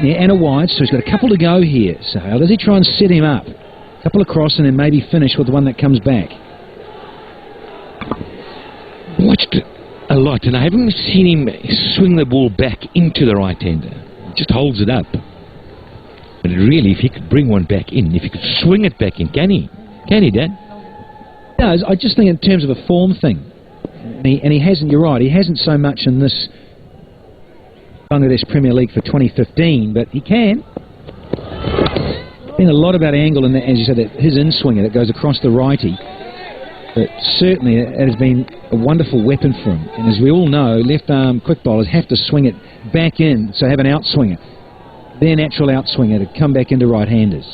Yeah, and a wide, so he's got a couple to go here. So does he try and set him up? A couple across and then maybe finish with the one that comes back. Watched it a lot, and I haven't seen him swing the ball back into the right-hander. He just holds it up. But really, if he could bring one back in, if he could swing it back in, can he? Can he, Dan? No, I just think in terms of a form thing. And he hasn't, you're right, he hasn't so much in this Bangladesh Premier League for 2015, but he can. Been a lot about angle, and as you said, his in-swinger that goes across the righty. But certainly it has been a wonderful weapon for him. And as we all know, left-arm quick bowlers have to swing it back in, so have an outswinger. Their natural outswinger to come back into right-handers.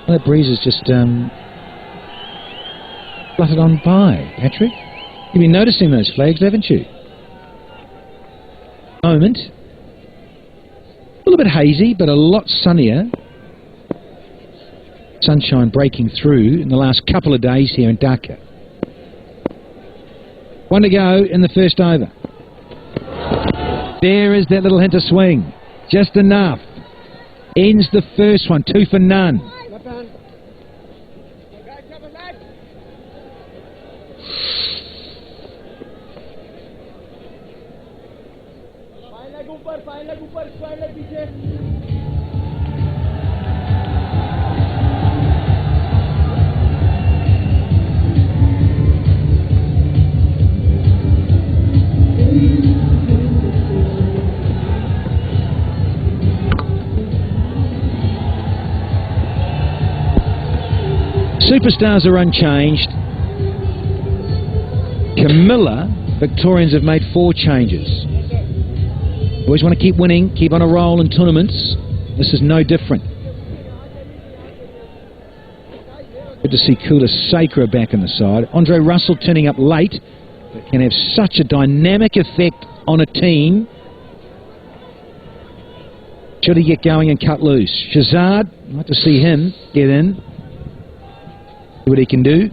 Well, that breeze is just fluttered on by, Patrick. You've been noticing those flags, haven't you? Moment. A little bit hazy, but a lot sunnier. Sunshine breaking through in the last couple of days here in Dhaka. One to go in the first over. There is that little hint of swing. Just enough. Ends the first one, 2 for none. Superstars are unchanged. Comilla Victorians have made 4 changes. Always want to keep winning, keep on a roll in tournaments. This is no different. Good to see Kula Sakra back in the side. Andre Russell turning up late, but can have such a dynamic effect on a team. Should he get going and cut loose? Shazad, I'd like to see him get in. See what he can do.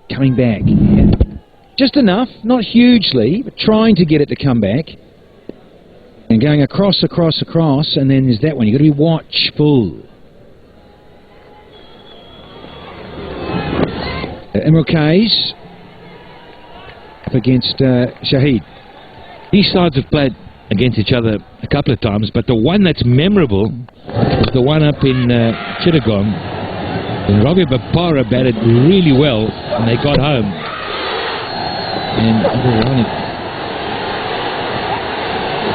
Coming back. Just enough, not hugely, but trying to get it to come back. And going across, and then there's that one. You've got to be watchful. Imran Kays up against Shahid. These sides have played against each other a couple of times, but the one that's memorable is the one up in Chittagong. And Robbie Bapara batted really well, and they got home. And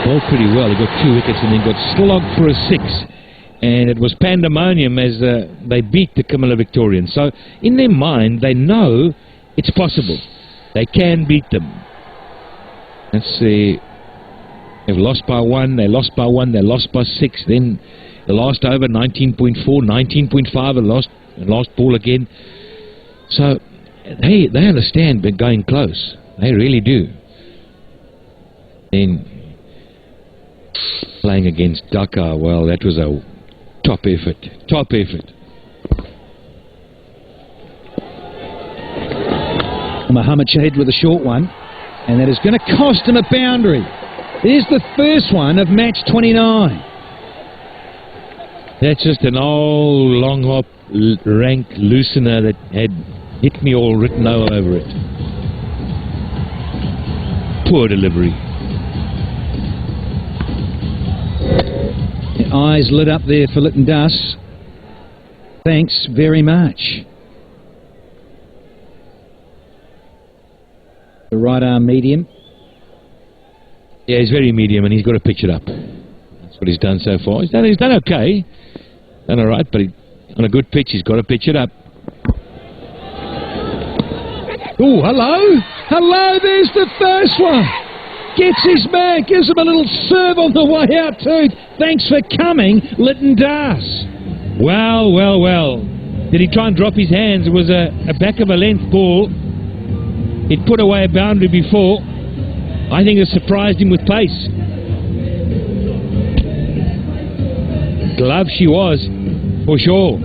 bowled pretty well. He got 2 wickets and then got slogged for a 6. And it was pandemonium as they beat the Comilla Victorians. So in their mind, they know it's possible. They can beat them. Let's see. They've lost by 1, they lost by 1, they lost by 6. Then the last over, 19.4, 19.5, and last ball again. So they understand but going close. They really do. Then playing against Dhaka, well, that was a top effort. Top effort. Mohammed Shahid with a short one, and that is going to cost him a boundary. There's the first one of match 29. That's just an old long hop rank loosener that had hit me all written all over it. Poor delivery. The eyes lit up there for Lytton Das. Thanks very much. The right arm medium. Yeah, he's very medium and he's got to pitch it up. That's what he's done so far. He's done okay. Done alright, but on a good pitch he's got to pitch it up. Oh, hello! Hello, there's the first one! Gets his man, gives him a little serve on the way out too. Thanks for coming, Lytton Das. Well, well, well. Did he try and drop his hands? It was a back of a length ball. He'd put away a boundary before. I think it surprised him with pace. Glove she was, for sure.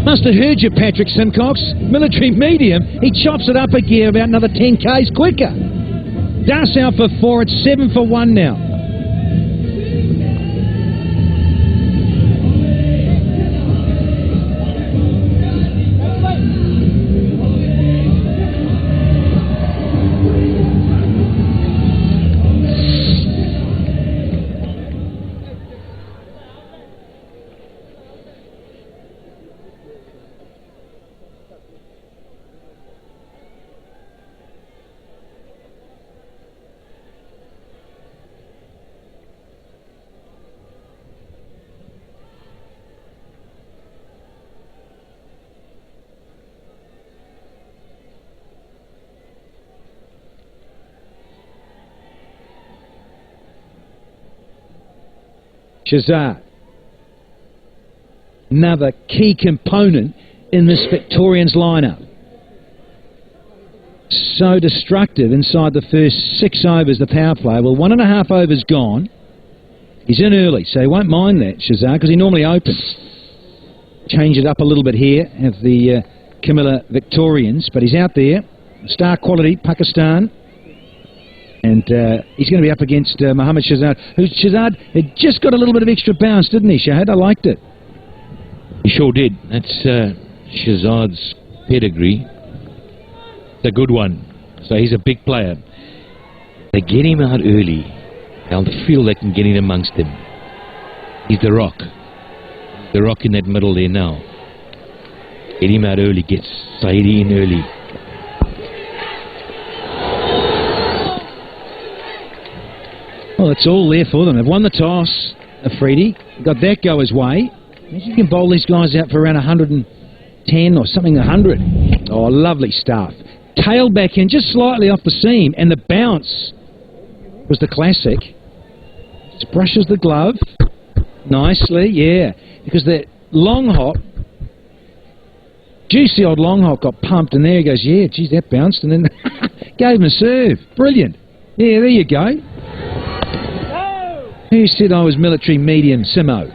Must have heard you, Patrick Simcox. Military medium. He chops it up a gear about another 10 k's quicker. Das out for 4. It's 7 for 1 now. Shazad, another key component in this Victorians lineup. So destructive inside the first 6 overs, the power play. Well, 1.5 overs gone. He's in early, so he won't mind that, Shazad, because he normally opens. Change it up a little bit here, have the Comilla Victorians, but he's out there. Star quality, Pakistan. And he's going to be up against Mohammad Shazad, who Shazad had just got a little bit of extra bounce, didn't he, Shahad? I liked it. He sure did. That's Shazad's pedigree. It's a good one. So he's a big player. They get him out early. They'll feel they can get in amongst him. He's the rock. The rock in that middle there now. Get him out early. Get Saidi in early. Well, it's all there for them. They've won the toss, Afridi. Got that go his way. You can bowl these guys out for around 110 or something, 100. Oh, lovely stuff. Tail back in just slightly off the seam, and the bounce was the classic. Just brushes the glove nicely, yeah. Because the long hop, juicy old long hop got pumped, and there he goes, yeah, geez, that bounced, and then gave him a serve. Brilliant. Yeah, there you go. Who said I was military medium, Simo?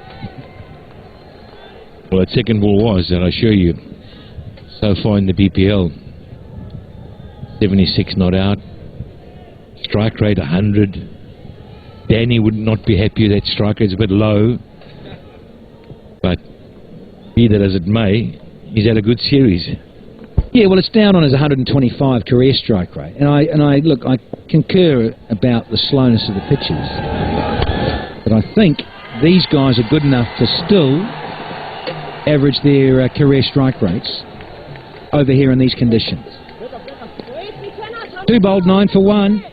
Well, that second ball was, and I assure you, so far in the BPL, 76 not out, strike rate 100. Danny would not be happy that strike rate's a bit low, but be that as it may, he's had a good series. Yeah, well, it's down on his 125 career strike rate, and I look, I concur about the slowness of the pitches. But I think these guys are good enough to still average their career strike rates over here in these conditions. 2 bowled, 9 for 1.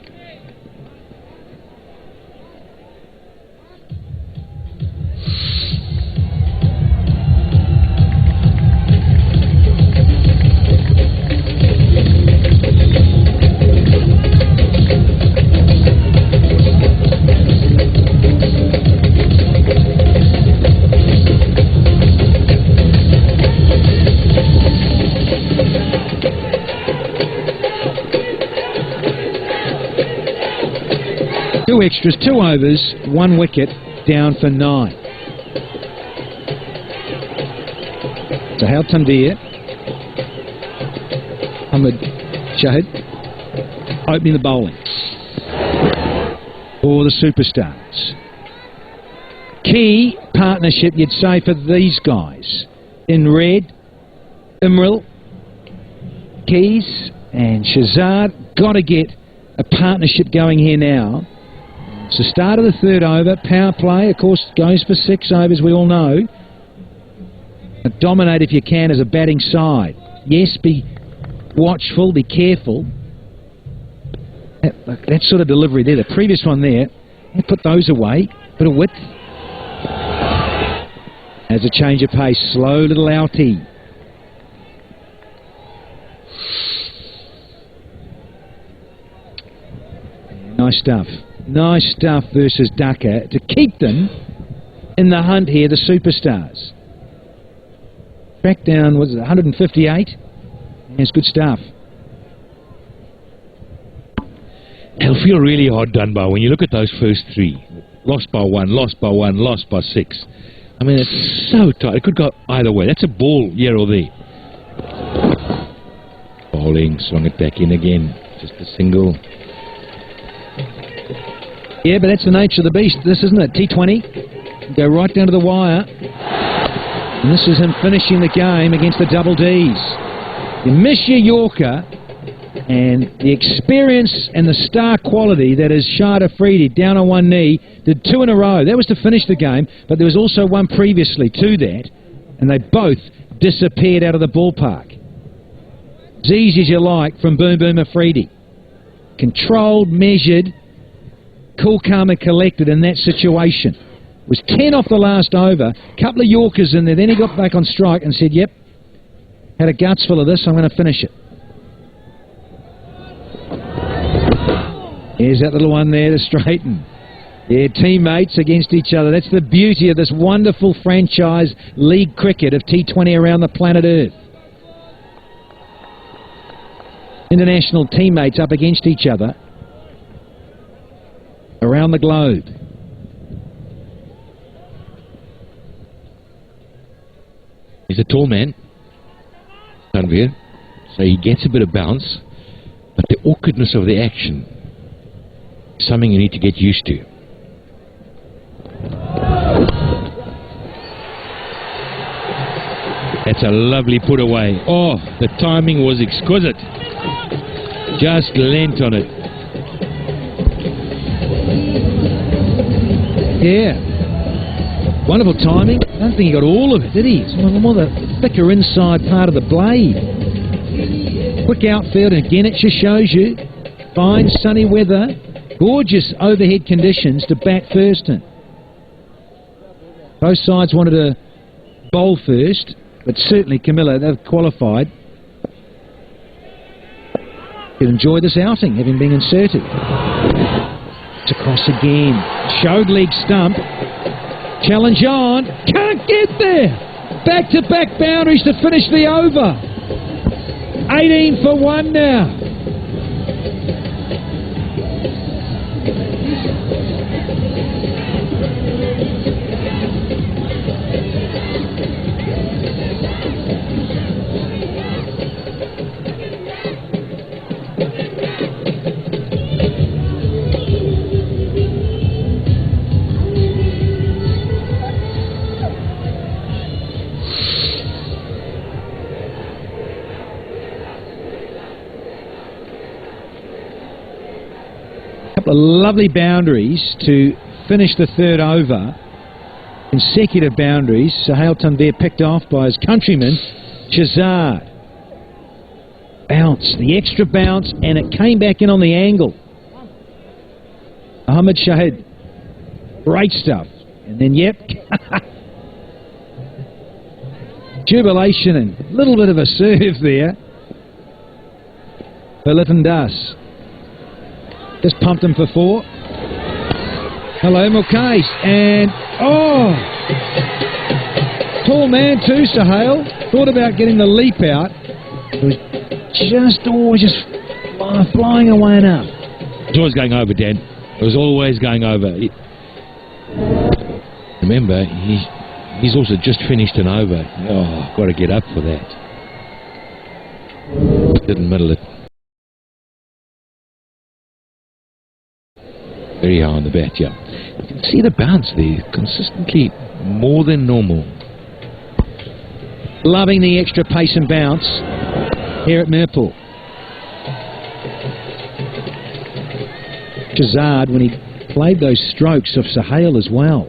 Two extras, 2 overs, 1 wicket, down for 9. So Hal Tanvir, Ahmed Shahid, opening the bowling for the superstars. Key partnership, you'd say, for these guys. In red, Imril, Keys and Shazad. Got to get a partnership going here now. So start of the 3rd over, power play, of course, goes for 6 overs, we all know. But dominate if you can as a batting side. Yes, be watchful, be careful. That sort of delivery there, the previous one there, put those away, bit of width. As a change of pace, slow little outie. Nice stuff. Nice stuff versus Dhaka to keep them in the hunt here, the superstars. Track down, was it 158? That's good stuff. They'll feel really hard done by when you look at those first 3. Lost by 1, lost by 1, lost by 6. I mean, it's so tight. It could go either way. That's a ball here or there. Bowling, swung it back in again. Just a single. Yeah, but that's the nature of the beast. This, isn't it? T20. Go right down to the wire. And this is him finishing the game against the double Ds. You miss your Yorker, and the experience and the star quality that is Shah Afridi down on one knee, did 2 in a row. That was to finish the game, but there was also one previously to that, and they both disappeared out of the ballpark. As easy as you like from Boom Boom Afridi. Controlled, measured, cool, calm and collected in that situation. It was 10 off the last over, couple of Yorkers in there, then he got back on strike and said, yep, had a guts full of this, I'm going to finish it. Here's that little one there to straighten. Yeah, teammates against each other. That's the beauty of this wonderful franchise league cricket of T20 around the planet Earth. International teammates up against each other around the globe. He's a tall man, Tanvir, so he gets a bit of bounce, but the awkwardness of the action is something you need to get used to. That's a lovely put away. Oh, the timing was exquisite. Just lent on it. Yeah. Wonderful timing. I don't think he got all of it, did he? It's more the thicker inside part of the blade. Quick outfield, and again it just shows you fine sunny weather, gorgeous overhead conditions to bat first in. Both sides wanted to bowl first, but certainly Comilla, they've qualified. Could enjoy this outing, having been inserted. It's across again. Showed leg stump. Challenge on. Can't get there. Back-to-back boundaries to finish the over. 18 for 1 now. Lovely boundaries to finish the third over. Consecutive boundaries. Sahel Tanvir picked off by his countryman Shahzad. Bounce, the extra bounce, and it came back in on the angle. Ahmed Shahid, great stuff. And then yep, jubilation and a little bit of a serve there for Litton Das. Just pumped him for 4. Hello, Mulcahy. And, oh! Tall man too, Sahel. Thought about getting the leap out. It was just flying away enough. It was always going over, Dan. It was always going over. Remember, he's also just finished an over. Oh, got to get up for that. Didn't middle it. Very high on the bat, yeah. You can see the bounce there, consistently more than normal. Loving the extra pace and bounce here at Mirpur. Shahzad, when he played those strokes of Sahel as well.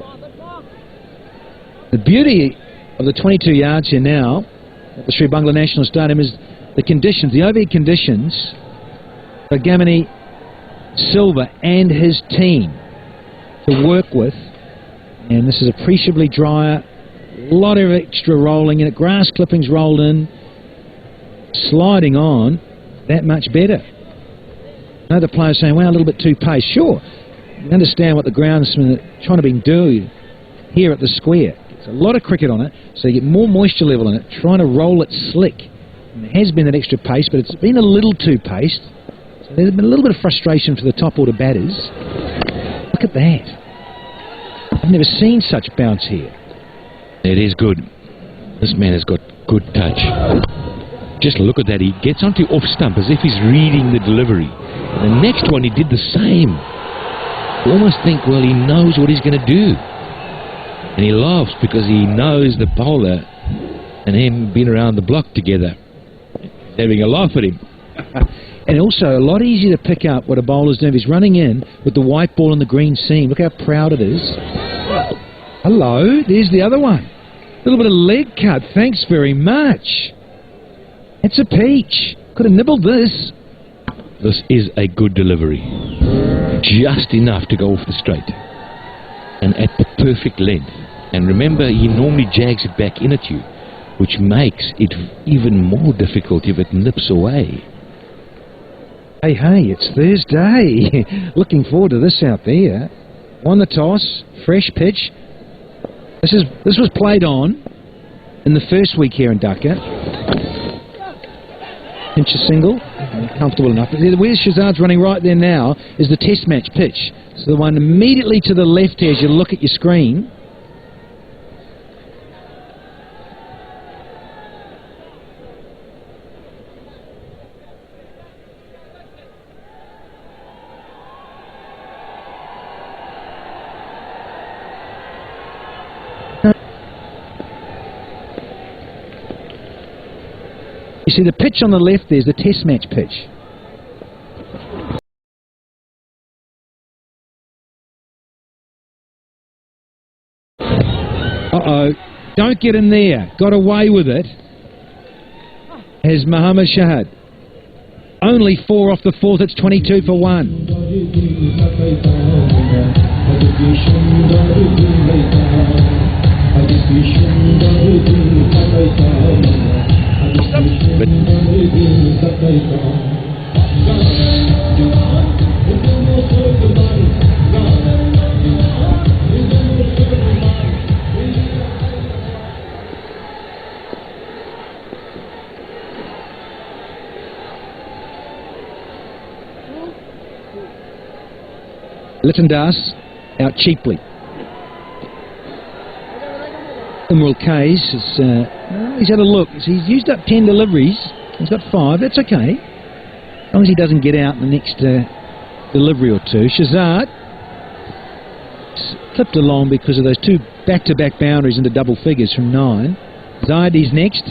The beauty of the 22 yards here now at the Sri Bangla National Stadium is the conditions, the overhead conditions for Gamini Silva and his team to work with, and this is appreciably drier, a lot of extra rolling in it, grass clippings rolled in, sliding on, that much better. I know the players saying, well, a little bit too pace. Sure, you understand what the groundsmen are trying to do here at the square. There's a lot of cricket on it, so you get more moisture level in it, trying to roll it slick. And there has been that extra pace, but it's been a little too paced. There's been a little bit of frustration for the top order batters. Look at that. I've never seen such bounce here. It is good. This man has got good touch. Just look at that. He gets onto off stump as if he's reading the delivery. The next one he did the same. You almost think, well, he knows what he's going to do. And he laughs because he knows the bowler and him being around the block together. He's having a laugh at him. And also a lot easier to pick up what a bowler's doing. He's running in with the white ball in the green seam. Look how proud it is. Hello, there's the other one. A little bit of leg cut, thanks very much. It's a peach. Could have nibbled this. This is a good delivery. Just enough to go off the straight. And at the perfect length. And remember, he normally jags it back in at you, which makes it even more difficult if it nips away. Hey, it's Thursday. Looking forward to this out there. Won the toss, fresh pitch. This was played on in the first week here in Dhaka. Pinch a single, comfortable enough. Where Shazad's running right there now is the test match pitch. So the one immediately to the left here as you look at your screen. You see the pitch on the left there is the test match pitch. Uh-oh. Don't get in there. Got away with it. As Mohammad Shahid. Only 4 off the 4th. It's 22 for 1. Litton Das out cheaply. Emerald Kays he's had a look. He's used up 10 deliveries. He's got 5. That's okay. As long as he doesn't get out in the next delivery or two. Shazad clipped along because of those 2 back-to-back boundaries into double figures from 9. Zaidi's next.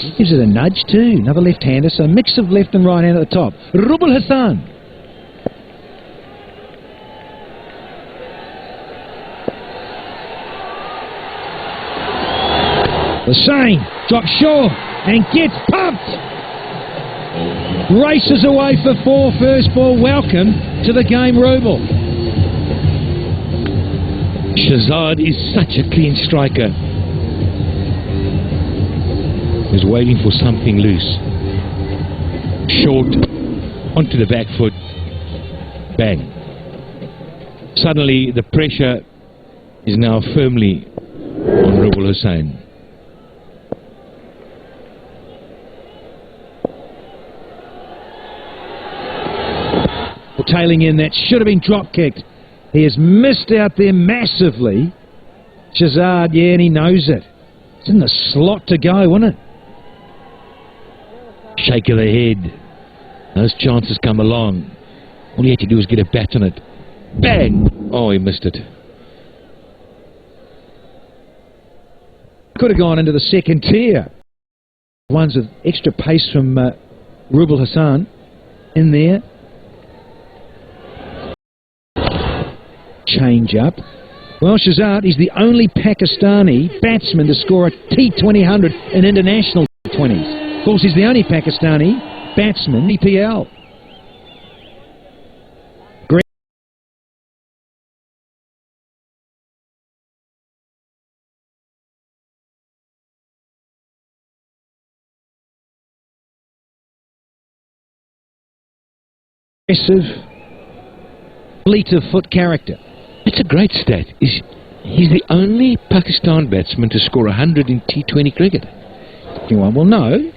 He gives it a nudge too. Another left-hander. So a mix of left and right hand at the top. Rubul Hassan. The same, drops short and gets pumped. Races away for 4, first ball. Welcome to the game, Rubel. Shazad is such a clean striker. He's waiting for something loose. Short, onto the back foot. Bang. Suddenly the pressure is now firmly on Rubul Hussain. Tailing in, that should have been drop kicked. He has missed out there massively. Shazad, yeah, and he knows it. It's in the slot to go, wasn't it? Shake of the head. Those chances come along. All he had to do was get a bat on it. Bang! Oh, he missed it. Could have gone into the second tier. Ones with extra pace from Rubul Hassan in there. Change up. Well, Shazad is the only Pakistani batsman to score a T20 100 in international T20s. Of course, he's the only Pakistani batsman BPL. Aggressive, fleet of foot character. It's a great stat. He's the only Pakistan batsman to score 100 in T20 cricket. Well, no.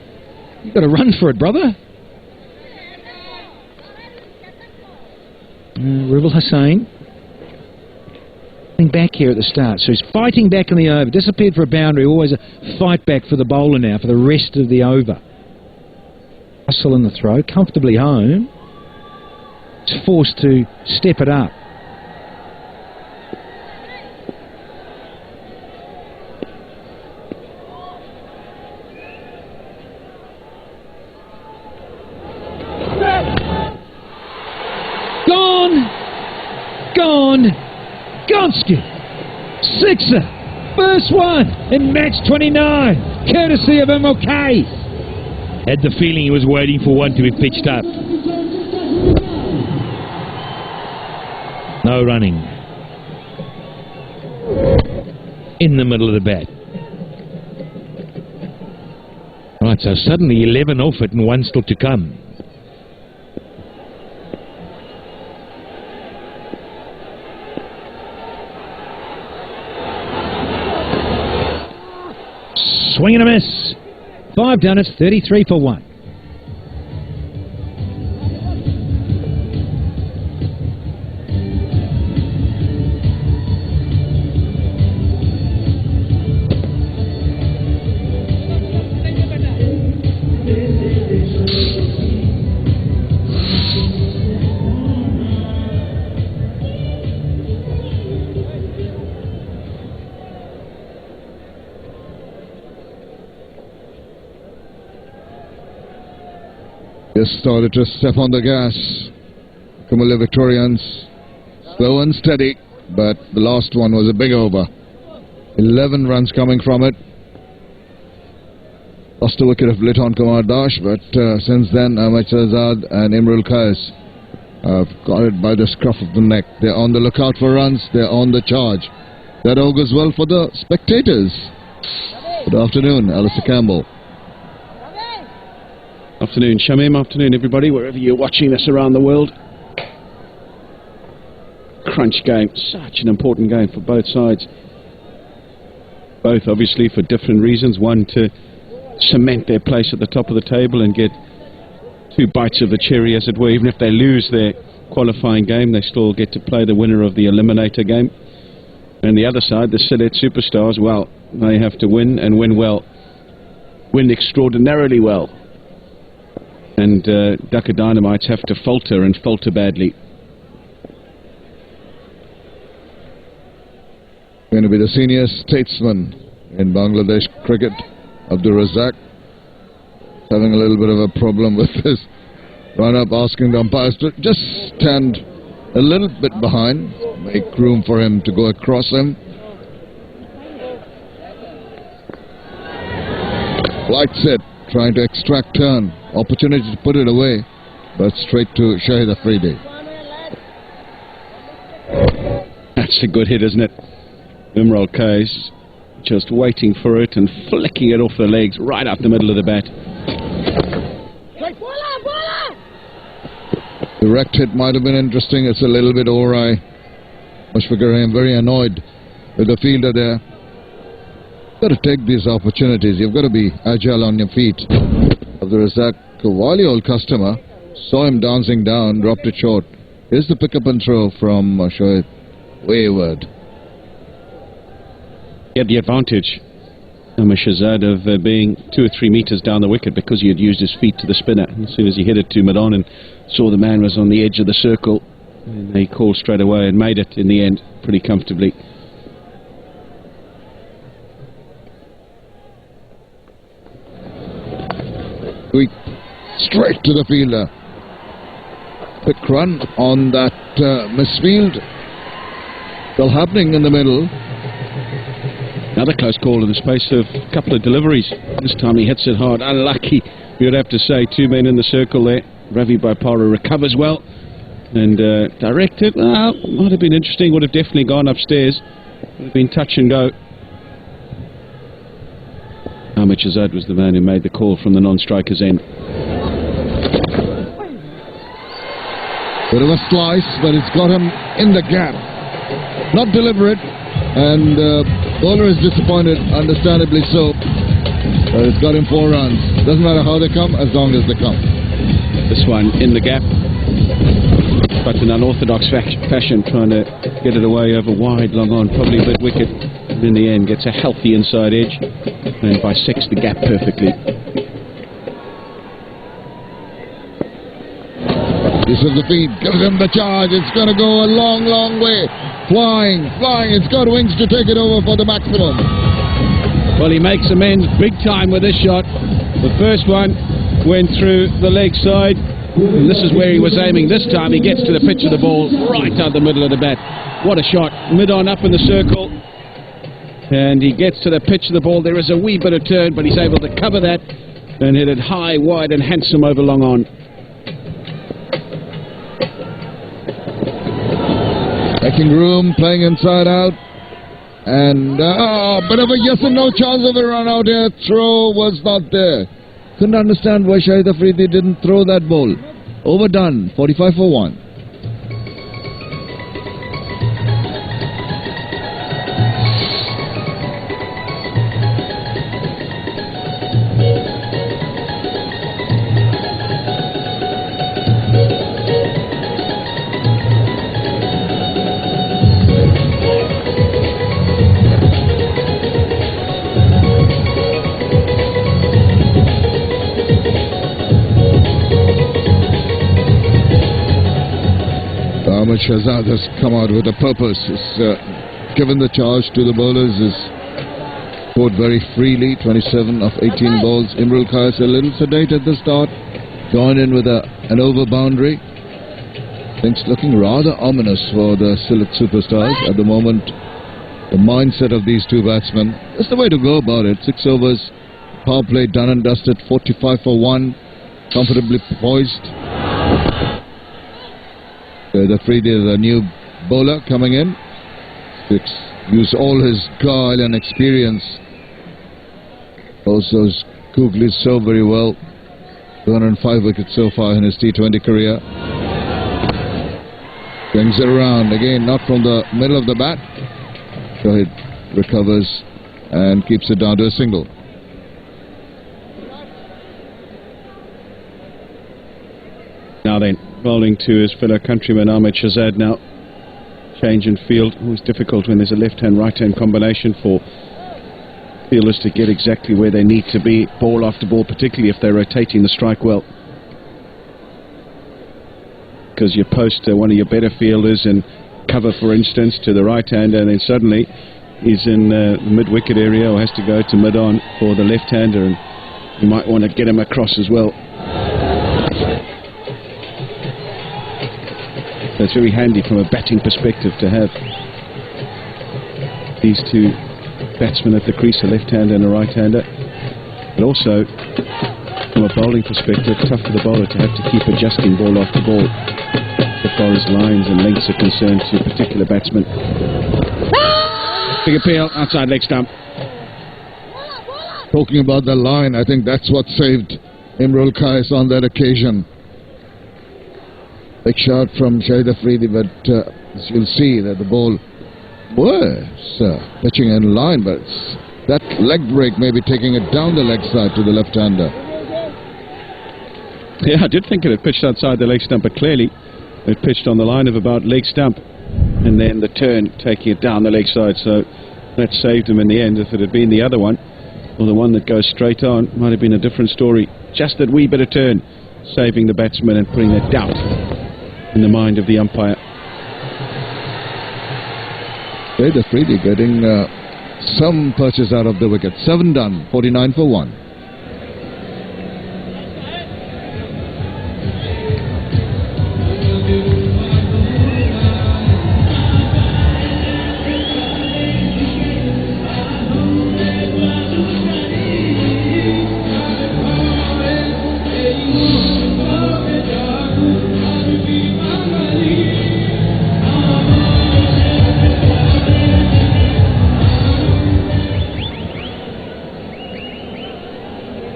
You've got to run for it, brother. Rubul Hussain fighting back here at the start. So he's fighting back in the over. Disappeared for a boundary. Always a fight back for the bowler now for the rest of the over. Hustle in the throw. Comfortably home. It's forced to step it up. Gonski, sixer, first one in match 29, courtesy of MLK. Had the feeling he was waiting for one to be pitched up. No running. In the middle of the bat. Right, so suddenly 11 off it and one still to come. Swing and a miss. 5 done, it's 33 for 1. Just started to step on the gas. Comilla Victorians, slow and steady, but the last one was a big over. 11 runs coming from it. Lost a wicket of Liton Kumar Dash, but since then Ahmed Shahzad and Imrul Qais have got it by the scruff of the neck. They're on the lookout for runs, they're on the charge. That augurs well for the spectators. Good afternoon, Alistair Campbell. Afternoon, Shamim. Afternoon, everybody, wherever you're watching us around the world. Crunch game. Such an important game for both sides. Both, obviously, for different reasons. One, to cement their place at the top of the table and get 2 bites of the cherry, as it were. Even if they lose their qualifying game, they still get to play the winner of the eliminator game. And the other side, the Sylhet Superstars, well, they have to win and win well. Win extraordinarily well. And Dhaka Dynamites have to falter and falter badly. Going to be the senior statesman in Bangladesh cricket, Abdur Razak. Having a little bit of a problem with this run-up, asking the umpires to just stand a little bit behind, make room for him to go across him. Light set, trying to extract turn. Opportunity to put it away, but straight to Shahid Afridi. That's a good hit, isn't it? Imrul Qais just waiting for it and flicking it off the legs right up the middle of the bat. The direct hit might have been interesting. It's a little bit awry. Mushfiqur Rahim very annoyed with the fielder there. Got to take these opportunities. You've got to be agile on your feet. Abdur Razak, a wily old customer, saw him dancing down, dropped it short. Here's the pick up and throw from Shoaib. Wayward. He had the advantage, Ahmed Shahzad, of being 2 or 3 metres down the wicket because he had used his feet to the spinner. As soon as he hit it to Madon and saw the man was on the edge of the circle, and he called straight away and made it in the end pretty comfortably. Straight to the fielder. Quick run on that misfield. Still happening in the middle. Another close call in the space of a couple of deliveries. This time he hits it hard. Unlucky, you'd have to say. 2 men in the circle there. Ravi Baipara recovers well and directed. Well, might have been interesting. Would have definitely gone upstairs. Would have been touch and go. Ahmed Shahzad was the man who made the call from the non-striker's end. Bit of a slice, but it's got him in the gap. Not deliberate, and bowler is disappointed, understandably so. But it's got him 4 runs. Doesn't matter how they come, as long as they come. This one in the gap. but in unorthodox fashion, trying to get it away over wide, long on, probably mid-wicket. And in the end, gets a healthy inside edge and bisects the gap perfectly. This is the feed, gives him the charge. It's going to go a long, long way. Flying. It's got wings to take it over for the maximum. Well, he makes amends big time with this shot. The first one went through the leg side. And this is where he was aiming. This time he gets to the pitch of the ball right out the middle of the bat. What a shot. Mid-on up in the circle. And he gets to the pitch of the ball. There is a wee bit of turn, but he's able to cover that and hit it high, wide and handsome over long on. Making room, playing inside out. And bit of a yes and no chance of a run out here. Throw was not there. Couldn't understand why Shahid Afridi didn't throw that ball. Overdone, 45 for 1. Shahzad has come out with a purpose. He's given the charge to the bowlers. He's scored very freely, 27 of 18 balls. Imrul Kais a little sedate at the start, joined in with an over boundary. Things looking rather ominous for the Sylhet superstars at the moment. The mindset of these two batsmen, that's the way to go about it. 6 overs, power play done and dusted, 45 for 1, comfortably poised. The Afridi is a new bowler coming in. Use all his guile and experience. Also, Googly so very well. 205 wickets so far in his T20 career. Brings it around again, not from the middle of the bat. Shahid recovers and keeps it down to a single. Now then, bowling to his fellow countryman Ahmed Shahzad now. Change in field, always difficult when there's a left-hand, right-hand combination for fielders to get exactly where they need to be, ball after ball, particularly if they're rotating the strike well. Because you post one of your better fielders and cover, for instance, to the right-hander, and then suddenly he's in the mid-wicket area or has to go to mid-on for the left-hander, and you might want to get him across as well. So it's very handy from a batting perspective to have these two batsmen at the crease, a left-hander and a right-hander. But also, from a bowling perspective, tough for the bowler to have to keep adjusting ball after ball as far as lines and lengths are concerned to a particular batsman. Big appeal, outside leg stump. Talking about the line, I think that's what saved Imrul Kais on that occasion. Big shot from Shahid Afridi, but as you'll see that the ball was pitching in line, but that leg break may be taking it down the leg side to the left-hander. Yeah, I did think it had pitched outside the leg stump, but clearly it pitched on the line of about leg stump, and then the turn taking it down the leg side, so that saved him in the end. If it had been the other one, or the one that goes straight on, might have been a different story. Just that wee bit of turn, saving the batsman and putting that doubt in the mind of the umpire. Shahid Afridi getting some purchase out of the wicket. 7 done, 49 for 1.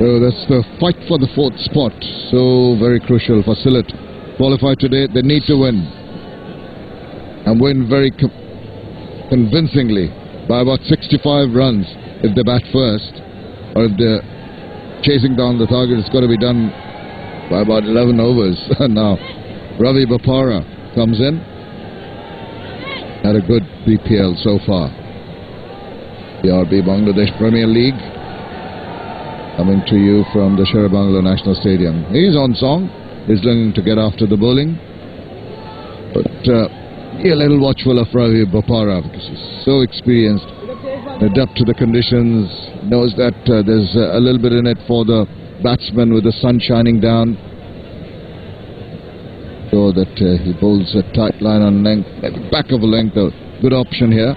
So that's the fight for the 4th spot. So very crucial for Sylhet. Qualified today, they need to win. And win very convincingly by about 65 runs if they bat first. Or if they're chasing down the target, it's got to be done by about 11 overs now. Ravi Bopara comes in. Had a good BPL so far. PRB Bangladesh Premier League. Coming to you from the Sher-e-Bangla National Stadium. He's on song. He's looking to get after the bowling. But be a little watchful of Ravi Bopara because he's so experienced. Adapt to the conditions. Knows that there's a little bit in it for the batsman with the sun shining down. So that he bowls a tight line on length. Back of a length, a good option here.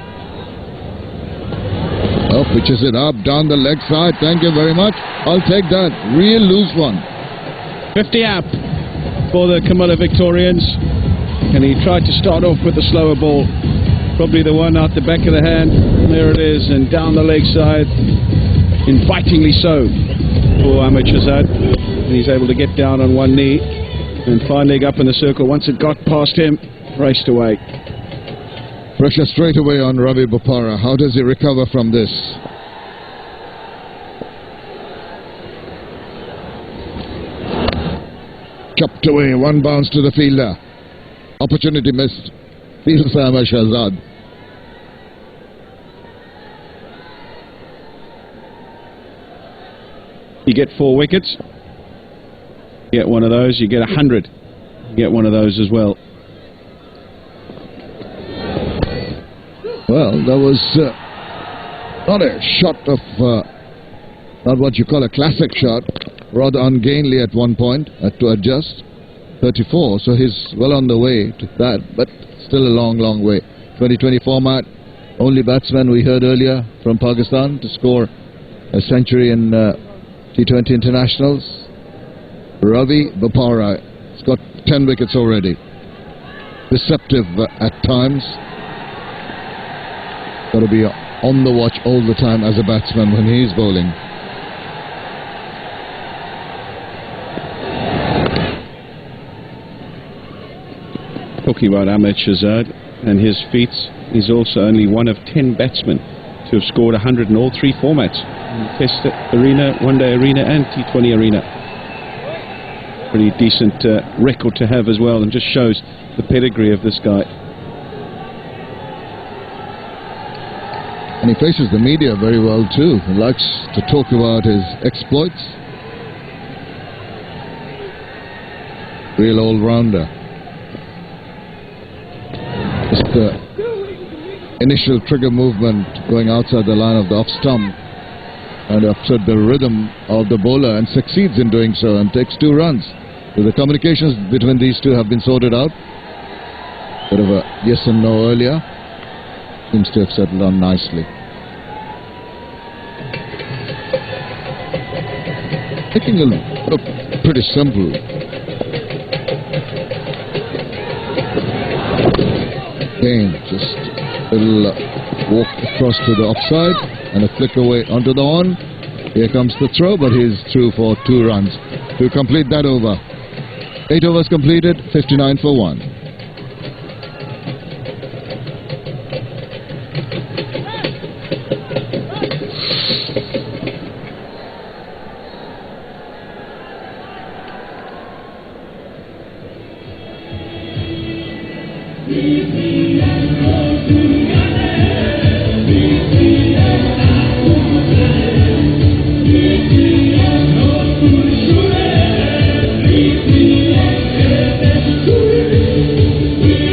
Oh, pitches it up, down the leg side. Thank you very much. I'll take that. Real loose one. 50 up for the Comilla Victorians. And he tried to start off with the slower ball. Probably the one out the back of the hand. There it is, and down the leg side. Invitingly so for Ahmed Shahzad. And he's able to get down on one knee. And fine leg up in the circle. Once it got past him, raced away. Pressure straight away on Ravi Bopara. How does he recover from this? Chopped away, one bounce to the fielder. Opportunity missed. Fields Ahmed Shahzad. You get 4 wickets. You get one of those, you get 100. You get one of those as well. Well, that was not a shot of, not what you call a classic shot, rather ungainly at one point, had to adjust. 34, so he's well on the way to that, but still a long, long way. 2020 format, only batsman we heard earlier from Pakistan to score a century in T20 internationals. Ravi Bopara has got 10 wickets already. Deceptive at times. Got to be on the watch all the time as a batsman when he's bowling. Talking about Ahmed Shahzad and his feats, he's also only one of 10 batsmen to have scored 100 in all 3 formats. Test arena, One Day arena and T20 arena. Pretty decent record to have as well, and just shows the pedigree of this guy. And he faces the media very well too. He likes to talk about his exploits. Real all-rounder. Just the initial trigger movement going outside the line of the off stump and upset the rhythm of the bowler, and succeeds in doing so and takes 2 runs. So the communications between these two have been sorted out. Bit of a yes and no earlier. Seems to have settled on nicely. Taking a look pretty simple. Again, just a little walk across to the offside and a flick away onto the horn. Here comes the throw, but he's through for 2 runs to complete that over. 8 overs completed, 59 for 1.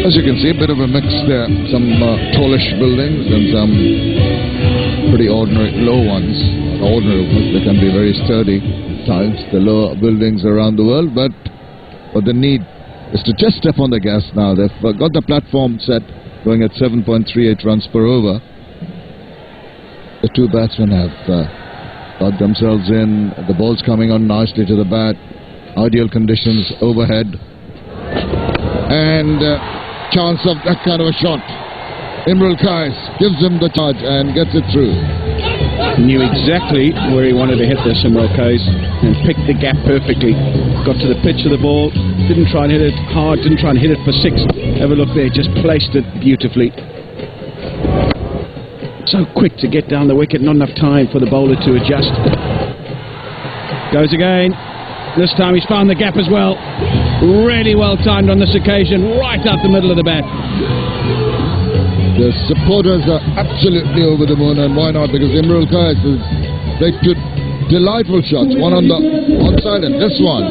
As you can see, a bit of a mix there. Some tallish buildings and some pretty ordinary low ones. Ordinary, they can be very sturdy at times, the lower buildings around the world, but what they need is to just step on the gas now. They've got the platform set, going at 7.38 runs per over. The 2 batsmen have got themselves in. The ball's coming on nicely to the bat. Ideal conditions overhead. And chance of that kind of a shot. Imrul Kais gives him the charge and gets it through. Knew exactly where he wanted to hit this, Imrul Kais, and picked the gap perfectly. Got to the pitch of the ball, didn't try and hit it hard, didn't try and hit it for 6. Have a look there, just placed it beautifully. So quick to get down the wicket, not enough time for the bowler to adjust. Goes again. This time he's found the gap as well. Really well timed on this occasion, right up the middle of the bat. The supporters are absolutely over the moon, and why not? Because Imrul Qais has played two delightful shots, one on the onside and this one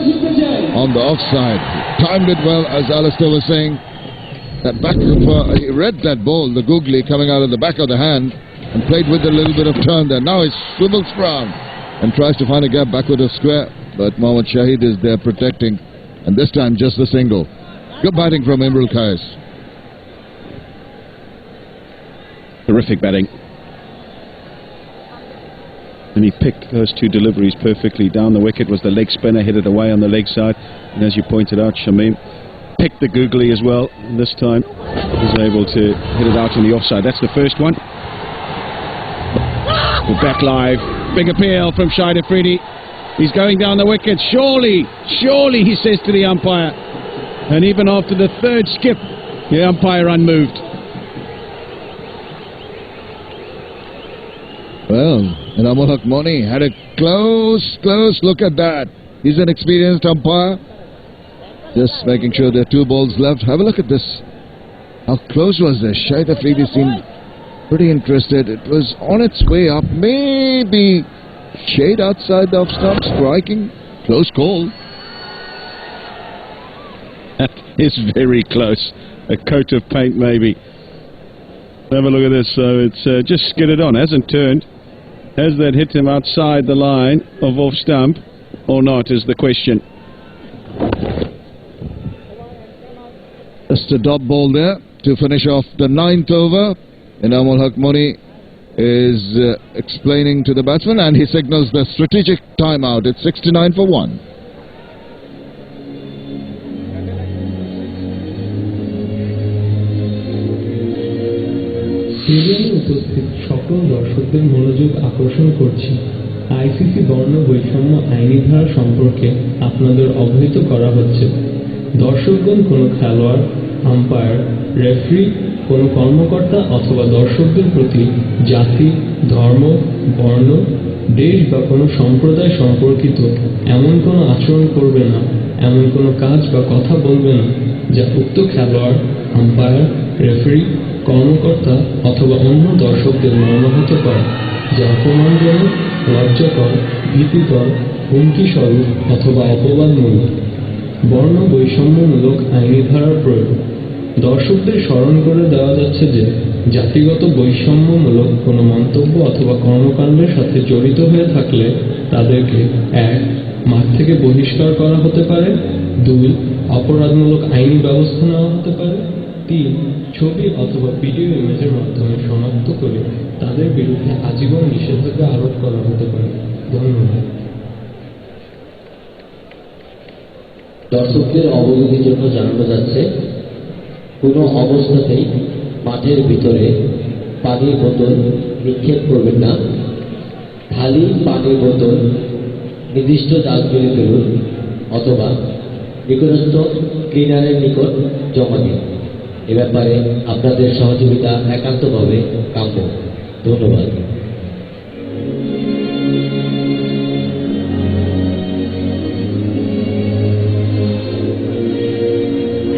on the offside. Timed it well, as Alistair was saying. That back, he read that ball, the googly coming out of the back of the hand, and played with a little bit of turn there. Now he swivels round and tries to find a gap backward of square, but Mohammad Shahid is there protecting, and this time just the single. Good batting from Imrul Qais. Terrific batting. And he picked those two deliveries perfectly. Down the wicket was the leg spinner, hit it away on the leg side, and as you pointed out, Shamim picked the googly as well, and this time was able to hit it out on the offside. That's the first one. We're back live. Big appeal from Shahid Afridi. He's going down the wicket. Surely, surely, he says to the umpire. And even after the third skip, the umpire unmoved. Well, Enamul Haqmoni had a close look at that. He's an experienced umpire. Just making sure there are 2 balls left. Have a look at this. How close was this? Shahid Afridi seemed pretty interested. It was on its way up. Maybe shade outside the off stump, striking. Close call. That is very close. A coat of paint, maybe. Have a look at this. So it's just skidded on. Hasn't turned. Has that hit him outside the line of off stump or not is the question. Just a dot ball there to finish off the 9th over. Enamul Haqmoni is explaining to the batsman, and he signals the strategic timeout. It's 69 for 1. স্টেডিয়ামে উপস্থিত সকল দর্শকদের মনোযোগ আকর্ষণ করছি। ICC বর্ণ বৈষম্য আইনি ধারা সম্পর্কে আপনাদের অবহিত করা হচ্ছে। দর্শকগণ কোনো খেলোয়াড়, আম্পায়ার, রেফারি, কোনো কর্মকর্তা অথবা দর্শকদের প্রতি জাতি, ধর্ম, বর্ণ, দেশ বা কোনো সম্প্রদায় সম্পর্কিত এমন কোনো আচরণ করবে না, এমন কোনো কাজ বা কথা বলবে না যা উক্ত খেলোয়াড়, আম্পায়ার, রেফারি, কর্মকর্তা অথবা অন্য দর্শকদের মর্মাহত করে, যা অপমানজনক, লজ্জাকর, ভীতিকর, হুমকিস্বরূপ অথবা অপবাদমূলক। বর্ণ বৈষম্যমূলক আইনি ধারার প্রয়োগ। দর্শকদের স্মরণ করে দেওয়া যাচ্ছে যে জাতিগত বৈষম্যমূলক কোনো মন্তব্য অথবা কর্মকাণ্ডের সাথে জড়িত হয়ে থাকলে তাদেরকে 1. মাঠ থেকে বহিষ্কার করা হতে পারে, 2. অপরাধমূলক আইনি ব্যবস্থা নেওয়া হতে পারে, 3. ছবি অথবা ভিডিও ইমেজের মাধ্যমে শনাক্ত করে তাদের বিরুদ্ধে আজীবন নিষেধাজ্ঞা আরোপ করা হতে পারে। ধন্যবাদ। দর্শকদের অবগতির জন্য জানানো যাচ্ছে, কোনো অবস্থাতেই মাঠের ভিতরে পানির বোতল নিক্ষেপ করবেন না। খালি পানির বোতল নির্দিষ্ট ডাস্টবিনে ফেলুন অথবা নিকটস্থ ক্লিনারের নিকট জমা দিন। এ ব্যাপারে আপনাদের সহযোগিতা একান্তভাবে কাম্য। ধন্যবাদ।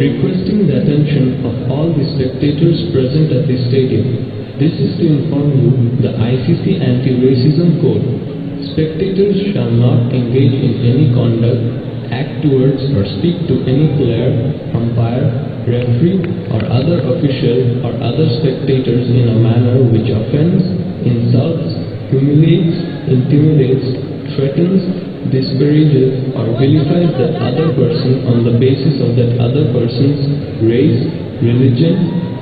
Requesting the attention of all the spectators present at the stadium. This is to inform you the ICC Anti-Racism Code. Spectators shall not engage in any conduct, act towards or speak to any player, umpire, referee or other official or other spectators in a manner which offends, insults, humiliates, intimidates, threatens, disparages or vilifies that other person on the basis of that other person's race, religion,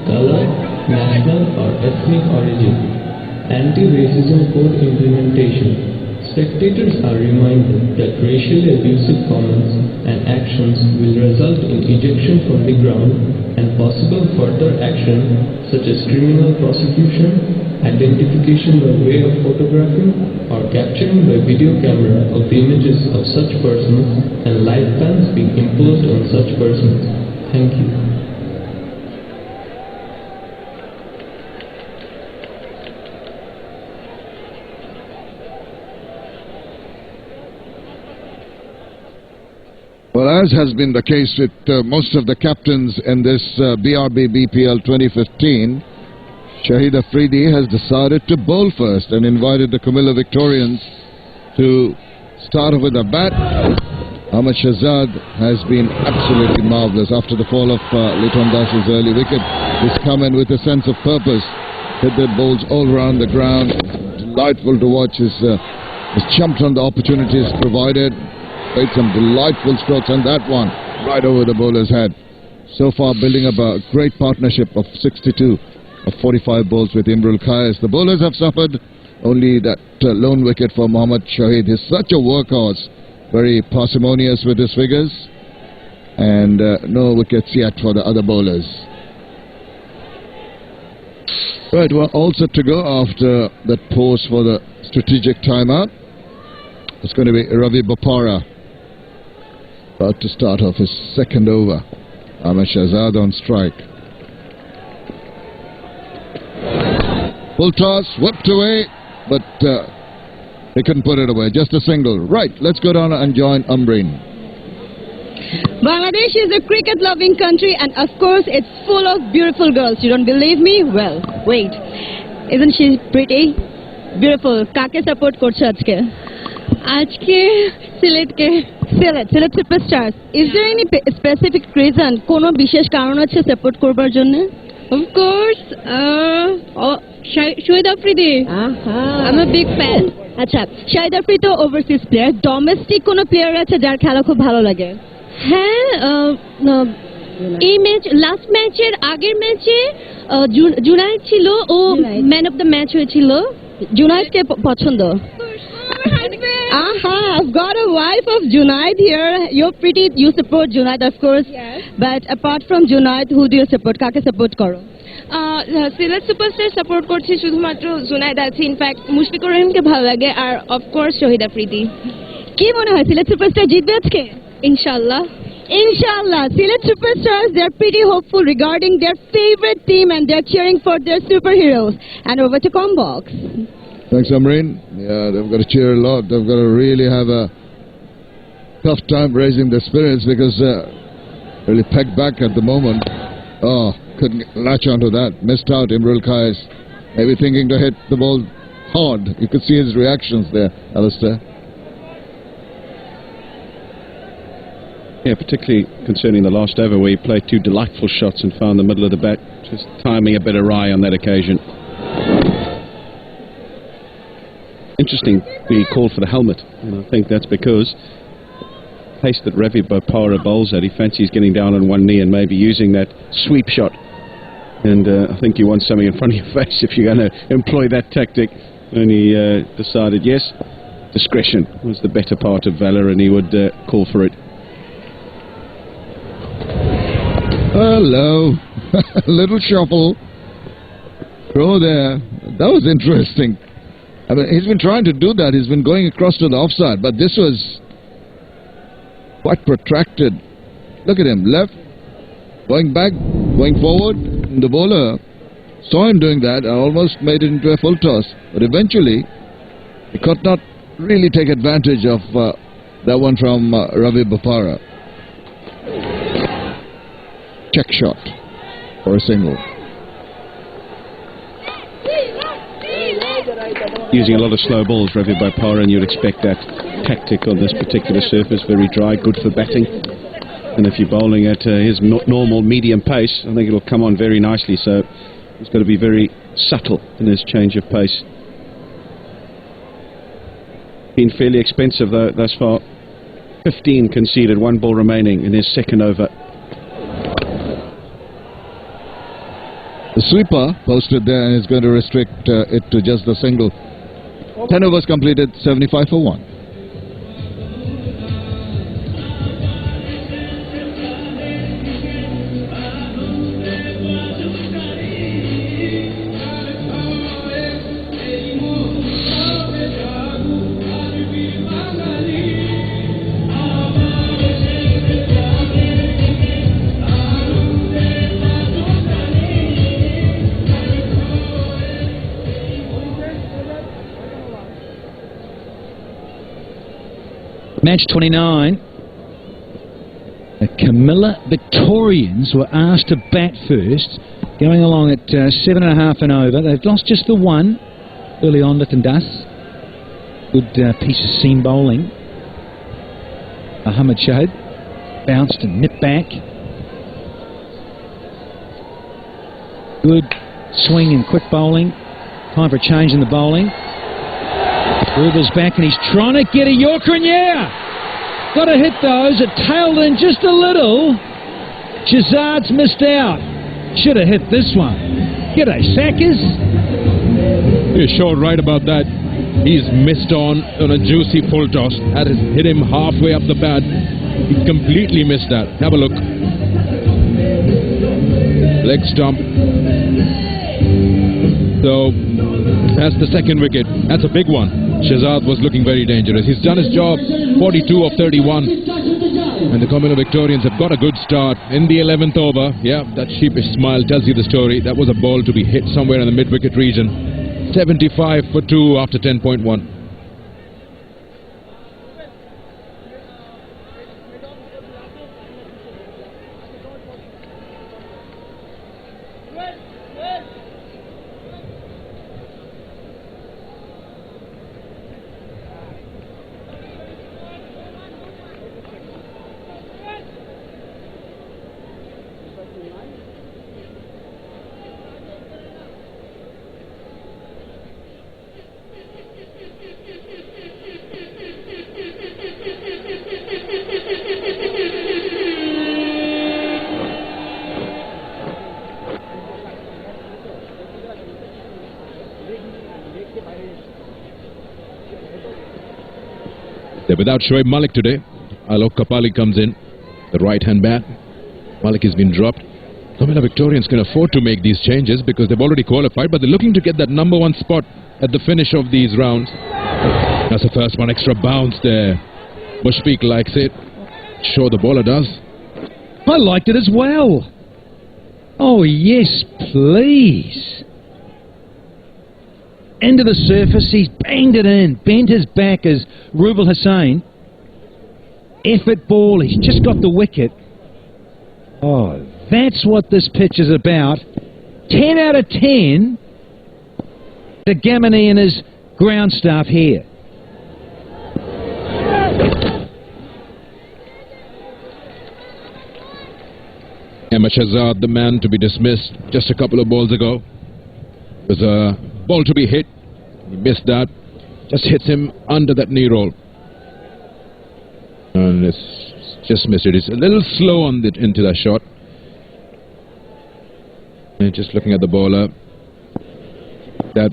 color, national or ethnic origin. Anti-Racism Code Implementation. Spectators are reminded that racially abusive comments and actions will result in ejection from the ground and possible further action such as criminal prosecution, identification by way of photographing or capturing by video camera of the images of such persons and live bans being imposed on such persons. Thank you. Well, As has been the case with most of the captains in this BRB BPL 2015, Shahid Afridi has decided to bowl first and invited the Comilla Victorians to start off with a bat. Ahmed Shahzad has been absolutely marvellous after the fall of Liton Das's early wicket. He's come in with a sense of purpose, hit the balls all around the ground. Delightful to watch. He's jumped on the opportunities provided, played some delightful strokes, and that one right over the bowler's head. So far building up a great partnership of 62 of 45 balls with Imrul Kayes. The bowlers have suffered only that lone wicket for Mohammad Shahid. He's such a workhorse, very parsimonious with his figures, and no wickets yet for the other bowlers. Right, we're all set to go after that pause for the strategic timeout. It's going to be Ravi Bopara about to start off his second over. Ahmed Shahzad on strike. Full toss, whipped away, but he couldn't put it away. Just a single. Right, let's go down and join Amreen. Bangladesh is a cricket-loving country, and of course it's full of beautiful girls. You don't believe me? Well, wait. Isn't she pretty? Beautiful. Kake support korche ajke? Ajke Sylhet ke. Sylhet superstars. Is there any specific reason? Kono bishesh karon ache support korbar jonne? Of course, Shahid Afridi. I'm a big fan. আচ্ছা, শাহিদ আফ্রিদি তো overseas player, domestic কোনো player আছে যার খেলা খুব ভালো লাগে? হ্যাঁ, এই ম্যাচ লাস্ট ম্যাচের আগের ম্যাচে জুনায়েদ ছিল, ও ম্যান অফ দ্য ম্যাচ হয়েছিল। জুনায়েদকে পছন্দ? I've got a wife of Junaid here. You're pretty, you support Junaid of course. Yes. But apart from Junaid, who do you support? Kake support koro? Sylhet superstar support korchi shudhumatro Junaid ache. In fact, Mushfiqur Rahimke bhalo lage ar of course Shahid Afridi. Ki mone hoy Sylhet superstar jitbe ajke? Inshallah. Inshallah. Sylhet superstars, they're pretty hopeful regarding their favorite team and they're cheering for their superheroes. And over to Combox. Thanks, Amreen. Yeah, they've got to cheer a lot. They've got to really have a tough time raising their spirits because really pegged back at the moment. Oh, couldn't latch onto that. Missed out, Imrul Kayes. Maybe thinking to hit the ball hard. You could see his reactions there, Alistair. Yeah, particularly concerning the last over where he played two delightful shots and found the middle of the bat. Just timing a bit awry on that occasion. Interesting the call for the helmet, and I think that's because the pace that Ravi Bopara bowls at, he fancies getting down on one knee and maybe using that sweep shot, and I think you want something in front of your face if you're going to employ that tactic, and he decided yes, discretion was the better part of valour, and he would call for it. Hello. Little shuffle. Throw there. That was interesting. I mean, he's been trying to do that. He's been going across to the offside, but this was quite protracted. Look at him, left, going back, going forward. The bowler saw him doing that and almost made it into a full toss. But eventually, he could not really take advantage of that one from Ravi Bopara. Check shot for a single. Using a lot of slow balls, Ravi Bopara, and you'd expect that tactic on this particular surface. Very dry, good for batting. And if you're bowling at his normal medium pace, I think it'll come on very nicely. So he's got to be very subtle in his change of pace. Been fairly expensive though thus far. 15 conceded, one ball remaining in his second over. The sweeper posted there and is going to restrict it to just the single. 10 overs completed, 75 for 1. Match 29. Comilla Victorians were asked to bat first, going along at 7.5 and over. They've lost just the one early on, Lytton Duss. Good piece of seam bowling. Muhammad Shahid bounced and nipped back. Good swing and quick bowling. Time for a change in the bowling. Rubel's back and he's trying to get a Yorker, and yeah! Got to hit those. It tailed in just a little. Shazad's missed out. Should have hit this one. G'day, Sackers. You're sure right about that. He's missed on a juicy full toss. That has hit him halfway up the pad. He completely missed that. Have a look. Leg stump. So, that's the second wicket. That's a big one. Shazad was looking very dangerous. He's done his job. 42 of 31. And the Comilla Victorians have got a good start in the 11th over. Yeah, that sheepish smile tells you the story. That was a ball to be hit somewhere in the mid-wicket region. 75 for 2 after 10.1. They're without Shoaib Malik today. Alok Kapali comes in, the right-hand bat. Malik has been dropped. Comilla Victorians can afford to make these changes because they've already qualified, but they're looking to get that number 1 spot at the finish of these rounds. That's the first one, extra bounce there. Mushfiq likes it. Sure, the bowler does. I liked it as well. Oh, yes, please. Into the surface, he's banged it in, bent his back as Rubel Hussain. Effort ball, he's just got the wicket. Oh, that's what this pitch is about. 10 out of 10 to Gamini and his ground staff here. Ahmed Shahzad, the man to be dismissed just a couple of balls ago. It was a ball to be hit. He missed that. Just hits him under that knee roll. And it's just missed it. It's a little slow on into that shot. And just looking at the bowler, that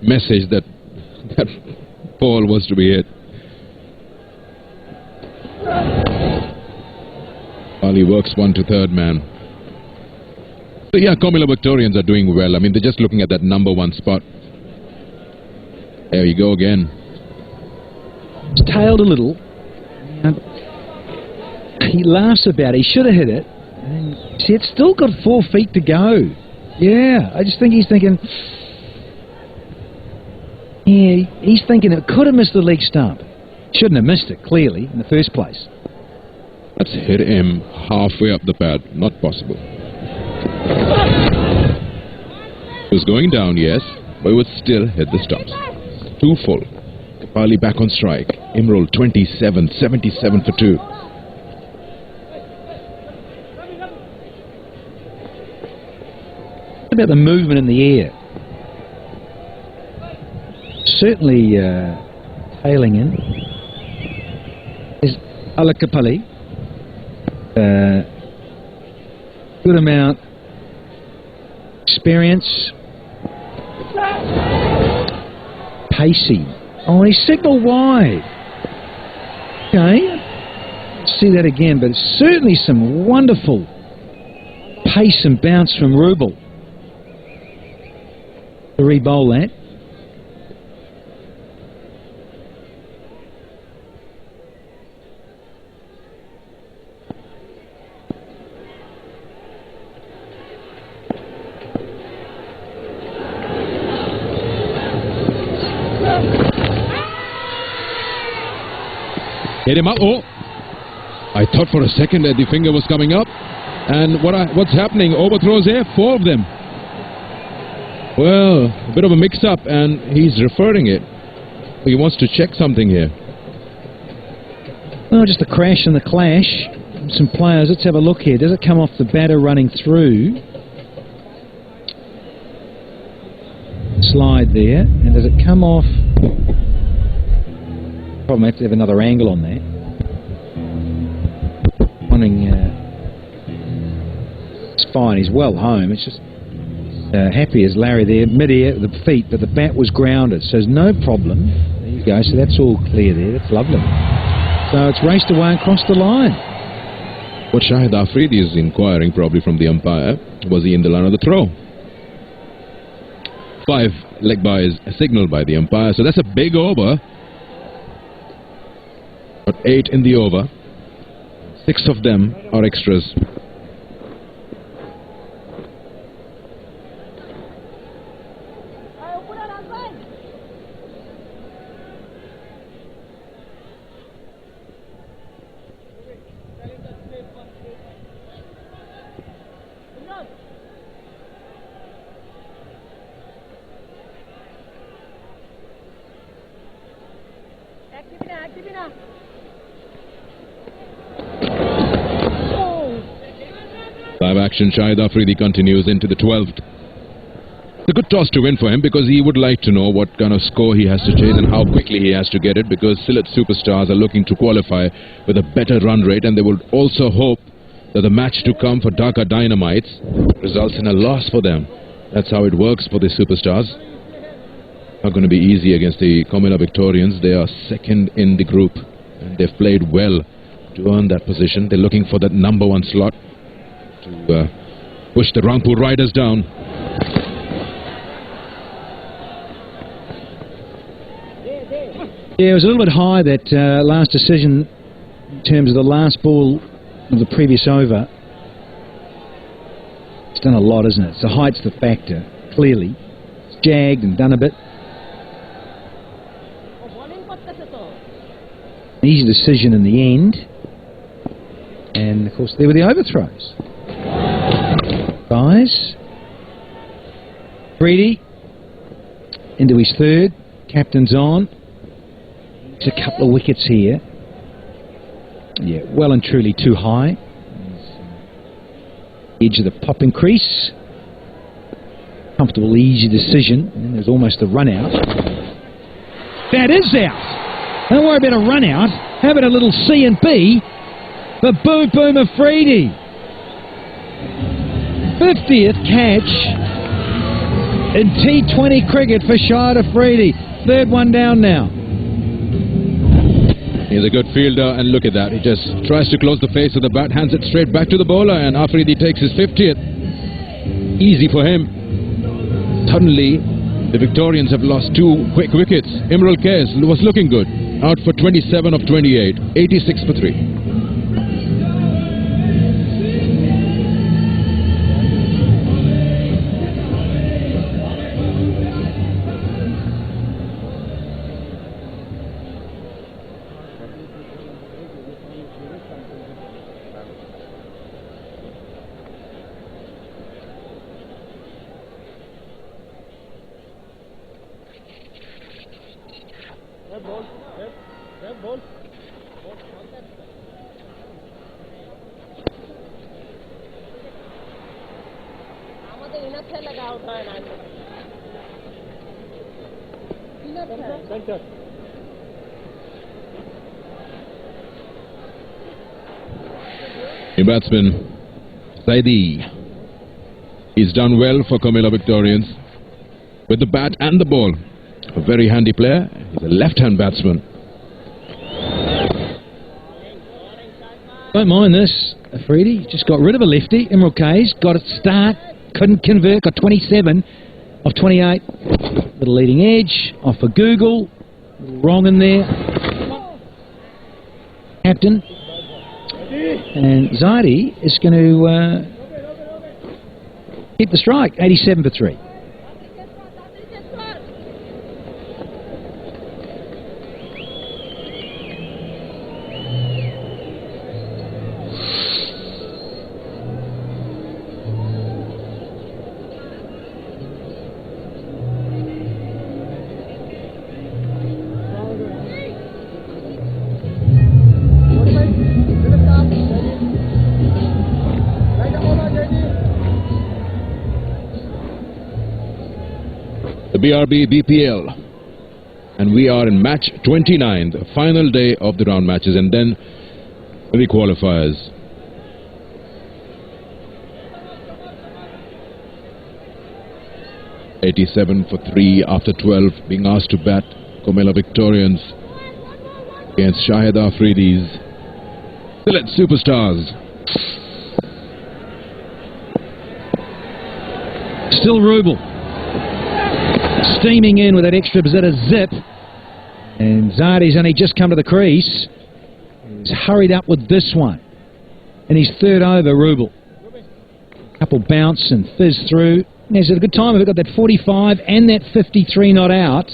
message that that ball was to be hit. While he works 1 to 3rd man. So yeah, Comilla Victorians are doing well. I mean, they're just looking at that number 1 spot. There you go again. It's tailed a little. He laughs about it. He should have hit it. And see, it's still got 4 feet to go. Yeah, I just think he's thinking... Yeah, he's thinking it could have missed the leg stump. Shouldn't have missed it, clearly, in the first place. That's hit him halfway up the pad. Not possible. It was going down, yes, but it would still hit the stumps. 2 full. Kapali back on strike. Imrol 27, 77 for 2. What about the movement in the air? Certainly tailing in. Is Alok Kapali. Good amount experience. Pacey. Oh, he signalled wide. Okay. See that again, but certainly some wonderful pace and bounce from Rubel to re-bowl that. Hit him up. Oh, I thought for a second that the finger was coming up. And what's happening? Overthrows here, 4 of them. Well, a bit of a mix-up, and he's referring it. He wants to check something here. Well, just a crash and the clash. Some players, let's have a look here. Does it come off the batter running through? Slide there. And does it come off? Probably have to have another angle on that. Wondering, it's fine, he's well home. It's just happy as Larry there, mid-air with the feet, but the bat was grounded, so there's no problem. There you go, so that's all clear there. That's lovely. So it's raced away and crossed the line. What Shahid Afridi is inquiring probably from the umpire, was he in the line of the throw? 5 leg byes signalled by the umpire, so that's a big over. But 8 in the over. 6 of them are extras. Live action, Shahid Afridi continues into the 12th. It's a good toss to win for him because he would like to know what kind of score he has to chase and how quickly he has to get it, because Sylhet superstars are looking to qualify with a better run rate, and they will also hope that the match to come for Dhaka Dynamites results in a loss for them. That's how it works for the superstars. Not going to be easy against the Comilla Victorians. They are second in the group, and they've played well to earn that position. They're looking for that number 1 slot to push the Rangpur Riders down. Yeah, it was a little bit high, that last decision, in terms of the last ball of the previous over. It's done a lot, isn't it? So height's the factor, clearly. It's jagged and done a bit. Easy decision in the end. And, of course, there were the overthrows. Guys. Freedy into his 3rd. Captain's on. It's a couple of wickets here. Yeah, well and truly too high. Edge of the popping crease. Comfortable, easy decision. And there's almost a run out. That is out. Don't worry about a run out. How about a little C and B for Boom Afridi? 50th catch in T20 cricket for Shahid Afridi. 3rd one down now. He's a good fielder, and look at that. He just tries to close the face of the bat, hands it straight back to the bowler, and Afridi takes his 50th. Easy for him. Suddenly, the Victorians have lost 2 quick wickets. Imrul Kais was looking good. Out for 27 of 28. 86 for 3. New batsman Saidi. He's done well for Comilla Victorians with the bat and the ball. A very handy player. He's a left-hand batsman. Don't mind this, Afridi. Just got rid of a lefty. Imrul Kais got it start. Couldn't convert. Got 27 of 28. Little leading edge. Off for Google. Little wrong in there. Captain. And Zaidi is going to keep the strike. 87 for 3. the BRB BPL. And we are in match 29, the final day of the round matches, and then the qualifiers. .87 for 3 after 12, being asked to bat. Comilla Victorians against Sylhet Afridi's Sylhet Superstars. Still Rubel. Steaming in with that extra bit of zip. And Zardi's only just come to the crease. He's hurried up with this one. And he's third over, Rubel. Couple bounce and fizz through. And he's had a good time. We've got that 45 and that 53 not out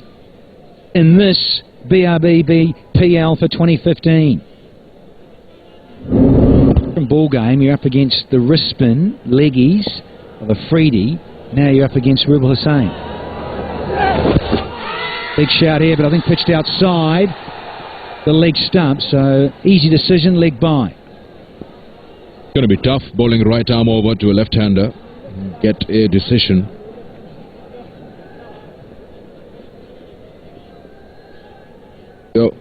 in this BRB BPL for 2015. From ball game, you're up against the wrist spin, leggies of Afridi. Now you're up against Rubel Hussain. Big shout here, but I think pitched outside the leg stump, so easy decision, leg by. Going to be tough, bowling right arm over to a left-hander. Get a decision. So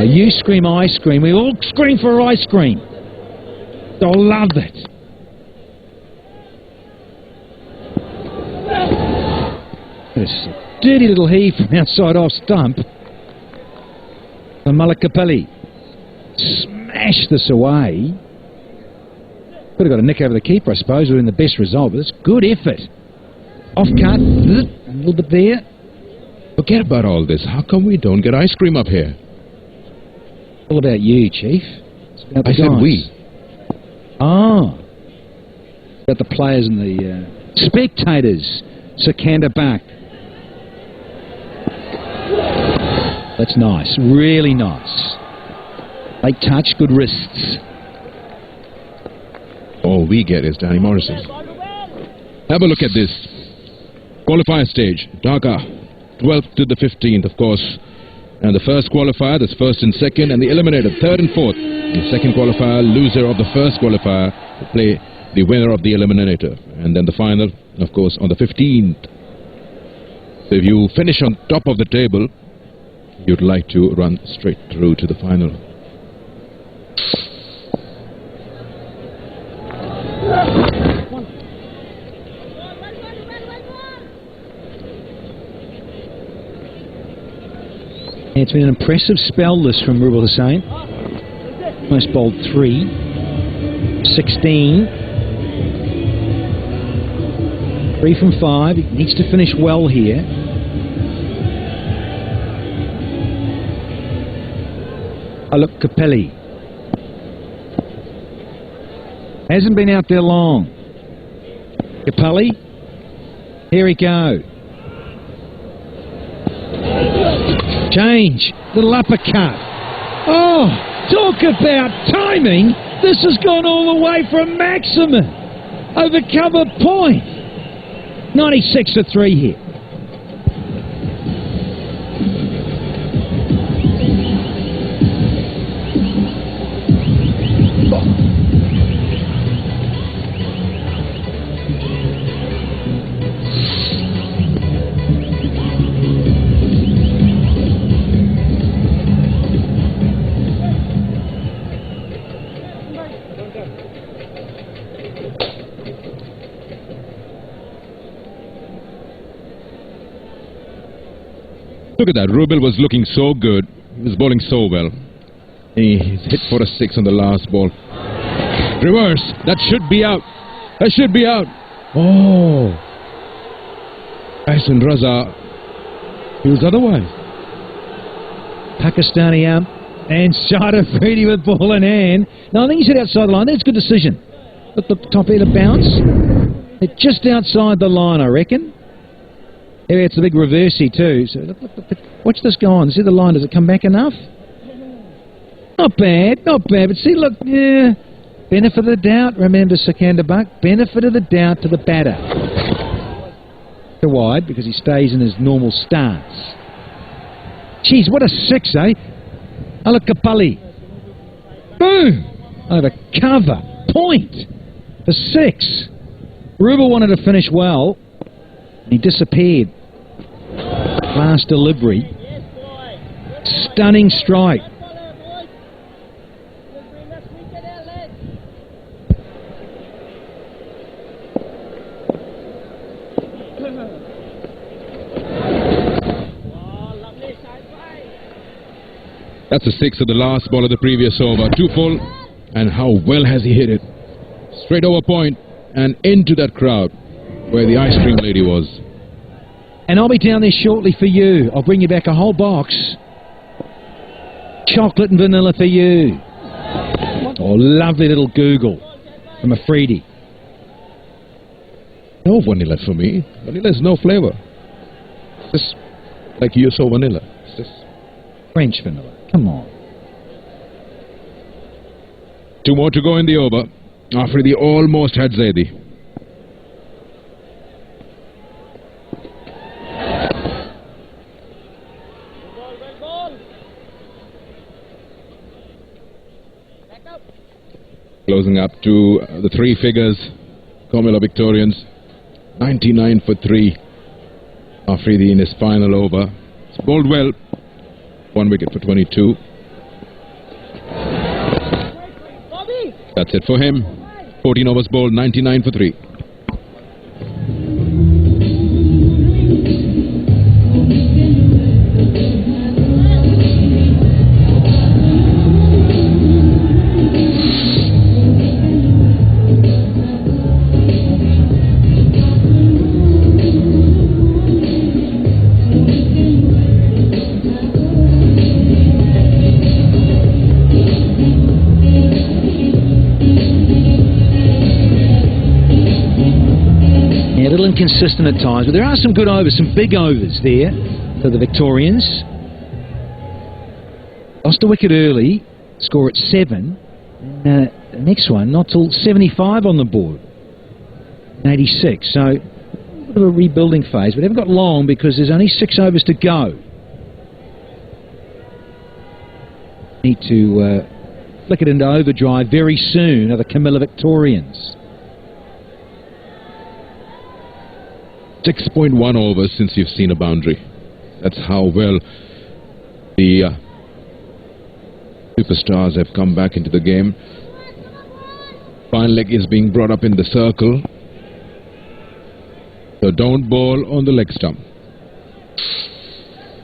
You scream ice cream, we all scream for ice cream. I love it. This dirty little heave from outside off stump. And Malakapelli smash this away. Could have got a nick over the keeper, I suppose, would have been the best result, but it's good effort. Off cut, a little bit there. Forget about all this. How come we don't get ice cream up here? All about you, Chief. It's about the I said guys. we. Ah. About the players and the spectators. Sikandar Buck. That's nice. Really nice. Late touch, good wrists. All we get is Danny Morrison. Have a look at this. Qualifier stage. Dhaka. 12th to the 15th, of course. And the first qualifier, that's first and second, and the eliminator, third and fourth. The second qualifier, loser of the first qualifier, will play the winner of the eliminator. And then the final, of course, on the 15th. So if you finish on top of the table, you'd like to run straight through to the final. It's been an impressive spell, this from Rubel Hussain. Almost bowled 3. 16. 3 from 5. He needs to finish well here. Look, Capelli. Hasn't been out there long. Capelli. Here we go. Change. Little uppercut. Oh, talk about timing. This has gone all the way from maximum. Over cover point. 96 for 3 here. Look at that. Rubel was looking so good. He was bowling so well. He's hit for a 6 on the last ball. Reverse. That should be out. That should be out. Oh. Tyson Raza feels otherwise. Pakistani arm and Shah Afridi with ball in hand. No, I think he's hit outside the line. That's a good decision. Look, the top end of bounce. They're just outside the line, I reckon. Yeah, it's a big reversey too. So look, watch this go on. See the line. Does it come back enough? Not bad, not bad. But see, look, yeah. Benefit of the doubt. Remember Sikandar Buck. Benefit of the doubt to the batter. to wide because he stays in his normal stance. Jeez, what a 6, eh? Alakapali. Boom! Over cover. Point for 6. Ruba wanted to finish well. And he disappeared. Last delivery. Stunning strike. That's the 6 of the last ball of the previous over. 2 full. And how well has he hit it? Straight over point and into that crowd where the ice cream lady was. And I'll be down there shortly for you. I'll bring you back a whole box. Chocolate and vanilla for you. Oh, lovely little Google from Afridi. No vanilla for me. Vanilla is no flavor. It's just like you saw vanilla. It's just French vanilla. Come on. 2 more to go in the over. Afridi almost had Zaidi. Closing up to the 3 figures. Comilla Victorians. 99 for 3. Afridi in his final over. It's bowled well. 1 wicket for 22. That's it for him. 14 overs bowled, 99 for 3. Inconsistent at times, but there are some good overs, some big overs there for the Victorians. Lost a wicket early, score at 7. And, the next one, not till 75 on the board, 86. So, a bit of a rebuilding phase, but they haven't got long because there's only 6 overs to go. Need to flick it into overdrive very soon, are the Comilla Victorians. 6.1 overs since you've seen a boundary. That's how well the superstars have come back into the game. Fine leg is being brought up in the circle. So don't bowl on the leg stump.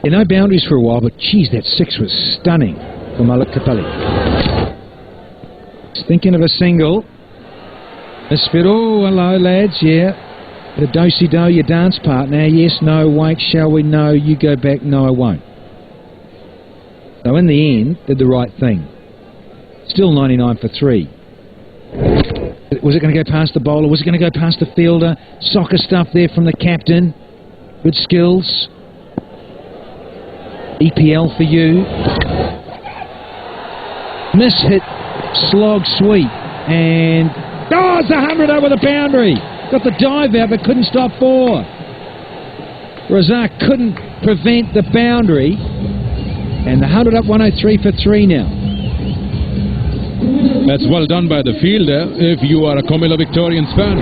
No boundaries for a while, but geez, that 6 was stunning from Malik Kapali. He's thinking of a single. Misfit. Oh, hello, lads. Yeah. The do-si-do, your dance partner. Yes, no, wait, shall we? No, you go back. No, I won't. So in the end, did the right thing. Still 99 for 3. Was it going to go past the bowler? Was it going to go past the fielder? Soccer stuff there from the captain. Good skills. BPL for you. Miss-hit, slog sweep. And, oh, it's 100 over the boundary. Got the dive out but couldn't stop 4. Razak couldn't prevent the boundary. And the 100 up 103 for 3 now. That's well done by the fielder if you are a Comilla Victorians fan.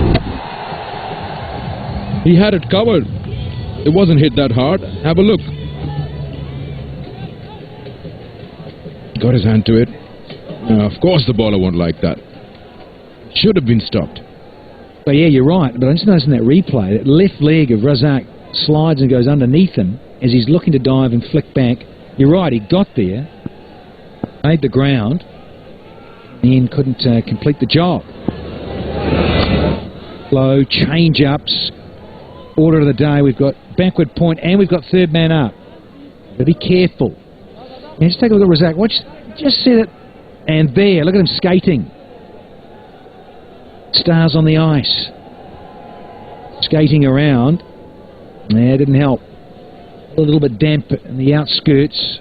He had it covered. It wasn't hit that hard. Have a look. Got his hand to it. Of course the bowler won't like that. Should have been stopped. But yeah, you're right. But I'm just noticing that replay. That left leg of Razak slides and goes underneath him as he's looking to dive and flick back. You're right, he got there, made the ground, and couldn't complete the job. Low, change-ups, order of the day. We've got backward point and we've got third man up. But be careful. Now, just take a look at Razak. Watch, just set it. And there, look at him skating. Stars on the ice. Skating around. Yeah, didn't help. A little bit damp in the outskirts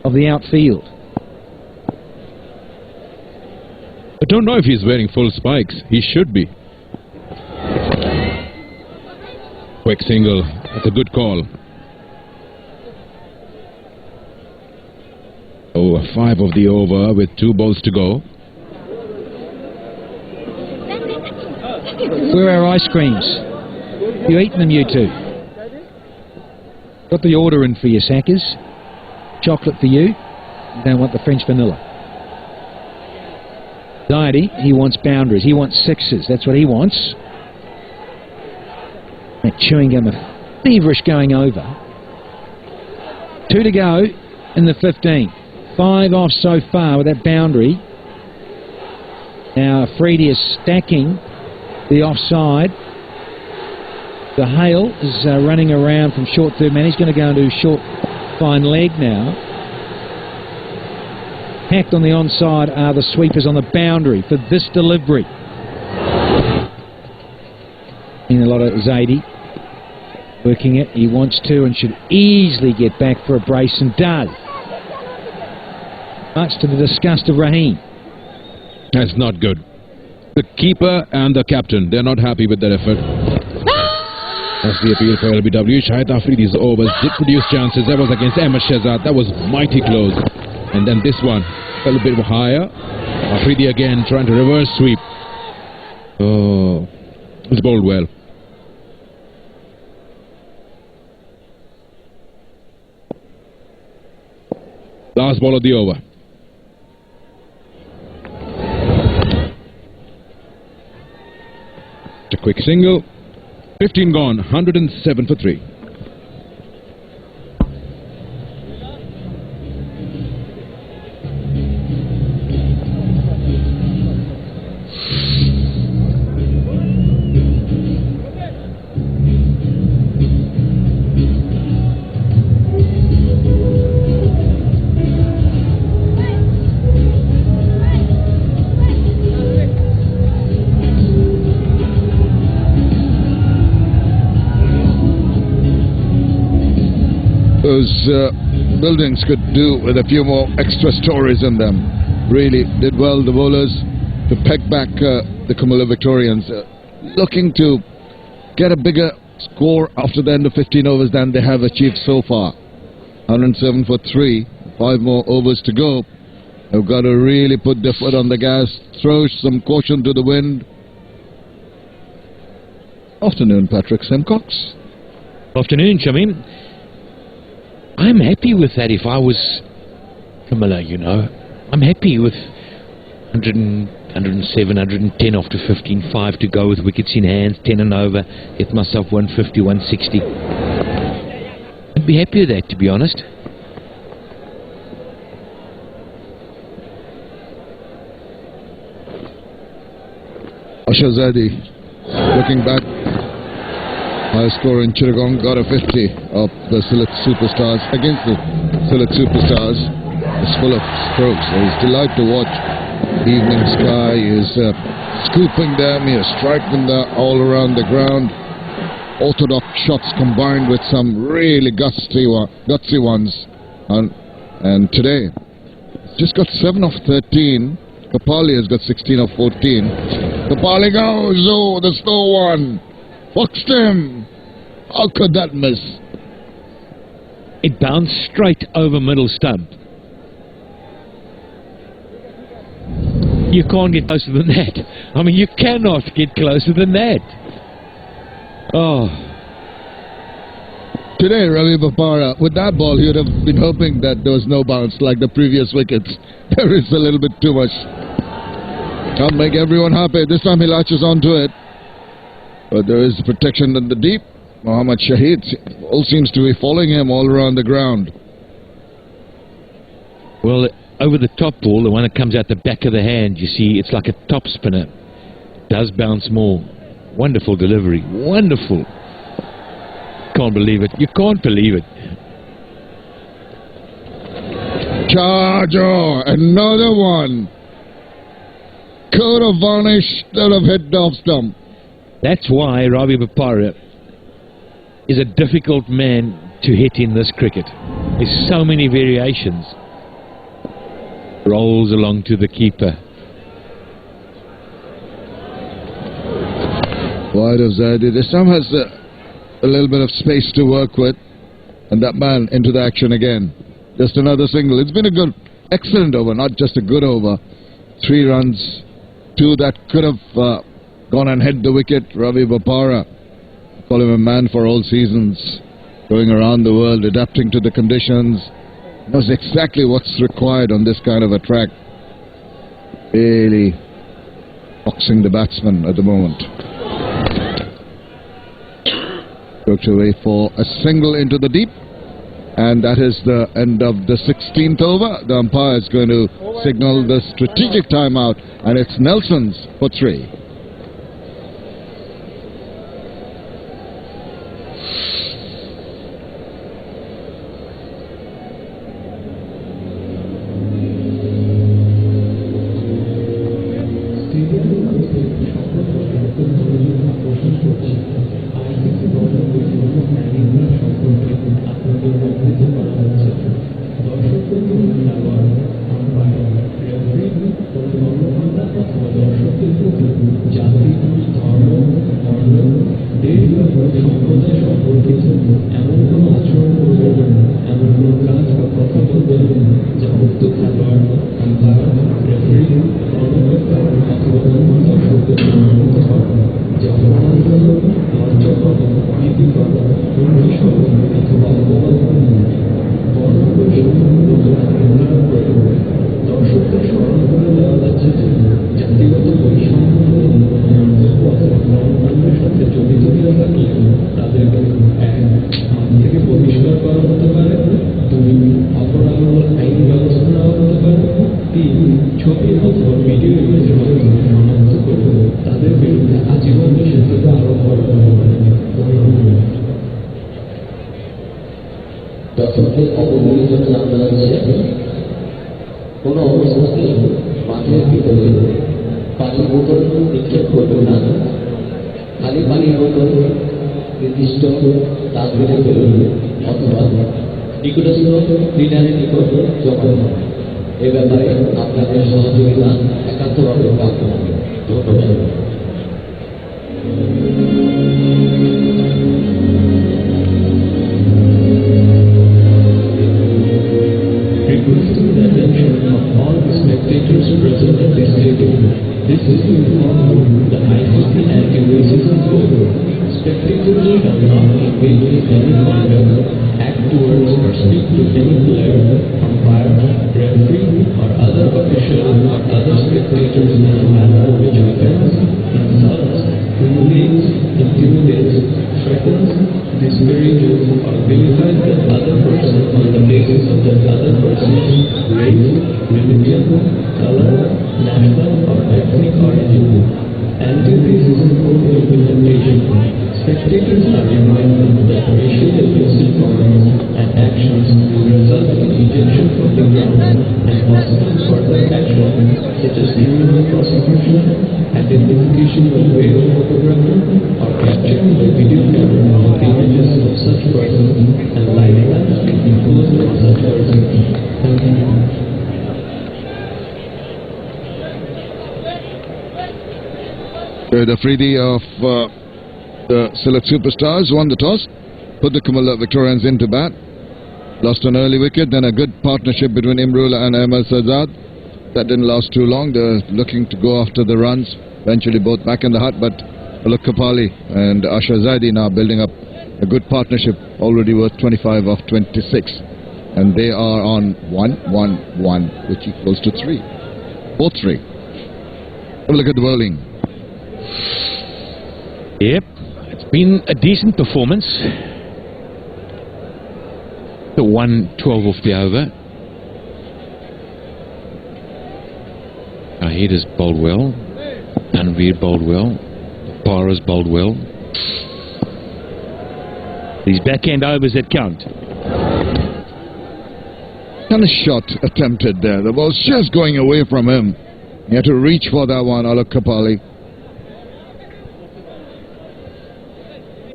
of the outfield. I don't know if he's wearing full spikes. He should be. quick single. That's a good call. Oh, 5 of the over with 2 balls to go. Where are our ice creams? You eaten them, you two? Got the order in for you, Sackers. Chocolate for you. You don't want the French vanilla. Anxiety, he wants boundaries. He wants sixes. That's what he wants. That chewing gum, a feverish going over. 2 to go in the 15. 5 off so far with that boundary. Now Afridi is stacking the offside. The Hale is running around from short third man. He's going to go into short fine leg now. Packed on the onside are the sweepers on the boundary for this delivery. In a lot of Zaidi working it. He wants to and should easily get back for a brace and does. Much to the disgust of Rahim. That's not good. The keeper and the captain, they're not happy with that effort. That's the appeal for LBW. Shahid Afridi's overs did produce chances. That was against Ahmed Shehzad. That was mighty close. And then this one fell a bit higher. Afridi again trying to reverse sweep. Oh, it's bowled well. Last ball of the over. A quick single. 15 gone, 107 for 3. Those buildings could do with a few more extra stories in them. Really did well, the bowlers, to peg back the Comilla Victorians, looking to get a bigger score after the end of 15 overs than they have achieved so far. 107 for 3, 5 more overs to go. They've got to really put their foot on the gas, throw some caution to the wind. Afternoon, Patrick Simcox. Afternoon, Shamin. I'm happy with that if I was Comilla, you know. I'm happy with 100 107, 110 after 15, 5 to go with wickets in hand, 10 and over, get myself 150, 160. I'd be happy with that, to be honest. Ashazadi, looking back, high score in Chittagong, got a 50 of the Sylhet Superstars. Against the Sylhet Superstars, it's full of strokes. It's a delight to watch. Evening Sky is scooping them, he is striking them all around the ground. Orthodox shots combined with some really gutsy ones. And today, just got 7 of 13. Kapali has got 16 of 14. Kapali goes, oh, the slow one. Foxed him. How could that miss? It bounced straight over middle stump. You can't get closer than that. I mean, you cannot get closer than that. Oh. Today, Ravi Bapara, with that ball, he would have been hoping that there was no bounce like the previous wickets. There is a little bit too much. Can't make everyone happy. This time he latches onto it. But there is protection in the deep. Mohammad Shahid all seems to be following him all around the ground. Well, over the top ball, the one that comes out the back of the hand, you see, it's like a top spinner. Does bounce more. Wonderful delivery. Wonderful. Can't believe it. You can't believe it. Charger, another one. Could have vanished, could have hit the off stump. That's why Ravi Bapara is a difficult man to hit in this cricket. There's so many variations. Rolls along to the keeper. Wide of Zaidi. This time has a little bit of space to work with. And that man into the action again. Just another single. It's been a good, excellent over, not just a good over. 3 runs, 2 that could have gone and hit the wicket. Ravi Bopara, call him a man for all seasons, going around the world, adapting to the conditions. Knows exactly what's required on this kind of a track. Really boxing the batsman at the moment. Worked away for a single into the deep. And that is the end of the 16th over. The umpire is going to signal the strategic timeout, and it's Nelson's for 3. দর্শকদের অবগতির জন্য জানানো যাচ্ছে কোনো অবস্থাতেই মাঠের ভিতরে পানির বোতল নিক্ষেপ করবেন না। খালি পানির বোতল নির্দিষ্ট ডাস্টবিনে ফেলুন অথবা নিকটস্থ ক্লিনারের নিকট যখন এ ব্যাপারে আপনাদের সহযোগিতা একান্তভাবে কাম্য হবে। ধন্যবাদ। Requesting the attention of all the spectators present at this stadium. This is to inform you the ICC Anti-Racism Code. Spectators shall not engage in any conduct, act towards or speak to any player, umpire, referee, or other official or other spectators in a manner which offends, insults, humiliates, intimidates, threatens, disparages, or vilifies the other person on the basis of that other person's race, religion, color, national or ethnic origin. Anti-racism code implementation. Spectators are reminded that racially offensive comments and actions will result in ejection from the ground and possible further action such as criminal prosecution, identification by way of photographer, or capturing by video camera of images of such person and lining up imposed on such person. Thank you. The Afridi of the Sylhet Superstars won the toss, put the Comilla Victorians into bat, lost an early wicket, then a good partnership between Imrul and Ahmed Sajjad. That didn't last too long. They're looking to go after the runs, eventually both back in the hut, but Alok Kapali and Asha Zaidi now building up a good partnership, already worth 25 of 26, and they are on 1-1-1, which equals to 3. 4-3. Have a look at the bowling. Yep, it's been a decent performance. The 1-12 off the over. Our headers bowled well. Anveer bowled well. Para's bowled well. These backhand overs that count. And a shot attempted there. The ball's just going away from him. He had to reach for that one, Alok Kapali.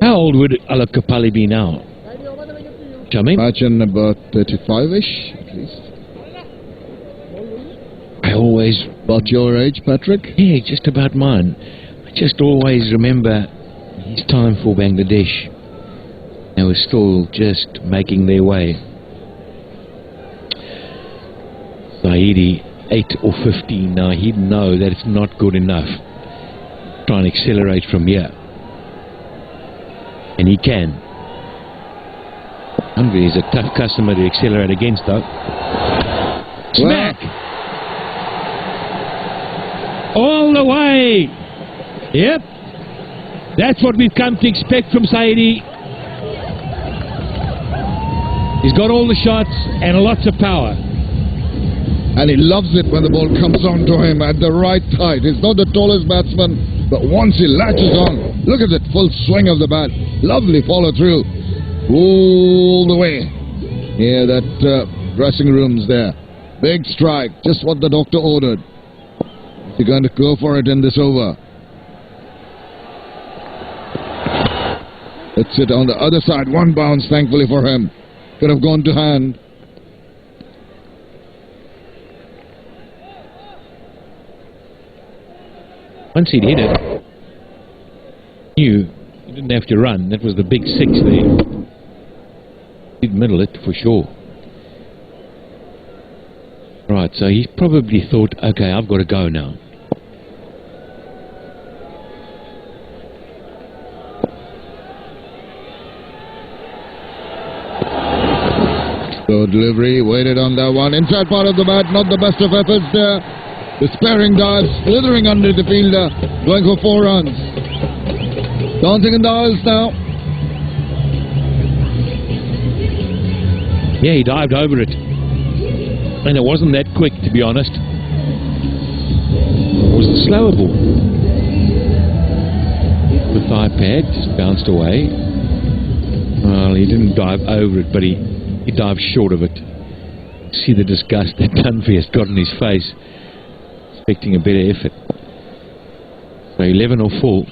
How old would Alok Kapali be now? Shami? Imagine about 35-ish, at least. I always... About your age, Patrick? Yeah, just about mine. I just always remember his time for Bangladesh. They were still just making their way. Saidi, 8 or 15 now. He'd know that it's not good enough. Try and accelerate from here. And he can. Andre is a tough customer to accelerate against, though. Smack! All the way! Yep. That's what we've come to expect from Saidi. He's got all the shots and lots of power. And he loves it when the ball comes on to him at the right height. He's not the tallest batsman, but once he latches on, look at that full swing of the bat. Lovely follow through. All the way. Yeah, that dressing room's there. Big strike, just what the doctor ordered. Is he going to go for it in this over? It's it on the other side. One bounce, thankfully for him. Could have gone to hand. Once he'd hit it, you didn't have to run. That was the big 6 there. He'd middle it for sure. Right, so he probably thought, okay, I've got to go now. So delivery, waited on that one. Inside part of the bat, not the best of efforts there. The sparing dive, slithering under the fielder, going for 4 runs. Dancing in the aisles now. Yeah, he dived over it. And it wasn't that quick, to be honest. It was the slower ball. The thigh pad just bounced away. Well, he didn't dive over it, but he dived short of it. See the disgust that Dunphy has got in his face. Expecting a better effort. So 11 or full.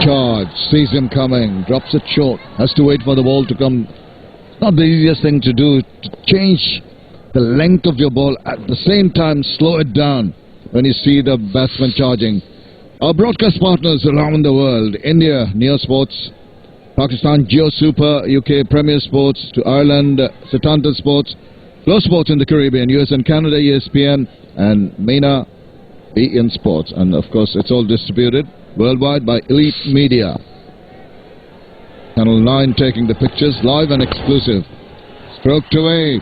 Charge, sees him coming, drops it short, has to wait for the ball to come. Not the easiest thing to do, to change the length of your ball, at the same time slow it down when you see the batsman charging. Our broadcast partners around the world: India, Neo Sports; Pakistan, Geo Super; UK, Premier Sports; to Ireland, Setanta Sports; Flow Sports in the Caribbean; US and Canada, ESPN; and MENA, BN Sports. And of course, it's all distributed worldwide by Elite Media. Channel 9 taking the pictures, live and exclusive. Stroked away.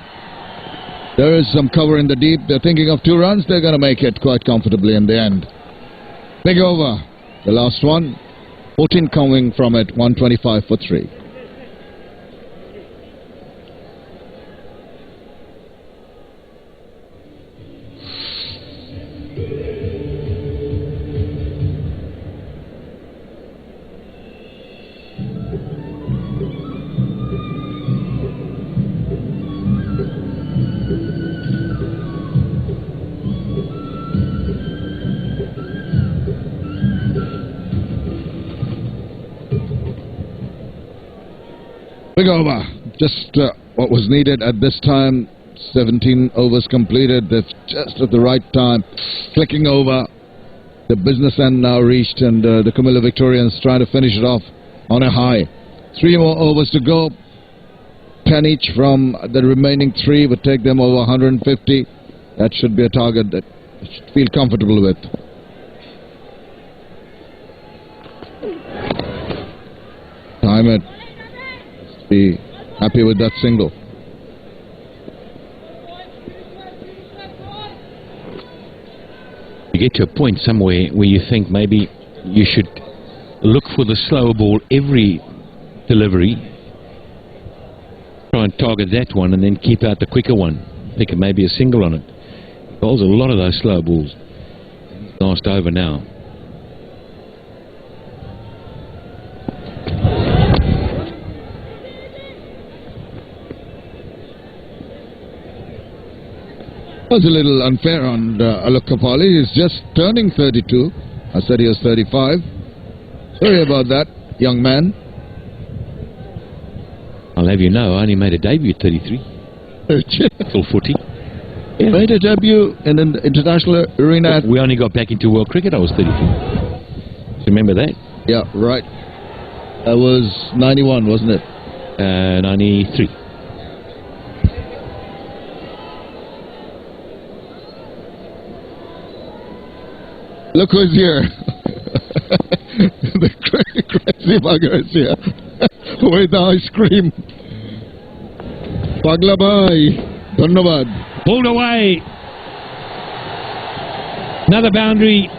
There is some cover in the deep. They're thinking of 2 runs. They're going to make it quite comfortably in the end. Big over. The last one. 14 coming from it. 125 for 3. Big over. Just what was needed at this time. 17 overs completed. They're just at the right time. Clicking over. The business end now reached, and the Comilla Victorians trying to finish it off on a high. 3 more overs to go. 10 each from the remaining 3 would take them over 150. That should be a target that they should feel comfortable with. Time it. Be happy with that single. You get to a point somewhere where you think maybe you should look for the slower ball every delivery, try and target that one, and then keep out the quicker one. Pick maybe a single on it. Bowls a lot of those slow balls. Last over now. Was a little unfair on Alok Kapali. He's just turning 32. I said he was 35. Sorry about that, young man. I'll have you know, I only made a debut at 33. Full footy. Yeah. Made a debut in an international arena. We only got back into world cricket, I was 34. Remember that? Yeah, right. That was 91, wasn't it? 93. Look who's here. The crazy bugger is here. With the ice cream. Pagla bhai. Dhanyavad. Pulled away. Another boundary.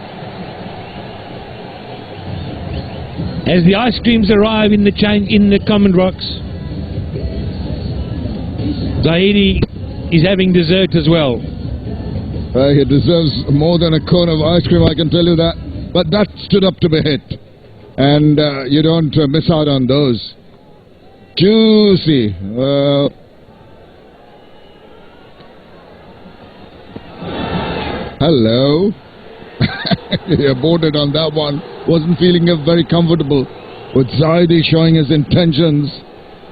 As the ice creams arrive in the common rocks, Zahidi is having dessert as well. He deserves more than a cone of ice cream, I can tell you that. But that stood up to be hit. And you don't miss out on those. Juicy. Hello. He aborted on that one. Wasn't feeling very comfortable. With Zahidi showing his intentions.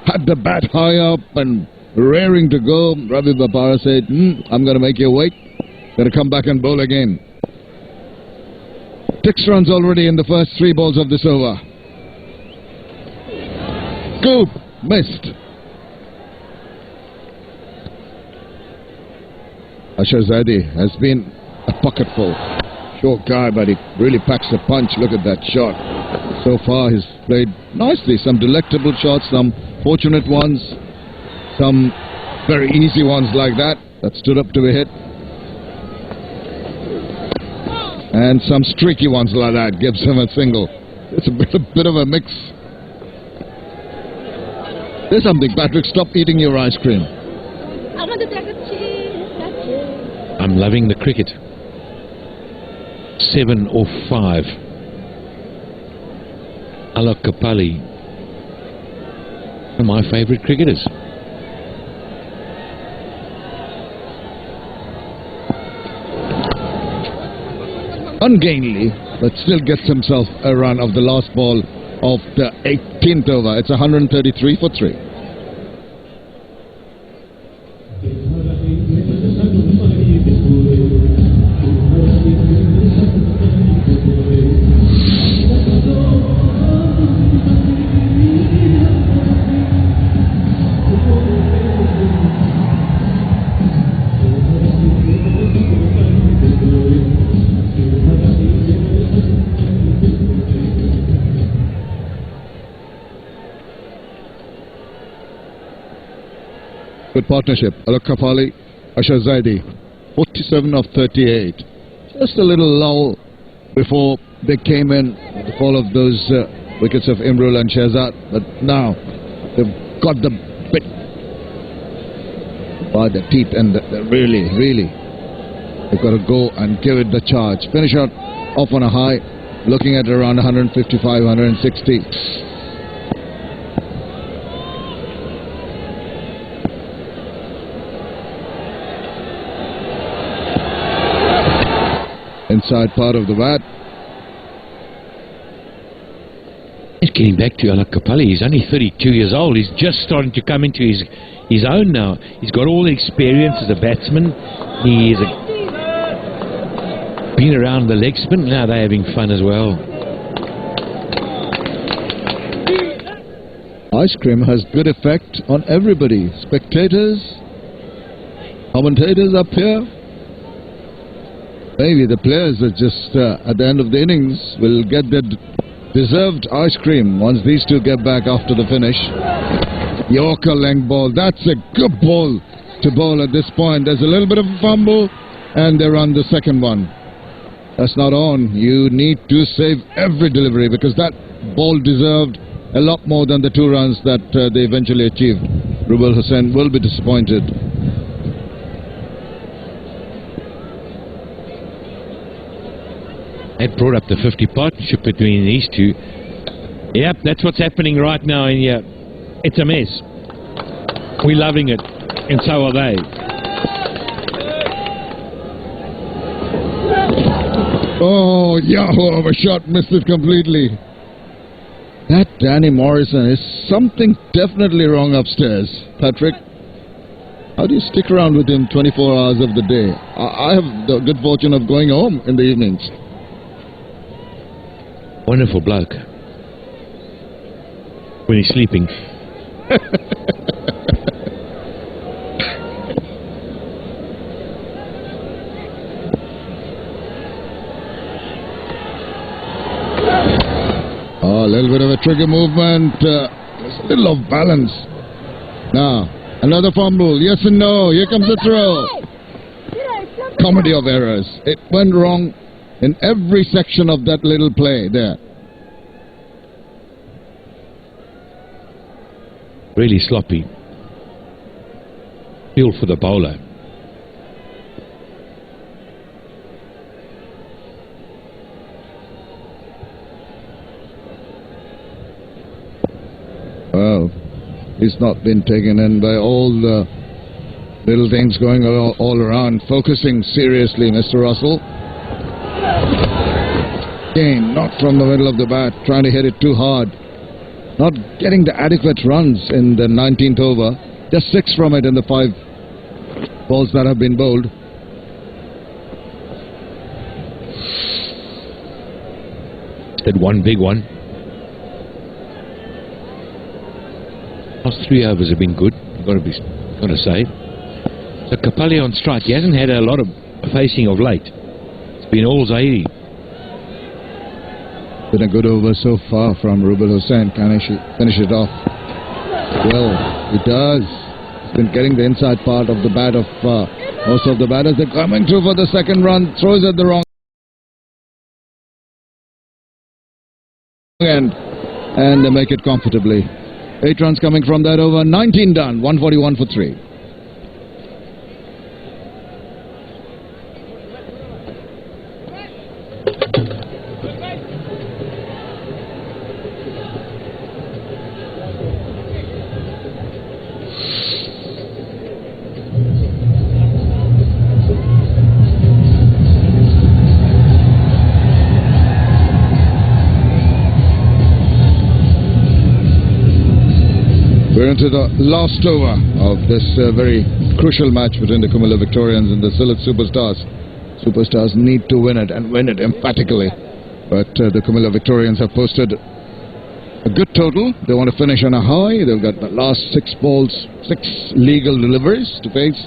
Had the bat high up and raring to go. Ravi Bapara said, I'm going to make you wait. Going to come back and bowl again. 6 runs already in the first 3 balls of this over. Scoop. Missed. Asher Zaidi has been a pocketful. Short guy, but he really packs a punch. Look at that shot. So far he's played nicely. Some delectable shots, some fortunate ones, some very easy ones like that stood up to be hit. And some streaky ones like that gives him a single. It's a bit of a mix. There's something, Patrick. Stop eating your ice cream. I'm loving the cricket. 7 off 5. Alok Kapali, one of my favourite cricketers. Ungainly, but still gets himself a run of the last ball of the 18th over. It's 133 for 3. Good partnership. Alok Kapali, Asher Zaidi, 47 of 38. Just a little lull before they came in, the fall of those wickets of Imrul and Shehzad. But now they've got the bit by the teeth, and really, they've got to go and give it the charge. Finish out off on a high, looking at around 155, 160. Inside part of the bat. He's getting back to Alok Kapali. He's only 32 years old. He's just starting to come into his own now. He's got all the experience as a batsman. He's been around the leg spin. Now they're having fun as well. Ice cream has good effect on everybody. Spectators, commentators up here. Maybe the players are just at the end of the innings will get their deserved ice cream once these two get back after the finish. Yorker length ball. That's a good ball to bowl at this point. There's a little bit of a fumble and they run the second one. That's not on. You need to save every delivery because that ball deserved a lot more than the 2 runs that they eventually achieved. Rubal Hussain will be disappointed. That brought up the 50 partnership between these two. Yep, that's what's happening right now in here. It's a mess. We're loving it, and so are they. Oh, Yahoo of a shot, missed it completely. That Danny Morrison is something definitely wrong upstairs, Patrick. How do you stick around with him 24 hours of the day? I have the good fortune of going home in the evenings. Wonderful bloke. When he's sleeping. Oh, a little bit of a tricky movement. There's a little of balance. Now, another fumble. Yes and no. Here comes the throw. Comedy of errors. It went wrong in every section of that little play there. Really sloppy. Feel for the bowler. Well, he's not been taken in by all the little things going all around. Focusing seriously, Mr. Russell. Again, not from the middle of the bat, trying to hit it too hard. Not getting the adequate runs in the 19th over. Just 6 from it in the 5 balls that have been bowled. That one big one. Last 3 overs have been good. You've got to say. So Kapali on strike. He hasn't had a lot of facing of late. It's been all Zaidi. Been a good over so far from Rubel Hussain. Can he finish it off? Well, he does. He's been getting the inside part of the bat of most of the batters. They're coming through for the second run. Throws at the wrong end. And they make it comfortably. 8 runs coming from that over. 19 done. 141 for 3. We're into the last over of this very crucial match between the Comilla Victorians and the Sylhet Superstars. Superstars need to win it and win it emphatically. But the Comilla Victorians have posted a good total. They want to finish on a high. They've got the last 6 balls, 6 legal deliveries to face.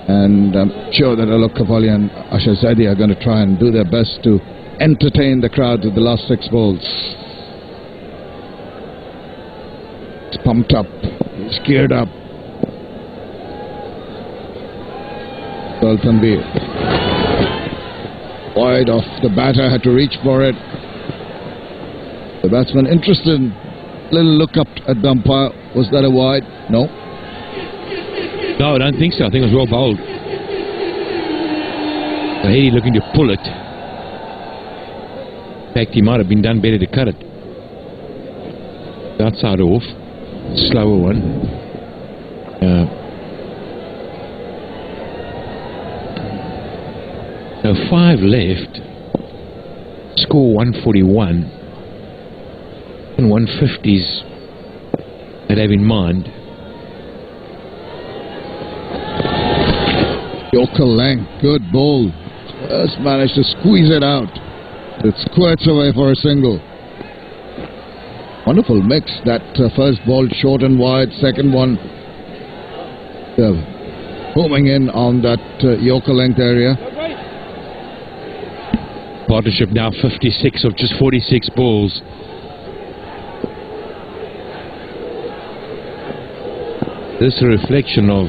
And I'm sure that Alok Kapali and Asha Zaidi are going to try and do their best to entertain the crowd with the last 6 balls. It's pumped up. It's geared up. Sultan Beer. Wide off. The batter had to reach for it. The batsman interested. Little look up at the umpire. Was that a wide? No. No, I don't think so. I think it was well bowled. He looking to pull it. In fact, he might have been done better to cut it. Outside off. Slower one. So 5 left. Score 141. And 150s I'd have in mind. Yorker length, good ball. Just managed to squeeze it out. It squirts away for a single. Wonderful mix. That first ball short and wide. Second one homing in on that Yorker length area. Partnership now 56 of just 46 balls. This is a reflection of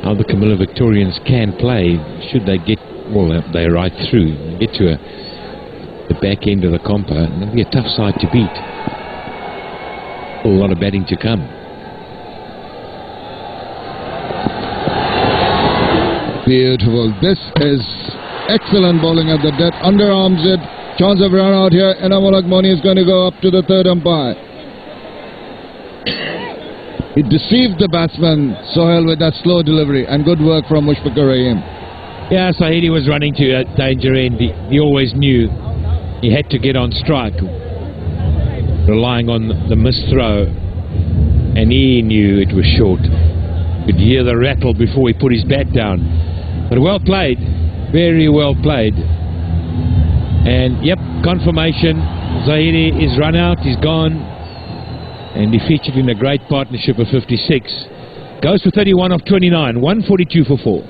how the Comilla Victorians can play. Should they get, well, they right through, get to the back end of the compo, and it'll be a tough side to beat. A lot of batting to come. Beautiful. This is excellent bowling at the death. Underarms it. Chance of run out here. Enamul Akmoni is going to go up to the third umpire. He deceived the batsman, Sohail, with that slow delivery. And good work from Mushfiqur Rahim. Yeah, Sahidi was running to a danger end. He always knew he had to get on strike, relying on the missed throw, and he knew it was short. Could hear the rattle before he put his bat down. But well played, very well played. And yep, confirmation. Zahiri is run out, he's gone, and he featured in a great partnership of 56. Goes for 31 off 29, 142 for 4.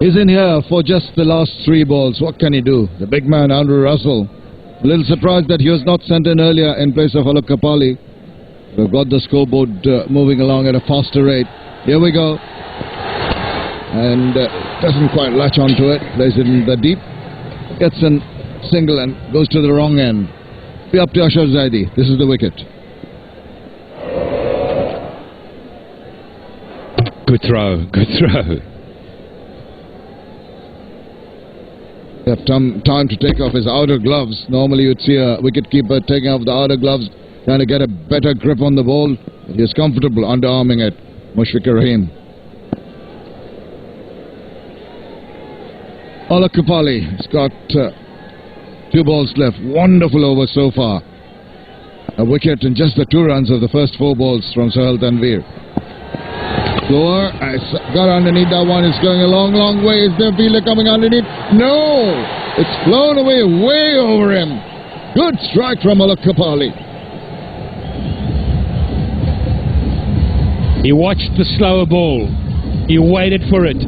He's in here for just the last 3 balls. What can he do? The big man, Andrew Russell. A little surprised that he was not sent in earlier in place of Alok Kapali. We've got the scoreboard moving along at a faster rate. Here we go. And doesn't quite latch onto it. Plays it in the deep. Gets a single and goes to the wrong end. Be up to Ashraf Zaidi. This is the wicket. Good throw, good throw. You have time to take off his outer gloves. Normally you'd see a wicketkeeper taking off the outer gloves, trying to get a better grip on the ball. He is comfortable underarming it. Mushfiqur Rahim. Alok Kapali has got 2 balls left. Wonderful over so far. A wicket in just the 2 runs of the first 4 balls from Sahel Tanveer. Slower, got underneath that one. It's going a long, long way. Is there a fielder coming underneath? No! It's flown away, way over him. Good strike from Alok Kapali. He watched the slower ball. He waited for it.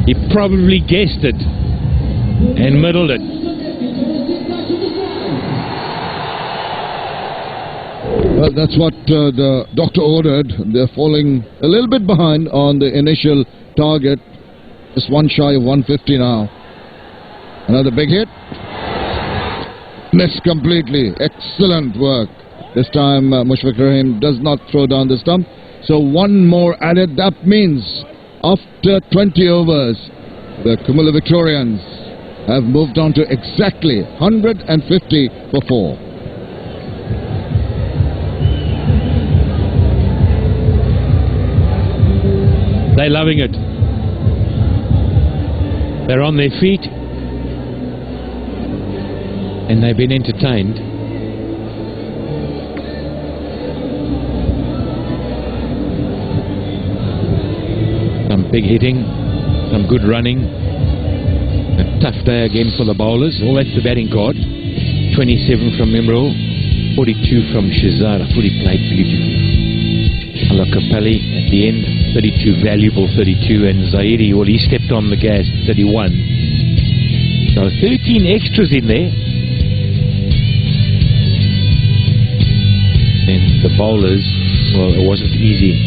He probably guessed it and middled it. Well, that's what the doctor ordered. They're falling a little bit behind on the initial target. Just one shy of 150 now. Another big hit. Missed completely. Excellent work. This time Mushfiqur Rahim does not throw down the stump. So 1 more added. That means after 20 overs, the Comilla Victorians have moved on to exactly 150 for 4. They're loving it. They're on their feet and they've been entertained. Some big hitting, some good running. A tough day again for the bowlers. All that's the batting card. 27 from Imrul, 42 from Shazad. I thought he played beautifully. Alok Kapali at the end, 32, valuable 32, and Zahiri, well, he stepped on the gas, 31. So 13 extras in there. And the bowlers, well, it wasn't easy.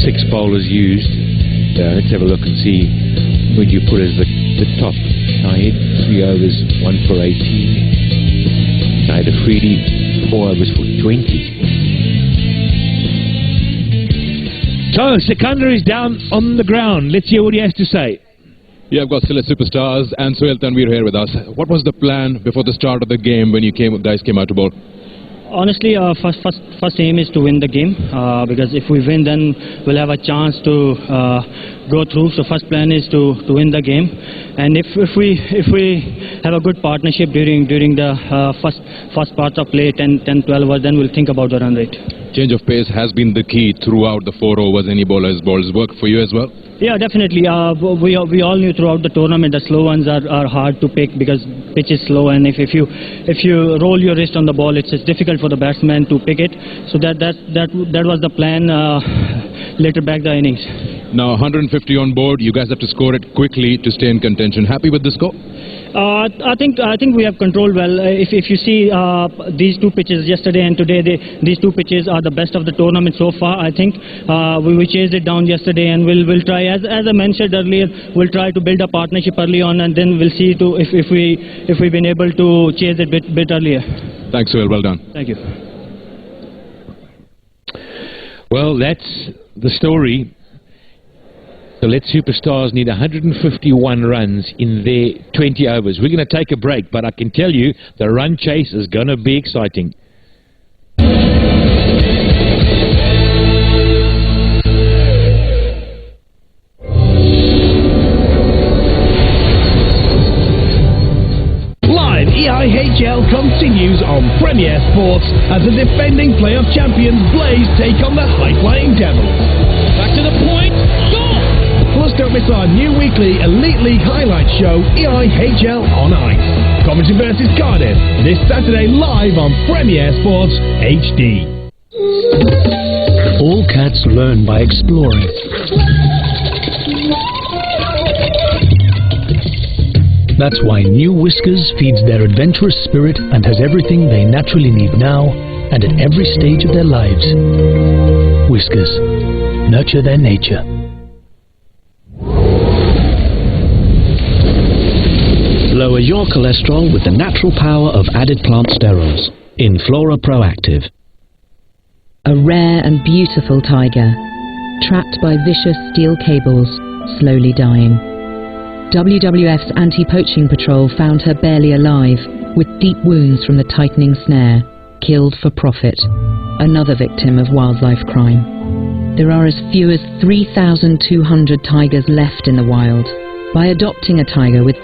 6 bowlers used. Let's have a look and see who do you put as the top. Shahid, 3 overs, 1 for 18. Shahid Afridi, 4 overs for 20. So, Sikandar is down on the ground. Let's hear what he has to say. Yeah, I've got Sylhet superstars and Sahel Tanveer here with us. What was the plan before the start of the game when you guys came out to bowl? Honestly, first aim is to win the game because if we win, then we'll have a chance to go through. So first plan is to win the game, and if we have a good partnership during the first part of play, 10-12 overs, then we'll think about the run rate. Change of pace has been the key throughout the 4 overs. Any bowler's balls worked for you as well? Yeah, definitely. We all knew throughout the tournament the slow ones are hard to pick because pitch is slow, and if you roll your wrist on the ball, it's difficult for the batsman to pick it. So that was the plan later back the innings. Now 150 on board. You guys have to score it quickly to stay in contention. Happy with the score? I think we have controlled well. If you see these two pitches yesterday and today, these two pitches are the best of the tournament so far. I think we chased it down yesterday, and we'll try, as I mentioned earlier, we'll try to build a partnership early on, and then we'll see if we've been able to chase it bit earlier. Thanks, Sohail. Well done. Thank you. Well, that's the story. The Sylhet Superstars need 151 runs in their 20 overs. We're going to take a break, but I can tell you the run chase is going to be exciting. Live EIHL continues on Premier Sports as the defending playoff champions Blaze take on the high-flying Devils. Back to the point, score! Plus, don't miss our new weekly Elite League highlight show, EIHL on Ice. Coventry versus Cardiff, this Saturday live on Premier Sports HD. All cats learn by exploring. That's why New Whiskers feeds their adventurous spirit and has everything they naturally need now and at every stage of their lives. Whiskers. Nurture their nature. Lower your cholesterol with the natural power of added plant sterols in Flora Proactive. A rare and beautiful tiger, trapped by vicious steel cables, slowly dying. WWF's anti-poaching patrol found her barely alive, with deep wounds from the tightening snare, killed for profit. Another victim of wildlife crime. There are as few as 3,200 tigers left in the wild. By adopting a tiger with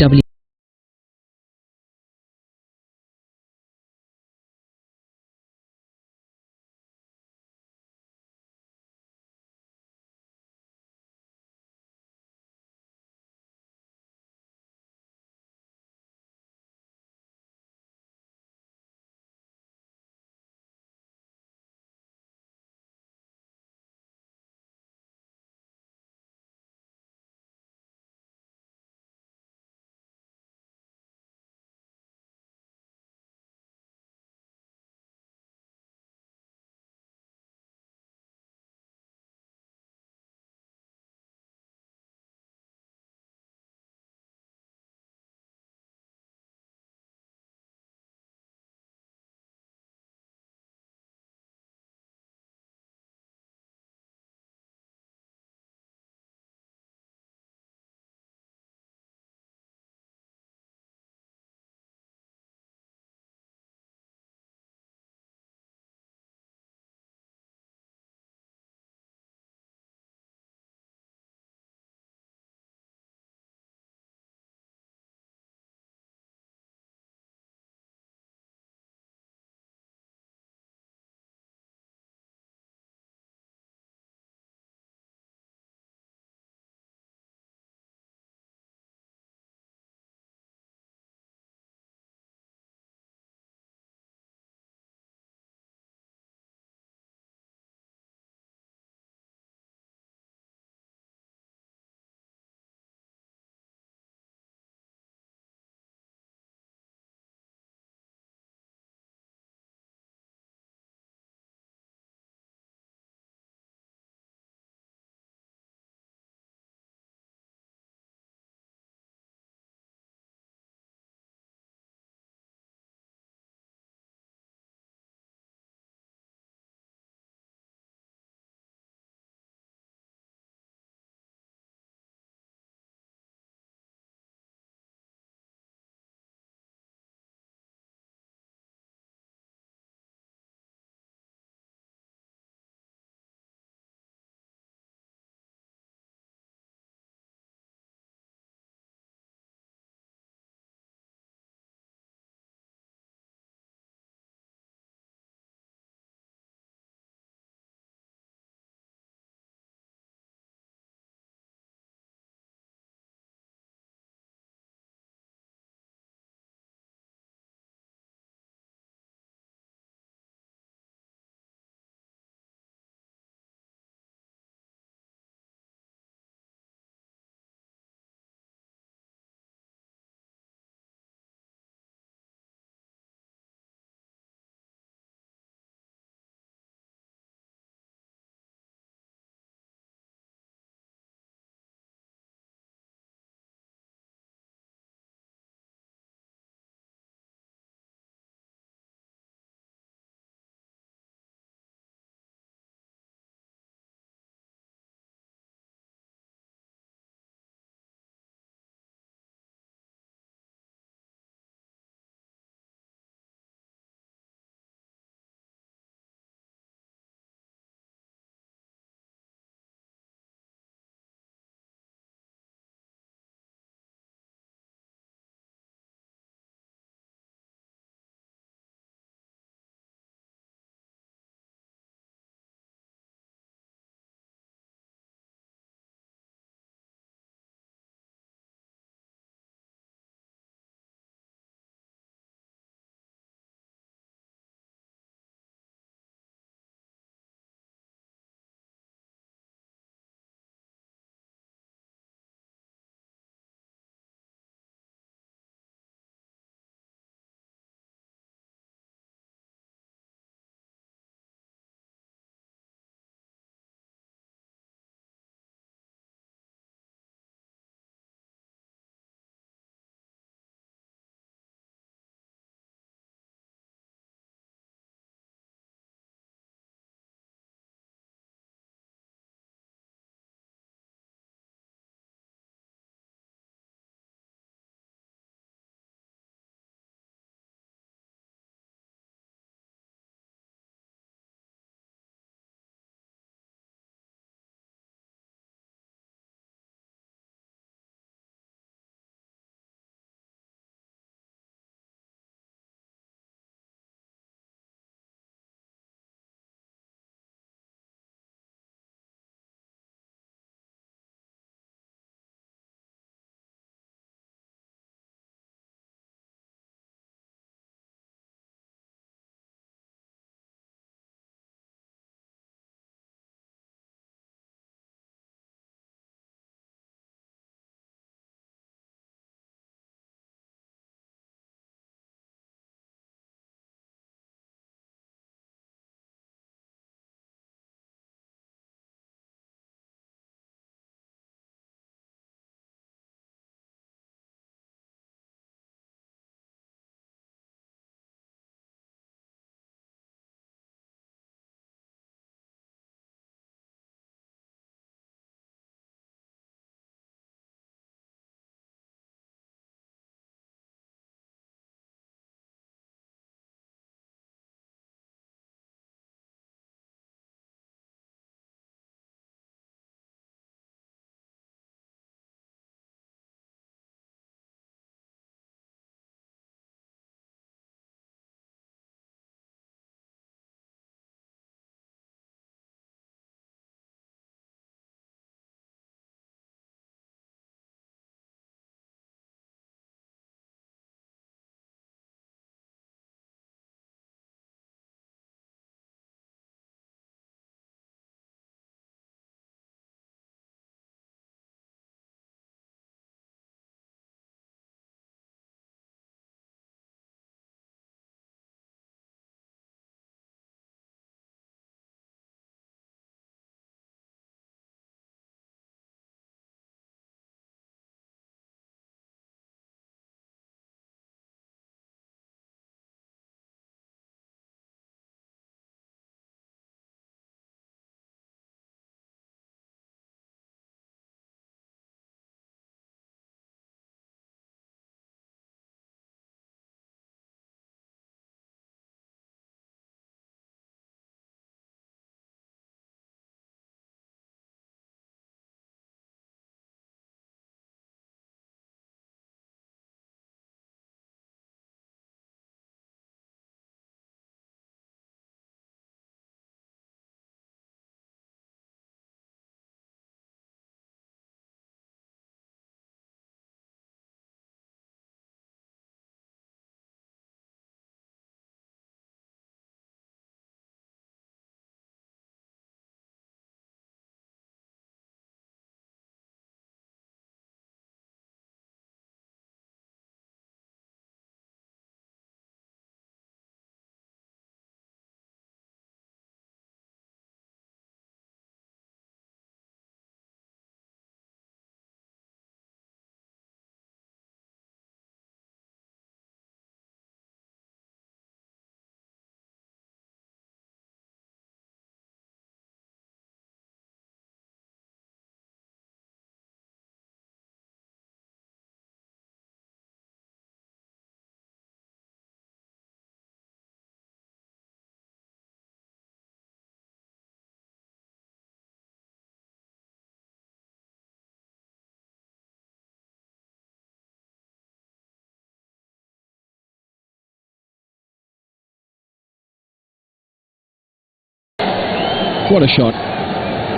What a shot.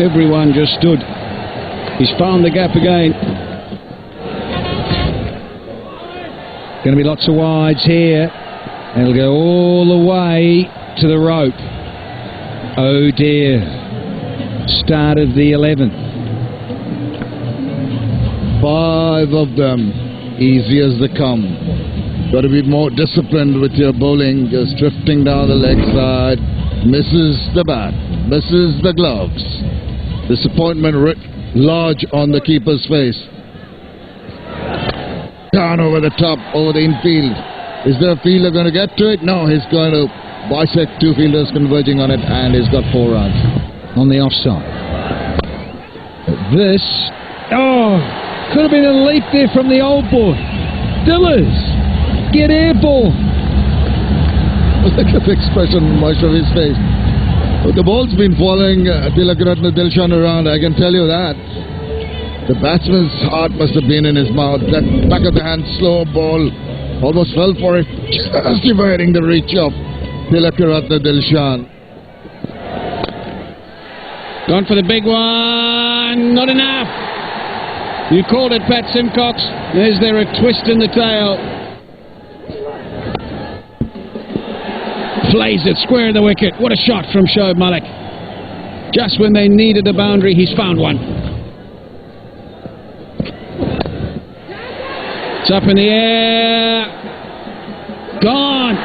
Everyone just stood. He's found the gap again. Going to be lots of wides here. And it'll go all the way to the rope. Oh dear. Start of the 11th. 5 of them. Easy as they come. Got to be more disciplined with your bowling. Just drifting down the leg side. Misses the bat. Misses the gloves. Disappointment writ large on the keeper's face. Down over the top, over the infield. Is there a fielder going to get to it? No, he's going to bisect 2 fielders converging on it, and he's got 4 runs. On the offside. This... Oh! Could have been a leap there from the old boy. Dillers! Get airborne! Look at the expression much of his face. Well, the ball's been following Tilakaratne Dilshan around, I can tell you that. The batsman's heart must have been in his mouth. That back of the hand slow ball almost fell for it, just dividing the reach of Tilakaratne Dilshan. Gone for the big one. Not enough. You called it, Pat Simcox. Is there a twist in the tail? Plays it square in the wicket. What a shot from Shoaib Malik. Just when they needed a boundary, he's found one. It's up in the air. Gone.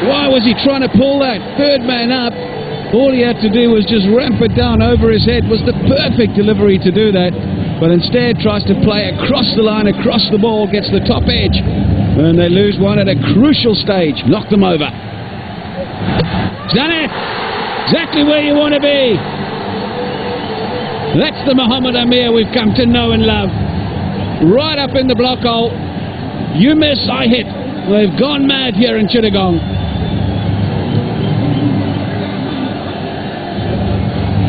Why was he trying to pull that? Third man up. All he had to do was just ramp it down over his head. Was the perfect delivery to do that. But instead tries to play across the line, across the ball, gets the top edge. And they lose one at a crucial stage. Knock them over. He's done it! Exactly where you want to be. That's the Mohammad Amir we've come to know and love. Right up in the block hole. You miss, I hit. They've gone mad here in Chittagong.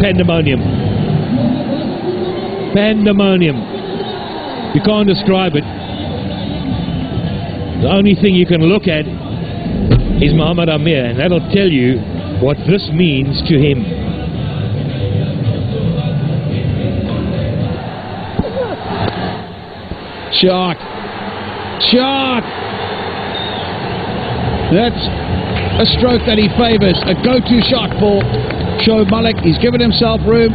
Pandemonium. Pandemonium. You can't describe it. The only thing you can look at is Mohammad Amir, and that'll tell you what this means to him. Shot. Shot. That's a stroke that he favours. A go-to shot for Shoaib Malik. He's given himself room.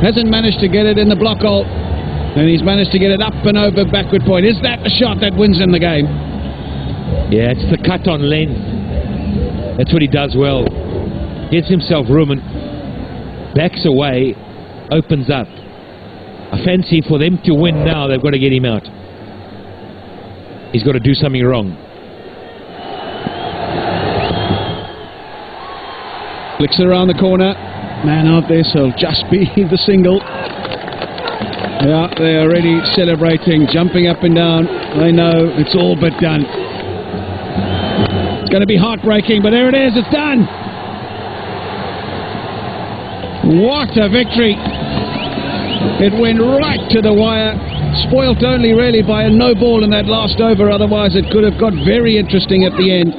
Hasn't managed to get it in the block hole. And he's managed to get it up and over backward point. Is that the shot that wins him the game? Yeah, it's the cut on length. That's what he does well. Gets himself room and backs away, opens up. I fancy for them to win now, they've got to get him out. He's got to do something wrong. Flicks it around the corner. Man out there, so it'll just be the single. Yeah, they're already celebrating, jumping up and down. They know it's all but done. It's going to be heartbreaking, but there it is, it's done. What a victory. It went right to the wire. Spoilt only really by a no ball in that last over, otherwise it could have got very interesting at the end.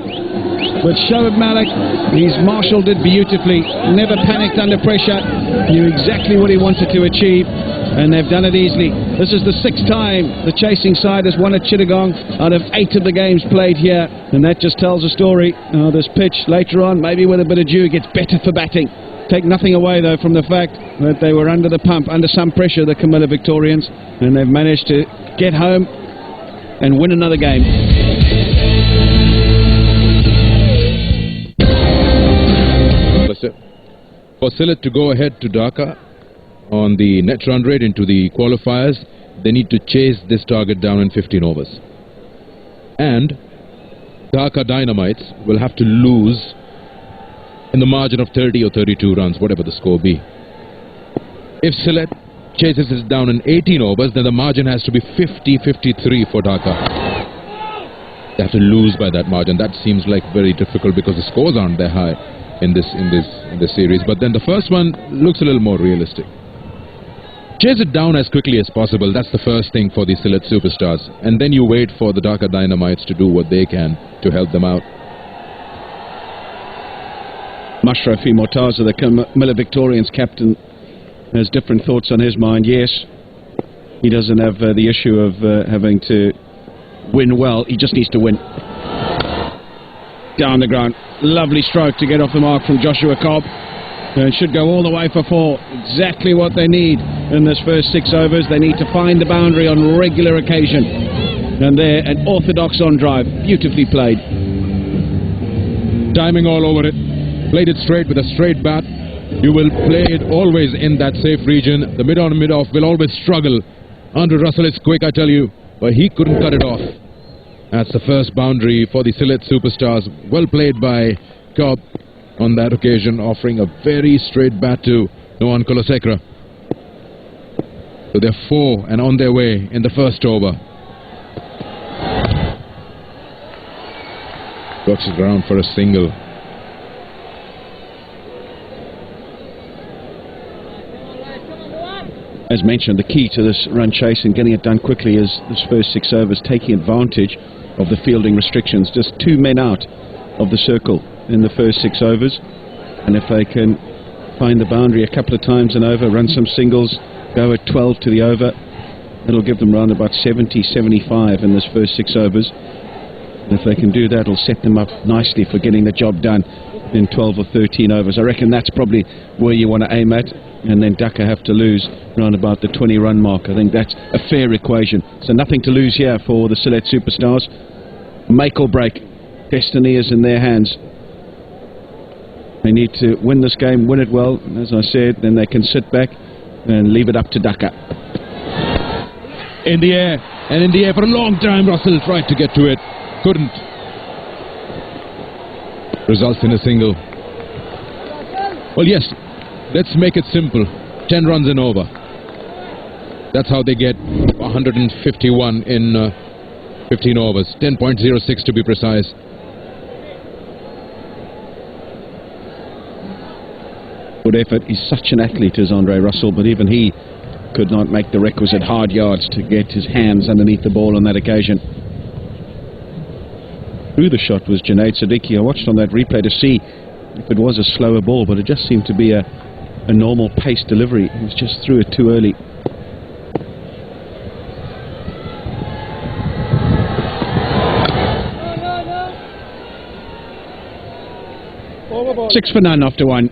But Shoaib Malik, he's marshalled it beautifully, never panicked under pressure, knew exactly what he wanted to achieve, and they've done it easily. This is the 6th time the chasing side has won at Chittagong out of 8 of the games played here, and that just tells a story. This pitch later on, maybe with a bit of dew, gets better for batting. Take nothing away though from the fact that they were under the pump, under some pressure, the Comilla Victorians, and they've managed to get home and win another game. For Sylhet to go ahead to Dhaka on the net run rate into the qualifiers, they need to chase this target down in 15 overs. And Dhaka Dynamites will have to lose in the margin of 30 or 32 runs, whatever the score be. If Sylhet chases it down in 18 overs, then the margin has to be 50-53 for Dhaka. They have to lose by that margin. That seems like very difficult because the scores aren't that high in this series. But then the first one looks a little more realistic. Chase it down as quickly as possible. That's the first thing for the Sylhet superstars. And then you wait for the Dhaka Dynamites to do what they can to help them out. Mashrafi Mortaza, the Comilla Victorians captain, has different thoughts on his mind. Yes, he doesn't have the issue of having to win well. He just needs to win. Down the ground. Lovely stroke to get off the mark from Joshua Cobb. And should go all the way for 4. Exactly what they need in this first 6 overs. They need to find the boundary on regular occasion. And there, an orthodox on drive. Beautifully played. Timing all over it. Played it straight with a straight bat. You will play it always in that safe region. The mid-on and mid-off will always struggle. Andrew Russell is quick, I tell you, but he couldn't cut it off. That's the first boundary for the Sylhet Superstars. Well played by Cobb on that occasion, offering a very straight bat to Nohan Kulasekara. So they're 4 and on their way in the first over. Works it around for a single. As mentioned, the key to this run chase and getting it done quickly is this first 6 overs, taking advantage of the fielding restrictions. Just 2 men out of the circle in the first 6 overs. And if they can find the boundary a couple of times an over, run some singles, go at 12 to the over, it'll give them around about 70, 75 in this first 6 overs. And if they can do that, it'll set them up nicely for getting the job done in 12 or 13 overs. I reckon that's probably where you want to aim at. And then Dhaka have to lose around about the 20-run mark. I think that's a fair equation. So nothing to lose here for the Sylhet Superstars. Make or break. Destiny is in their hands. They need to win this game, win it well. As I said, then they can sit back and leave it up to Dhaka. In the air, and in the air for a long time. Russell tried to get to it. Couldn't. Results in a single. Well, yes. Let's make it simple. 10 runs and over. That's how they get 151 in 15 overs. 10.06 to be precise. Good effort. He's such an athlete as Andre Russell, but even he could not make the requisite hard yards to get his hands underneath the ball on that occasion. Through the shot was Junaid Siddiqui. I watched on that replay to see if it was a slower ball, but it just seemed to be a normal pace delivery. He was just through it too early. Six for none after 1.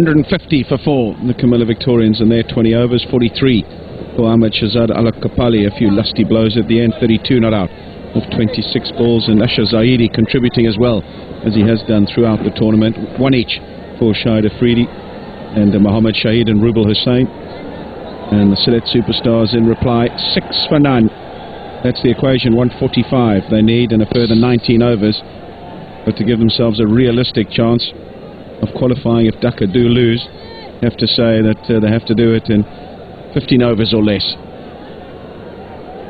$150 for 4, the Comilla Victorians in their 20 overs. 43 for Ahmed Shahzad Al-Kapali. A few lusty blows at the end. 32 not out of 26 balls, and Asher Zaidi contributing as well as he has done throughout the tournament. 1 each for Shahid Afridi and Mohammed Shahid and Rubel Hussain. And the Sylhet Superstars in reply, 6 for none. That's the equation. 145 they need, and a further 19 overs, but to give themselves a realistic chance of qualifying if Dhaka do lose, have to say that they have to do it in 15 overs or less.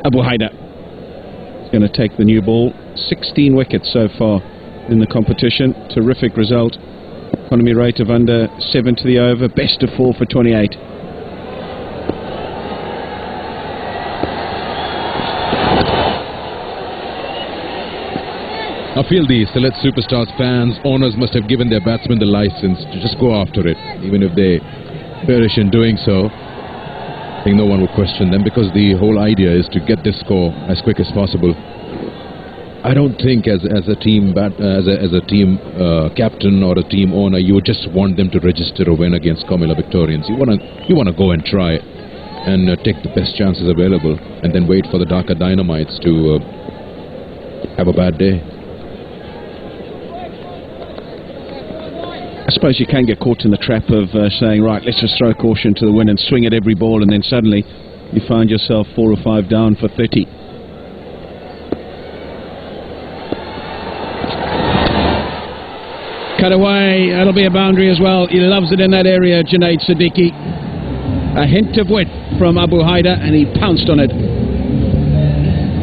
Abu Haida is going to take the new ball. 16 wickets so far in the competition. Terrific result. Economy rate of under 7 to the over. Best of 4 for 28. I feel the Sylhet Superstars fans, owners must have given their batsmen the license to just go after it, even if they perish in doing so. I think no one will question them, because the whole idea is to get this score as quick as possible. I don't think as a team captain or a team owner, you would just want them to register a win against Comilla Victorians. You want to go and try it and take the best chances available, and then wait for the Dhaka Dynamites to have a bad day. I suppose you can get caught in the trap of saying, right, let's just throw caution to the wind and swing at every ball, and then suddenly you find yourself 4 or 5 down for 30. cut away. That'll be a boundary as well. He loves it in that area, Junaid Siddiqui. A hint of wit from Abu Haida, and he pounced on it.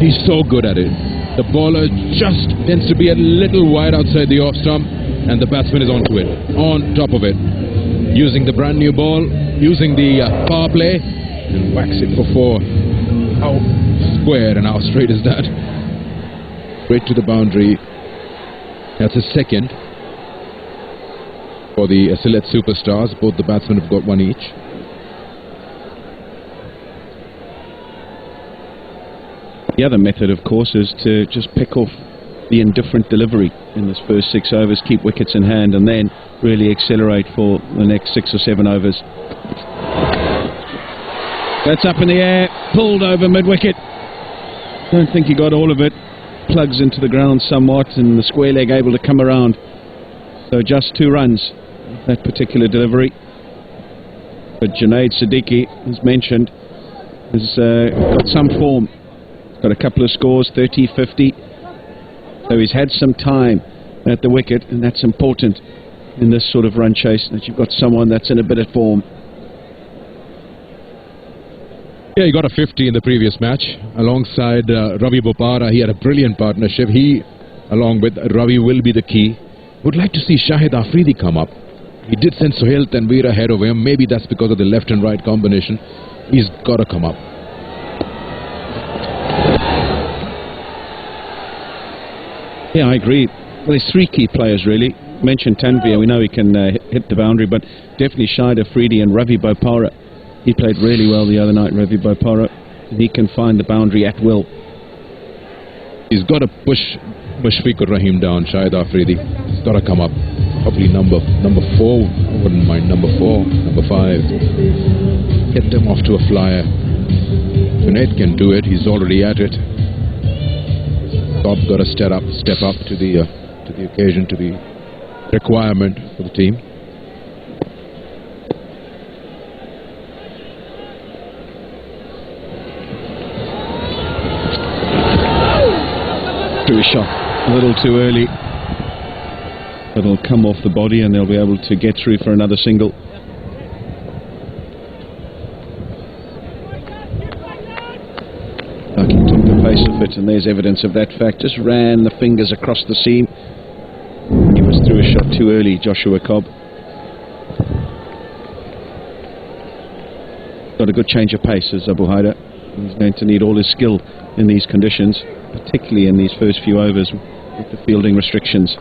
He's so good at it. The bowler just tends to be a little wide outside the off stump, and the batsman is onto it, on top of it. Using the brand new ball, using the power play, and whacks it for 4. How square and how straight is that? Straight to the boundary. That's a second for the Sylhet Superstars. Both the batsmen have got 1 each. The other method, of course, is to just pick off the indifferent delivery in this first 6 overs, keep wickets in hand, and then really accelerate for the next 6 or 7 overs. That's up in the air, pulled over mid-wicket. Don't think he got all of it. Plugs into the ground somewhat, and the square leg able to come around. So just 2 runs, that particular delivery. But Junaid Siddiqui, as mentioned, has got some form. Got a couple of scores, 30, 50. So he's had some time at the wicket, and that's important in this sort of run chase, that you've got someone that's in a bit of form. Yeah, he got a 50 in the previous match alongside Ravi Bopara. He had a brilliant partnership. He, along with Ravi, will be the key. Would like to see Shahid Afridi come up. He did send Sohail Tanveer ahead of him. Maybe that's because of the left and right combination. He's got to come up. Yeah, I agree. Well, there's 3 key players, really. Mentioned Tanveer, we know he can hit the boundary, but definitely Shahid Afridi and Ravi Bopara. He played really well the other night, Ravi Bopara, and he can find the boundary at will. He's got to push Mushfiqur Rahim down, Shahid Afridi. He's got to come up. Probably number 4. I wouldn't mind number 4, number 5. Get them off to a flyer. Junaid can do it. He's already at it. Bob's got to step up to the occasion, to the requirement for the team. Through a shot a little too early. It'll come off the body, and they'll be able to get through for another single. He took the pace of it, and there's evidence of that fact. Just ran the fingers across the seam. He was through a shot too early, Joshua Cobb. Got a good change of pace as Abu Haida. He's going to need all his skill in these conditions, particularly in these first few overs with the fielding restrictions.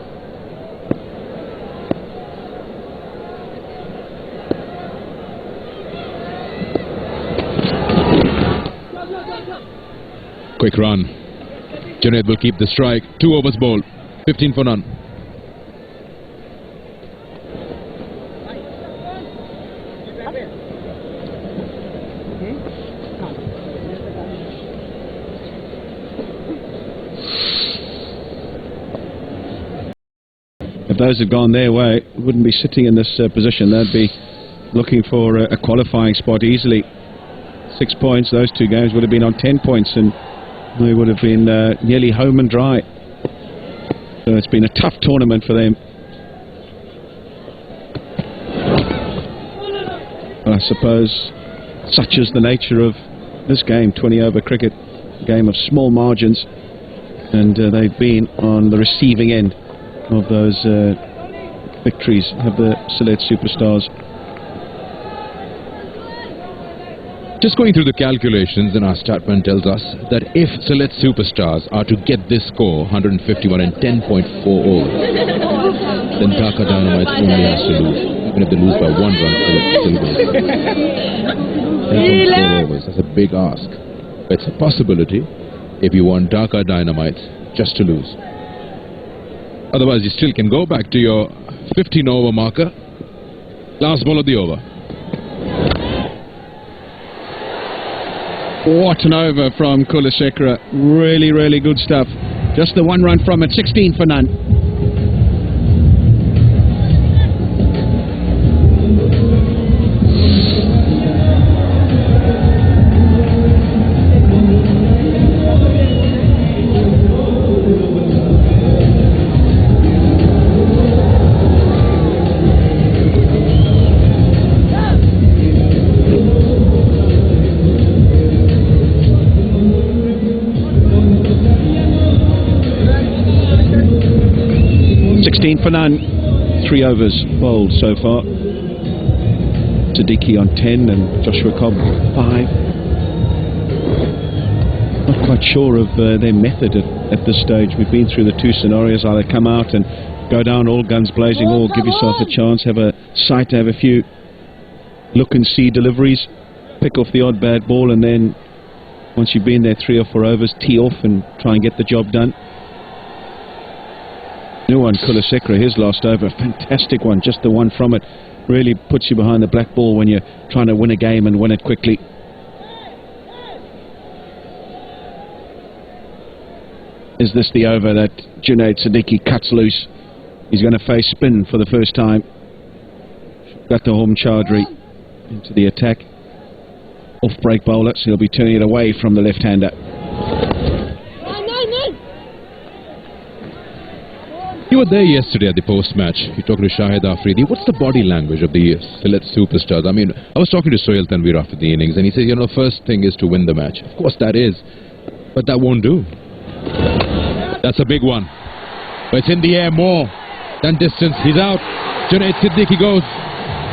Quick run. Junaid will keep the strike. 2 overs bowled. 15 for none. If those had gone their way, wouldn't be sitting in this position. They'd be looking for a qualifying spot easily. 6 points. Those 2 games would have been on 10 points, and they would have been nearly home and dry. So it's been a tough tournament for them. I suppose such is the nature of this game, 20-over cricket, game of small margins, and they've been on the receiving end of those victories of the Sylhet Superstars. Just going through the calculations, and our statman tells us that if Sylhet Superstars are to get this score, 151 in 10.4 overs, then Dhaka Dynamites only has to lose. Even if they lose by 1 run, still wins. 10.4 overs, that's a big ask. But it's a possibility if you want Dhaka Dynamites just to lose. Otherwise, you still can go back to your 15-over marker. Last ball of the over. What an over from Kulasekaran. Really, really good stuff. Just the 1 run from it, 16 for none. 16 for none. 3 overs bowled so far. Siddiqui on 10 and Joshua Cobb 5. Not quite sure of their method at this stage. We've been through the two scenarios: either come out and go down all guns blazing, or give yourself a chance, have a sight to have a few look and see deliveries, pick off the odd bad ball, and then once you've been there 3 or 4 overs, tee off and try and get the job done. New one, Kulasekera, his last over, fantastic one, just the one from it. Really puts you behind the black ball when you're trying to win a game and win it quickly. Is this the over that Junaid Siddiqui cuts loose? He's going to face spin for the first time. Got the home Chaudhry into the attack. Off break bowler, so he'll be turning it away from the left-hander. You were there yesterday at the post-match. You talked to Shahid Afridi. What's the body language of the Sylhet superstars? I mean, I was talking to Sohail Tanvir after the innings, and he said, you know, first thing is to win the match. Of course that is, but that won't do. That's a big one. But it's in the air more than distance. He's out. Junaid Siddiqui goes.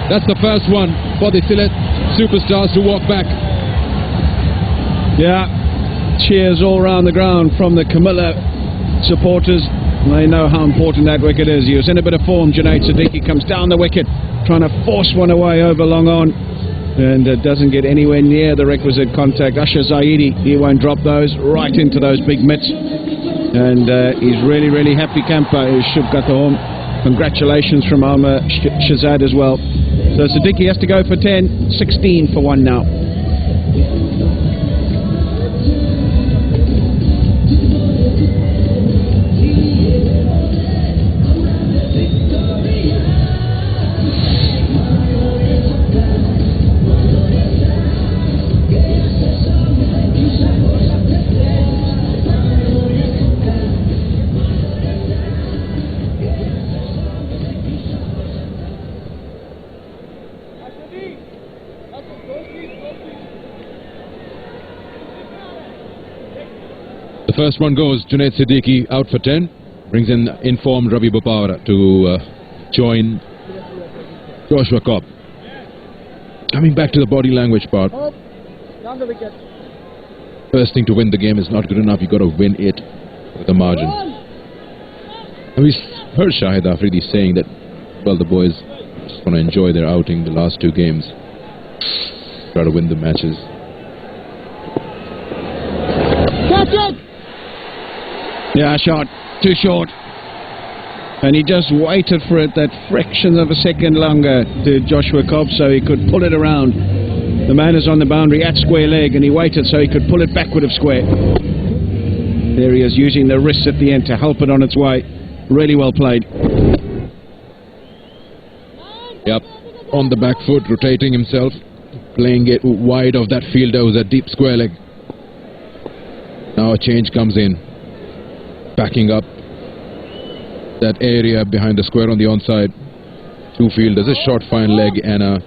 That's the first one for the Sylhet superstars to walk back. Yeah, cheers all around the ground from the Comilla supporters. They know how important that wicket is. He was in a bit of form. Junaid Siddiqui comes down the wicket, trying to force one away over long on, and doesn't get anywhere near the requisite contact. Asher Zaidi, he won't drop those, right into those big mitts. And he's really, really happy camper. He should got the home. Congratulations from Alma Shazad as well. So Siddiqui has to go for 10, 16 for 1 now. The first one goes. Junaid Siddiqui out for 10. Brings in informed Ravi Bopara to join Joshua Cobb. Coming back to the body language part. First thing to win the game is not good enough. You've got to win it with a margin. And we heard Shahid Afridi saying that, well, the boys just want to enjoy their outing the last 2 games. Try to win the matches. Yeah, shot. Too short. And he just waited for it that fraction of a second longer to Joshua Cobb so he could pull it around. The man is on the boundary at square leg, and he waited so he could pull it backward of square. There he is, using the wrist at the end to help it on its way. Really well played. Yep, on the back foot, rotating himself, playing it wide of that fielder who's at deep square leg. Now a change comes in, backing up that area behind the square on the onside. 2 fielders, a short fine leg and a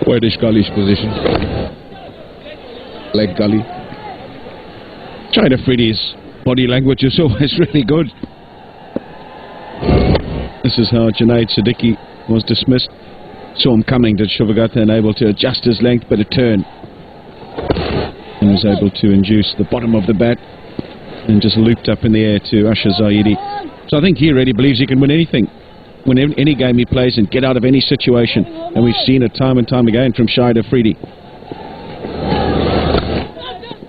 whitish gullish position. Leg gully. Shahid Afridi's body language is always really good. This is how Junaid Siddiqui was dismissed. Saw him coming to Shuvagata and able to adjust his length, but a turn. And was able to induce the bottom of the bat and just looped up in the air to Asher Zaidi. So I think he really believes he can win anything, win any game he plays and get out of any situation. And we've seen it time and time again from Shahid Afridi.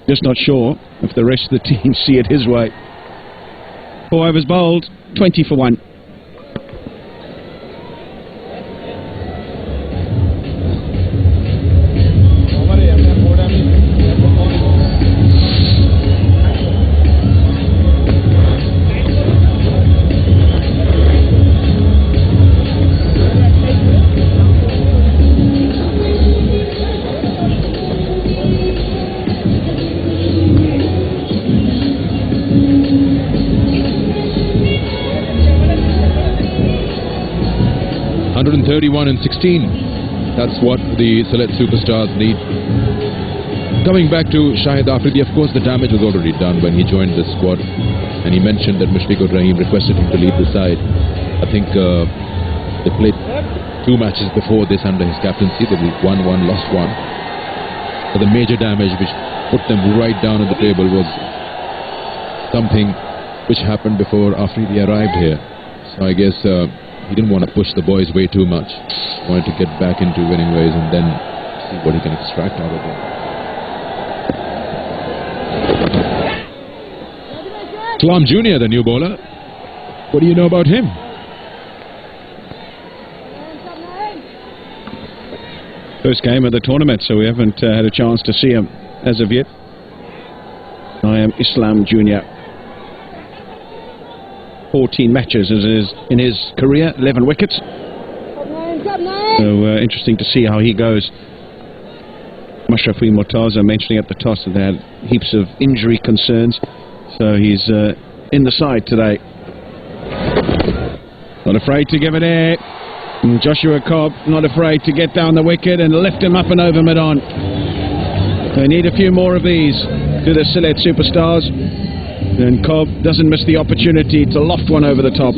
Just not sure if the rest of the team see it his way. 4 overs bowled, 20 for 1. .131 and 16. That's what the Sylhet superstars need. coming back to Shahid Afridi, of course the damage was already done when he joined the squad, and he mentioned that Mushfiqur Rahim requested him to lead the side. I think they played 2 matches before this under his captaincy. They won one, lost one. But the major damage which put them right down on the table was something which happened before Afridi arrived here. So I guess he didn't want to push the boys way too much. He wanted to get back into winning ways and then see what he can extract out of them. Islam Jr., the new bowler. What do you know about him? First game of the tournament, so we haven't had a chance to see him as of yet. I am Islam Jr. 14 matches in his career, 11 wickets. So interesting to see how he goes. Mashrafi Mortaza mentioning at the toss that they had heaps of injury concerns, so he's in the side today. Not afraid to give it air. And Joshua Cobb not afraid to get down the wicket and lift him up and over mid-on. They need a few more of these to the Sylhet superstars. And Cobb doesn't miss the opportunity to loft one over the top.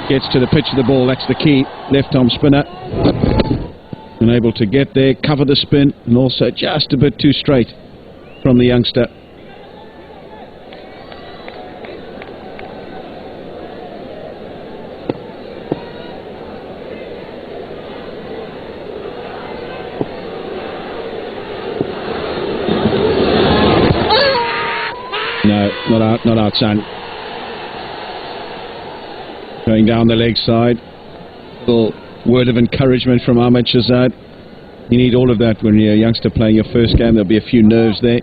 Gets to the pitch of the ball, that's the key. Left arm spinner. And able to get there, cover the spin, and also just a bit too straight from the youngster. No, not out, son. Going down the leg side. Little word of encouragement from Ahmed Shahzad. You need all of that when you're a youngster playing your first game. There'll be a few nerves there.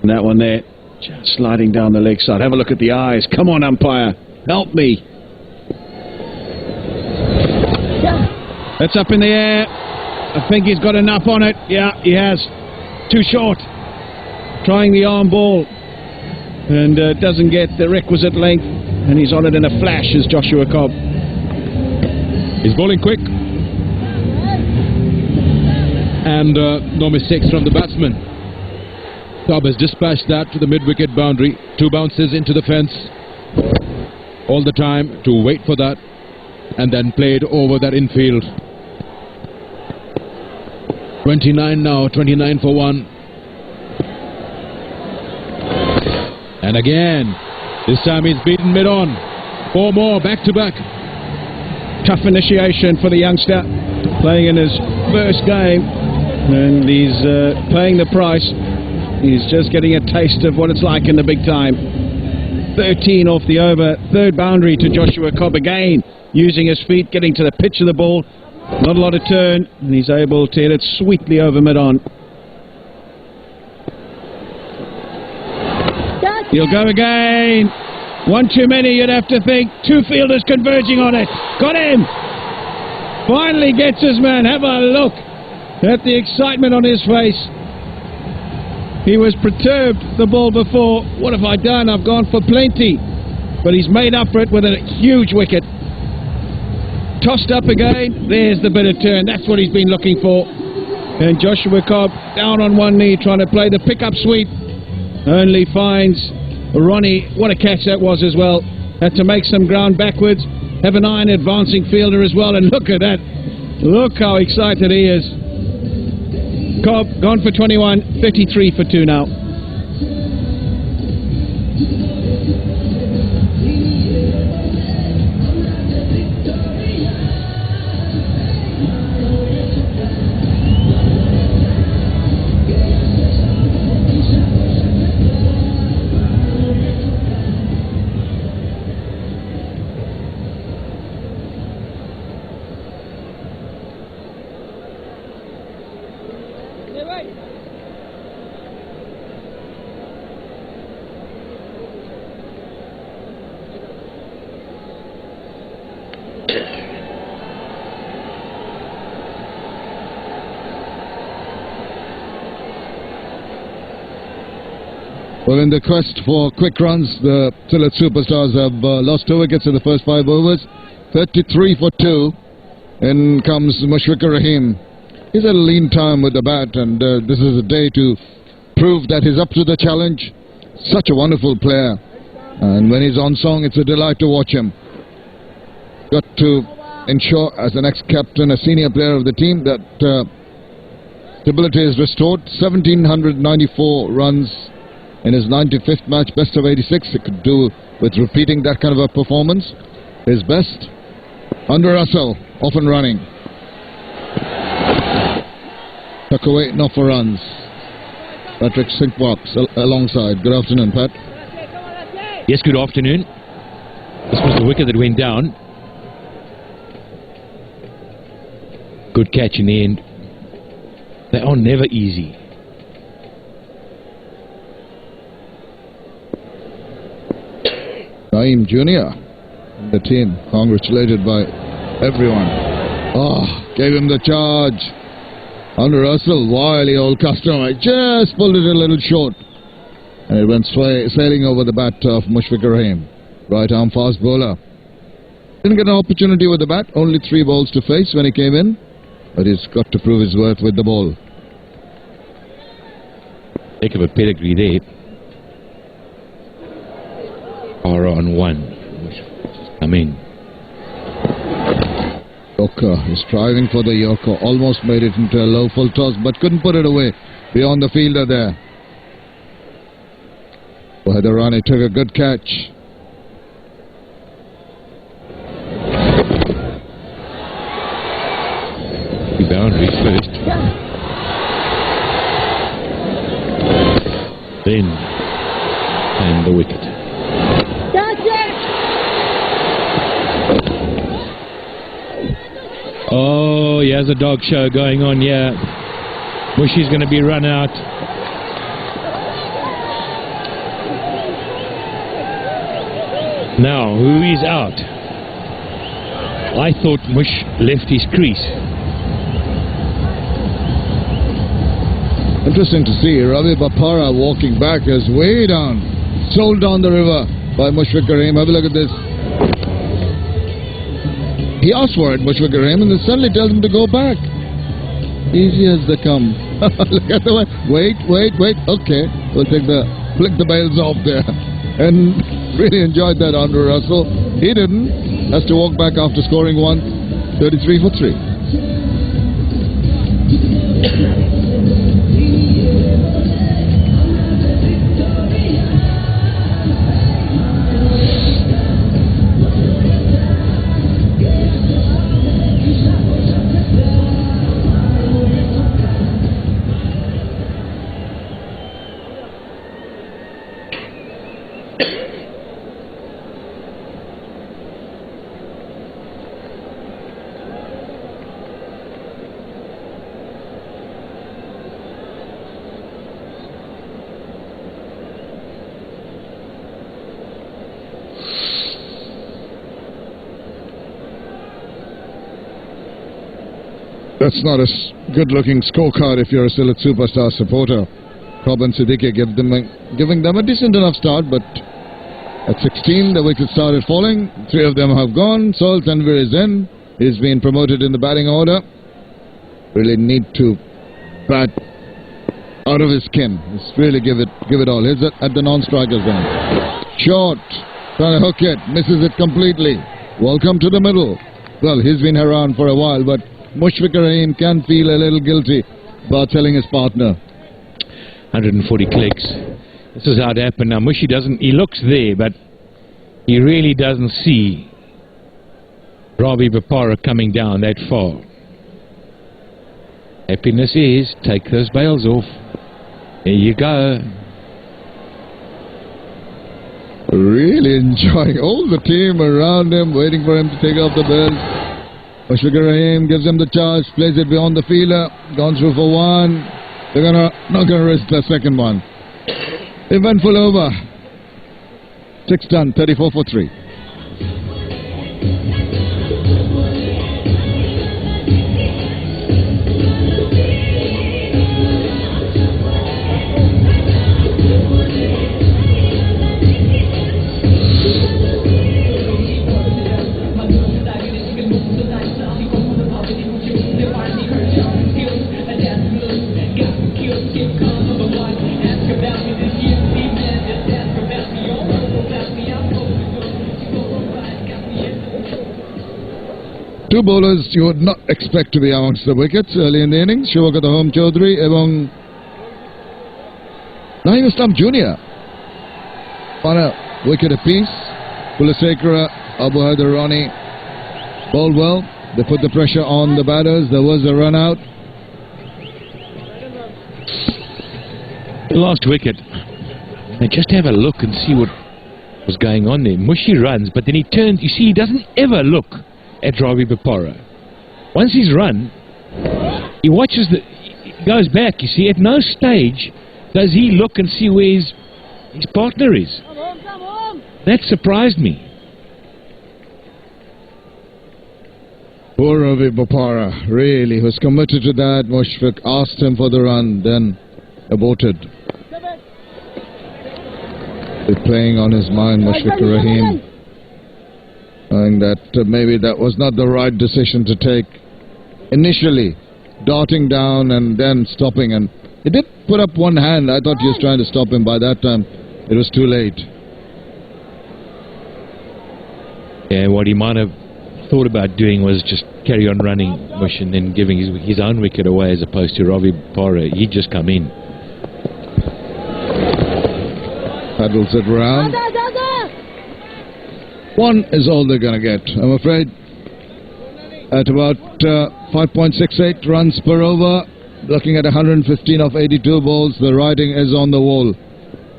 And that one there, just sliding down the leg side. Have a look at the eyes. Come on, umpire. Help me. That's up in the air. I think he's got enough on it. Yeah, he has. Too short. Trying the arm ball. And doesn't get the requisite length. And he's on it in a flash as Joshua Cobb. He's bowling quick. And no mistakes from the batsman. Cobb has dispatched that to the mid-wicket boundary. 2 bounces into the fence. All the time to wait for that. And then played over that infield. 29 now, 29 for 1. And again, this time he's beaten mid-on. 4 more, back-to-back. Tough initiation for the youngster, playing in his first game, and he's paying the price. He's just getting a taste of what it's like in the big time. 13 off the over, 3rd boundary to Joshua Cobb again, using his feet, getting to the pitch of the ball. Not a lot of turn, and he's able to hit it sweetly over mid-on. He'll go again. 1 too many, you'd have to think. 2 fielders converging on it. Got him. Finally gets his man. Have a look at the excitement on his face. He was perturbed the ball before. What have I done? I've gone for plenty. But he's made up for it with a huge wicket. Tossed up again. There's the bit of turn. That's what he's been looking for. And Joshua Cobb down on one knee trying to play the pick-up sweep. Only finds Ronnie. What a catch that was as well. Had to make some ground backwards. Have an iron advancing fielder as well. And look at that. Look how excited he is. Cobb gone for 21. 53 for 2 now. Well, in the quest for quick runs, the Sylhet superstars have lost 2 wickets in the first 5 overs. 33 for 2. In comes Mushfiqur Rahim. He's had a lean time with the bat, and this is a day to prove that he's up to the challenge. Such a wonderful player, and when he's on song, it's a delight to watch him. Got to ensure, as an ex-captain, a senior player of the team, that stability is restored. 1,794 runs in his 95th match, best of 86. He could do with repeating that kind of a performance. His best. Under Russell, off and running. Tuck away, not for runs. Patrick Sinkbox alongside. Good afternoon, Pat. Yes, good afternoon. This was the wicket that went down. Good catch in the end. They are never easy. Naeem Jr. the team, congratulated by everyone. Gave him the charge. Under Russell, wily old customer, just pulled it a little short. And it went sailing over the bat of Mushfiqur Rahim. Right arm fast bowler. Didn't get an opportunity with the bat, only 3 balls to face when he came in. But he's got to prove his worth with the ball. Heck of a pedigree there. Power on 1. Come in. Yorker is striving for the Yorker. Almost made it into a low full toss, but couldn't put it away beyond the fielder there. Wahidarani took a good catch. Boundary first. Then and the wicket. Oh, he has a dog show going on here. Mushi's going to be run out. Now, who is out? I thought Mush left his crease. Interesting to see Ravi Bapara walking back as way down, sold down the river by Mushfiqur Rahim. Have a look at this. He asked for it, Mushfiqur Rahim, and then suddenly tells him to go back. Easy as they come. Look at the way. Wait. Okay, we'll flick the bails off there. And really enjoyed that, Andrew Russell. He didn't. Has to walk back after scoring 133 for 3. That's not a good-looking scorecard if you're a Sylhet Superstar supporter. Cobb and Siddiqui giving them a decent enough start, but at 16 the wickets started falling. 3 of them have gone. Sohail Tanvir is in. He's been promoted in the batting order. Really need to bat out of his skin. Just really give it all. He's at the non-striker zone. Short. Trying to hook it. Misses it completely. Welcome to the middle. Well, he's been around for a while, but Mushfiqur Rahim can feel a little guilty about telling his partner. 140 clicks. This is how it happened. Now Mushi doesn't, he looks there, but he really doesn't see Ravi Bapara coming down that far. Happiness is, take those bails off. There you go. Really enjoying all the team around him, waiting for him to take off the bails. Mushfiqur Rahim gives him the charge, plays it beyond the fielder, gone through for 1. They're not gonna risk the second one. Eventful over. 6 done, 34 for 3. Two bowlers you would not expect to be amongst the wickets early in the innings. Shivakata Chaudhary এবং Naeem Islam Jr. on a wicket apiece. Kulasekara, Abu Haider Rani bowled well. They put the pressure on the batters. There was a run out. Last wicket. Now just have a look and see what was going on there. Mushy runs, but then he turns. You see, he doesn't ever look at Ravi Bopara. Once he's run, he watches he goes back. You see, at no stage does he look and see where his partner is. That surprised me. Poor Ravi Bopara really was committed to that. Mushfiq asked him for the run, then aborted. He's playing on his mind, Mushfiq Rahim, knowing that maybe that was not the right decision to take. Initially, darting down and then stopping, and he did put up one hand. I thought he was trying to stop him. By that time, it was too late. Yeah, what he might have thought about doing was just carry on running Mush and then giving his own wicket away as opposed to Ravi Bopara. He'd just come in. Paddles it round. One is all they're going to get, I'm afraid. At about 5.68 runs per over, looking at 115 of 82 balls, the writing is on the wall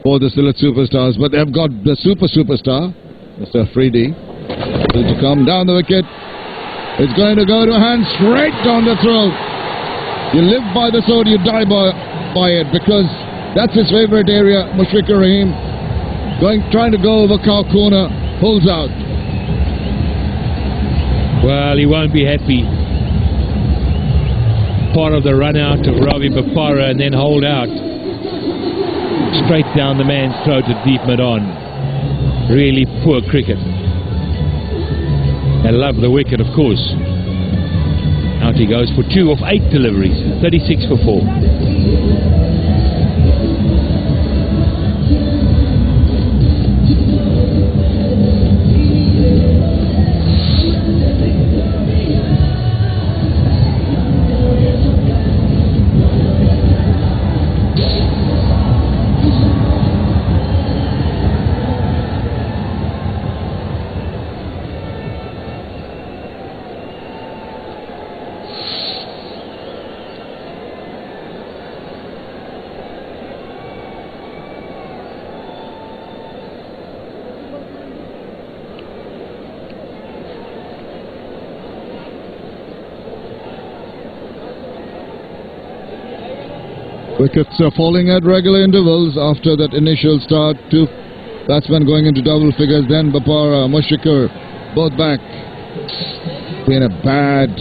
for the Sylhet Superstars. But they've got the superstar, Mr. Afridi, to come down the wicket. It's going to go to a hand straight down the throat. You live by the sword, you die by it, because that's his favourite area. Mushfiq Rahim trying to go over cow corner, pulls out. Well, he won't be happy. Part of the run out of Ravi Bopara and then hold out. Straight down the man's throat at deep mid-on. Really poor cricket. They love the wicket, of course. Out he goes for 2 of 8 deliveries. 36 for 4. Wickets are falling at regular intervals after that initial start. 2 batsmen going into double figures, then Bopara, Mushfiqur, both back. Been a bad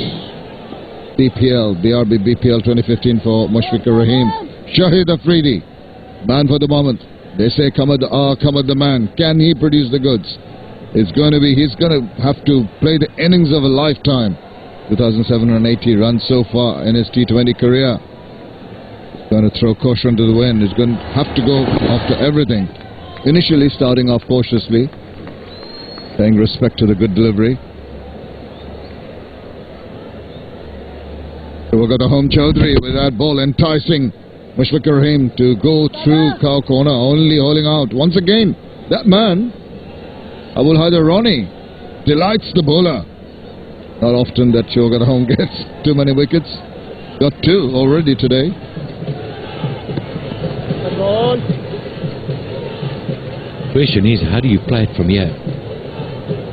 BPL, BRB BPL 2015 for Mushfiqur Rahim. Shahid Afridi, man for the moment. They say come at the man. Can he produce the goods? He's going to have to play the innings of a lifetime. 2,780 runs so far in his T20 career. Going to throw caution to the wind. He's going to have to go after everything. Initially starting off cautiously, paying respect to the good delivery. So we've got a home Chaudhary with that ball enticing Mushfiq Rahim to go through cow corner, only holding out. Once again, that man, Abu Haider Rani, delights the bowler. Not often that Shivakata home gets too many wickets. Got 2 already today. Question is, how do you play it from here?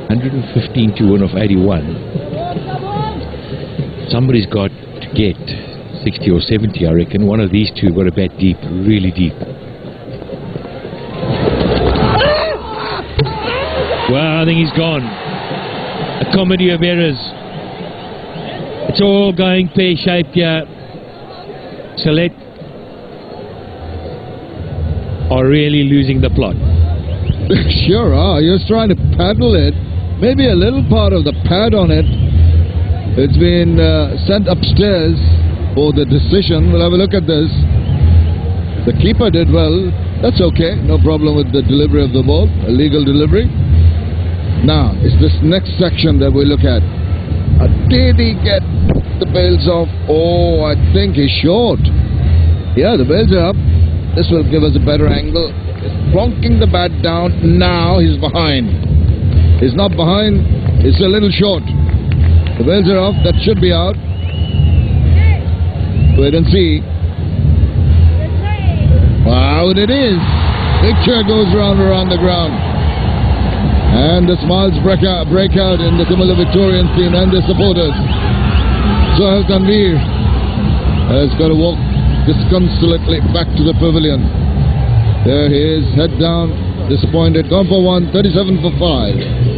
115 to 1 of 81. Somebody's got to get 60 or 70, I reckon. One of these two got to bat deep, really deep. Well, I think he's gone. A comedy of errors. It's all going pear-shaped here. Sylhet are really losing the plot. Sure are. You're trying to paddle it. Maybe a little part of the pad on it. It's been sent upstairs for the decision. We'll have a look at this. The keeper did well. That's okay. No problem with the delivery of the ball. A legal delivery. Now, it's this next section that we look at. Did he get the bails off? Oh, I think he's short. Yeah, the bails are up. This will give us a better angle. He's plonking the bat down. Now he's behind. He's not behind. It's a little short. The bails are off. That should be out. Wait and see. Wow, it is. Picture goes round around the ground. And the smiles break out in the Comilla Victorians team and the supporters. Sylhet has got to walk disconsolately back to the pavilion. There he is, head down, disappointed. Gone for 1, 37 for 5.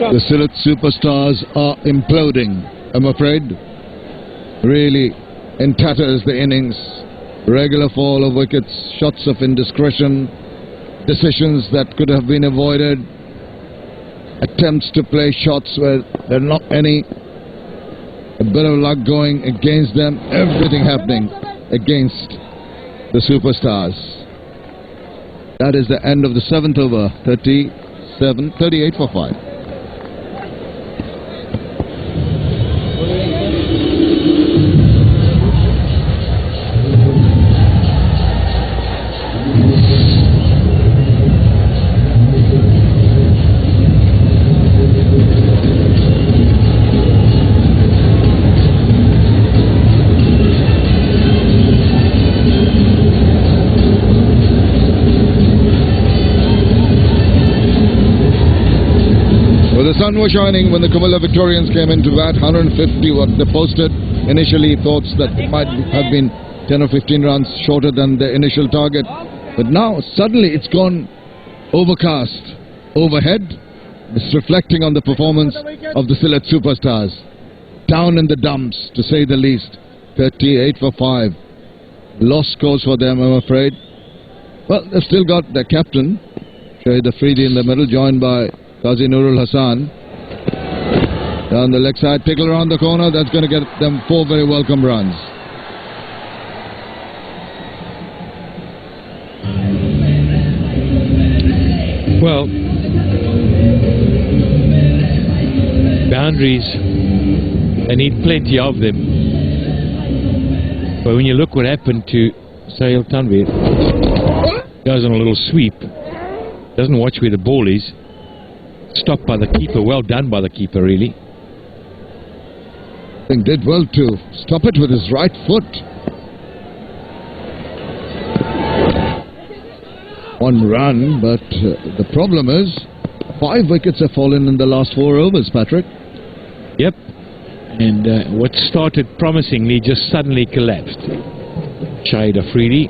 The Sylhet superstars are imploding, I'm afraid. Really in tatters the innings. Regular fall of wickets, shots of indiscretion, decisions that could have been avoided, attempts to play shots where there are not any, a bit of luck going against them, everything happening against the superstars. That is the end of the 7th over, 38 for 5. The sun was shining when the Comilla Victorians came into bat. 150 what they posted. Initially thoughts that it might have been 10 or 15 runs shorter than the initial target. But now suddenly it's gone overcast. Overhead, it's reflecting on the performance of the Sylhet superstars. Down in the dumps, to say the least. 38 for 5. Lost scores for them, I'm afraid. Well, they've still got their captain, Shahid Afridi, in the middle, joined by Qazi Nurul Hassan. Down the leg side, tickle around the corner. That's going to get them 4 very welcome runs. Well, boundaries, they need plenty of them. But when you look what happened to Sahil Tanvir, goes on a little sweep, doesn't watch where the ball is. Stopped by the keeper. Well done by the keeper, really. I think did well to stop it with his right foot. One run, but the problem is 5 wickets have fallen in the last 4 overs, Patrick. Yep. And what started promisingly just suddenly collapsed. Shahid Afridi.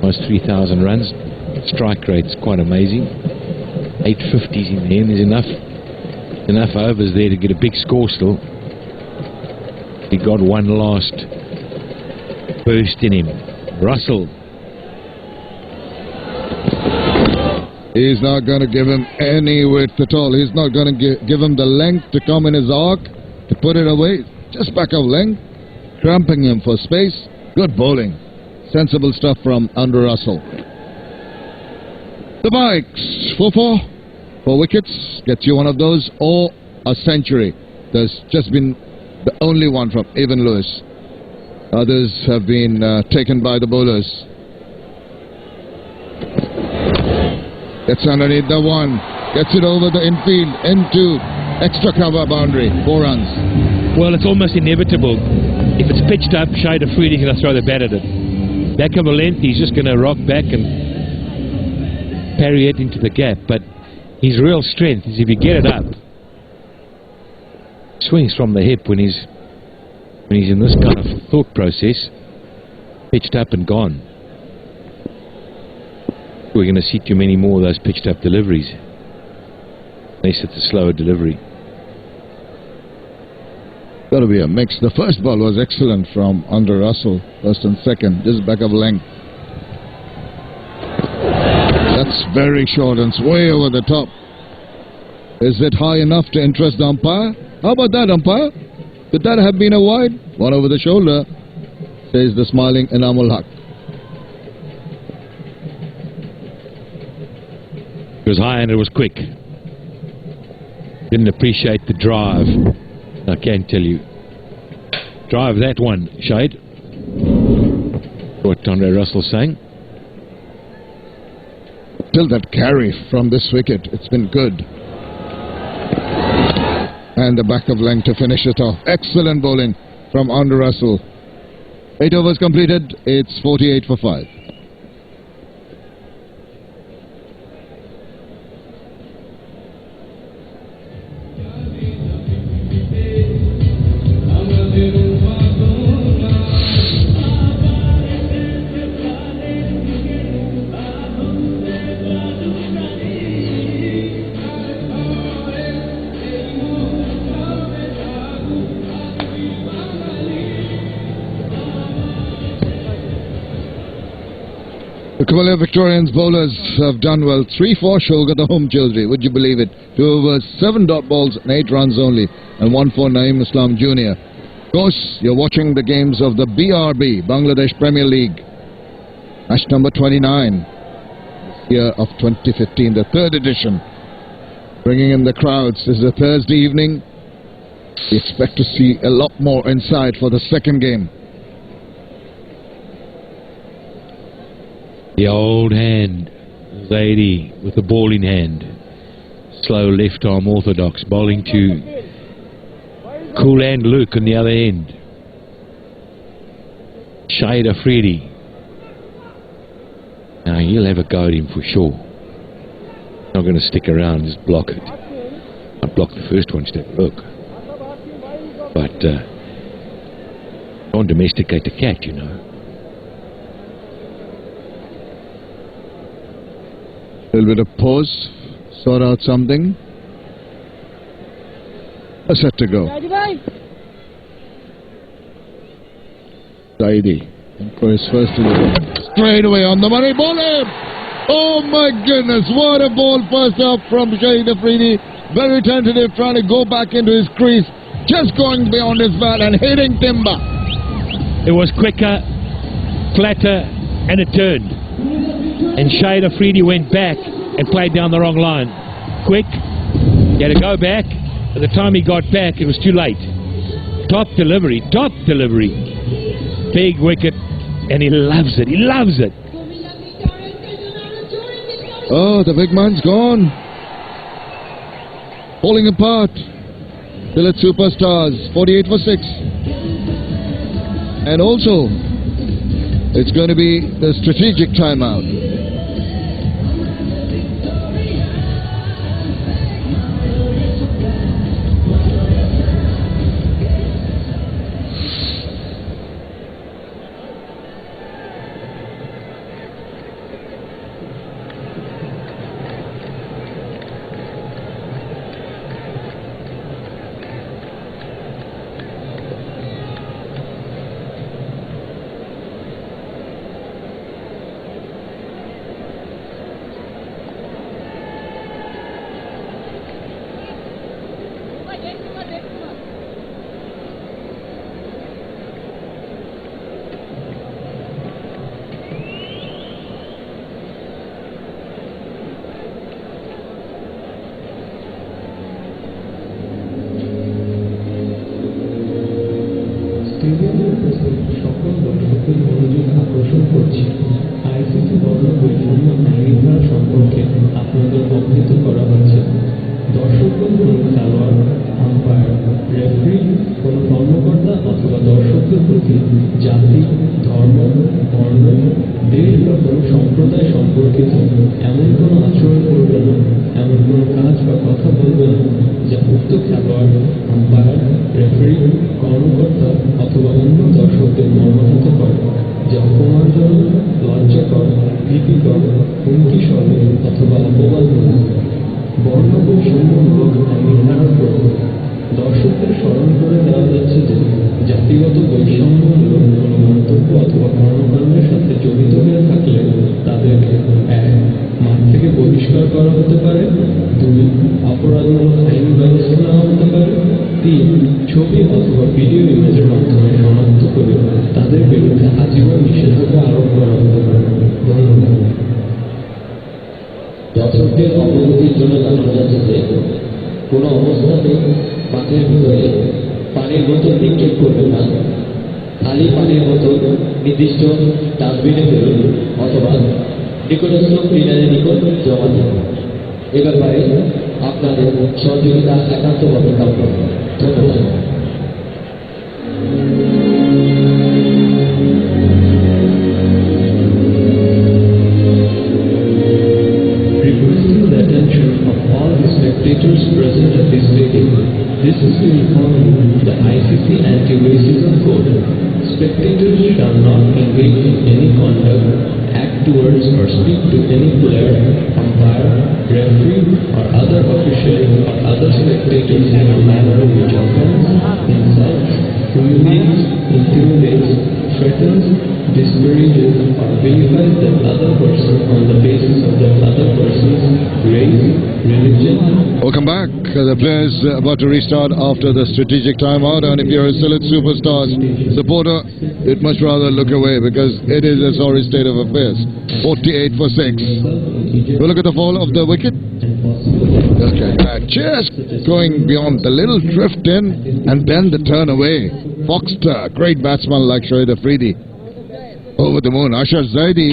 Almost 3,000 runs. Strike rate's quite amazing. 850s in the end. There's enough overs there to get a big score still. He got one last burst in him. Russell. He's not going to give him any width at all. He's not going to give him the length to come in his arc, to put it away. Just back of length. Cramping him for space. Good bowling. Sensible stuff from Andrew Russell. The bikes, 4-4, 4 wickets, gets you one of those, or a century. There's just been the only one from Evan Lewis. Others have been taken by the bowlers. Gets underneath the one, gets it over the infield, into extra cover boundary, 4 runs. Well, it's almost inevitable. If it's pitched up, Shahid Afridi is going to throw the bat at it. Back of a length, he's just going to rock back and parry it into the gap, but his real strength is if you get it up swings from the hip when he's in this kind of thought process. Pitched up and gone. We're going to see too many more of those pitched up deliveries. Unless it's a slower delivery. Got to be a mix. The first ball was excellent from Andre Russell, first and second, just back of length. That's very short and it's way over the top. Is it high enough to interest the umpire? How about that, umpire? Could that have been a wide? One over the shoulder, says the smiling Enamul Haq. It was high and it was quick. Didn't appreciate the drive. I can tell you. Drive that one, Shade. What Andre Russell's saying. Still that carry from this wicket. It's been good. And the back of length to finish it off. Excellent bowling from Andre Russell. 8 overs completed. It's 48 for 5. The Comilla Victorians bowlers have done well. 3-4 Shulga the home Chaudhry. Would you believe it? 2 overs, 7 dot balls and 8 runs only. And 1 for Naeem Islam Jr. Of course, you're watching the games of the BRB, Bangladesh Premier League. Match number 29. Year of 2015, the 3rd edition. Bringing in the crowds. This is a Thursday evening. We expect to see a lot more inside for the second game. The old hand, Zaidi with the ball in hand. Slow left arm orthodox, bowling to Cool Hand Luke on the other end. Shade Afridi. Now he'll have a go at him for sure. Not going to stick around, just block it. I blocked the first one, just have a look. But don't domesticate a cat, you know. A little bit of pause, sort out something. Set to go. Zaidi for his first delivery. Straight away on the money, ball in! Oh my goodness, what a ball first up from Shahid Afridi. Very tentative, trying to go back into his crease. Just going beyond his bat and hitting timber. It was quicker, flatter, and it turned. And Shahid Afridi went back and played down the wrong line. Quick, he had to go back. By the time he got back, it was too late. Top delivery, big wicket, and he loves it, Oh, the big man's gone. Falling apart. Sylhet Superstars, 48 for 6. And also, it's going to be the strategic timeout. স্টেডিয়ামের উপস্থিত সকল দর্শকদের মনোযোগ আকর্ষণ করছি। ICC বর্ণ বৈষম্য আইনি ধারা সম্পর্কে আপনাদের অবহিত করা হচ্ছে। দর্শকগণ কোনো খেলোয়াড়, আম্পায়ার, রেফারি, কোনো কর্মকর্তা অথবা দর্শকদের প্রতি জাতি, ধর্ম, বর্ণ, দেশ বা কোনো সম্প্রদায় সম্পর্কিত এমন কোনো আচরণ করবে না, এমন কোনো কাজ বা কথা বলবে না যা উক্ত খেলোয়াড়, আম্পায়ার, রেফারি, কর্মকর্তা অথবা অন্য দর্শকদের মর্মাহত করে, যা অপমানজনক, লজ্জাকর, ভীতিকর, হুমকিস্বরূপ অথবা অপবাদমূলক। বর্ণবৈষম্যমূলক আইনি ধারার প্রয়োগ। দর্শকদের স্মরণ করে দেওয়া যাচ্ছে যে জাতিগত বৈষম্যমূলক কোনো মন্তব্য অথবা কর্মকাণ্ডের সাথে জড়িত হয়ে থাকলে তাদেরকে 1. মাঠ থেকে বহিষ্কার করা হতে পারে, 2. অপরাধমূলক আইনি ব্যবস্থা নেওয়া হতে পারে, 3. ছবি অথবা ভিডিও ইমেজের মাধ্যমে শনাক্ত করে তাদের বিরুদ্ধে আজীবন নিষেধাজ্ঞা আরোপ করা হতে পারে। ধন্যবাদ। দর্শকদের অবগতির জন্য জানানো যাচ্ছে যে কোনো অবস্থাতেই মাঠের ভিতরে পানির বোতল নিক্ষেপ করবেন না। খালি পানির বোতল নির্দিষ্ট ডাস্টবিনে ফেলুন অথবা নিকটস্থ ক্লিনারের নিকট জমা দিন। এ ব্যাপারে আপনাদের সহযোগিতা একান্তভাবে কাম্য। ধন্যবাদ। Requesting the attention of all the spectators present at this stadium, this is to inform you the ICC Anti-Racism Code. Spectators shall not engage in any conduct, act towards or speak to any player, umpire, referee or other officials or other spectators in a manner which offends, insults, humiliates, intimidates, threatens, disparages or vilifies that other person on the basis of that other person's race, religion. Welcome back. The players about to restart after the strategic timeout, and if you're a Sylhet Superstars supporter, you'd much rather look away because it is a sorry state of affairs. 48 for 6. We'll look at the fall of the wicket. Okay, just going beyond the little drift in and then the turn away. Foxter, great batsman like Shoaib Afridi. Over the moon, Ashar Zaidi,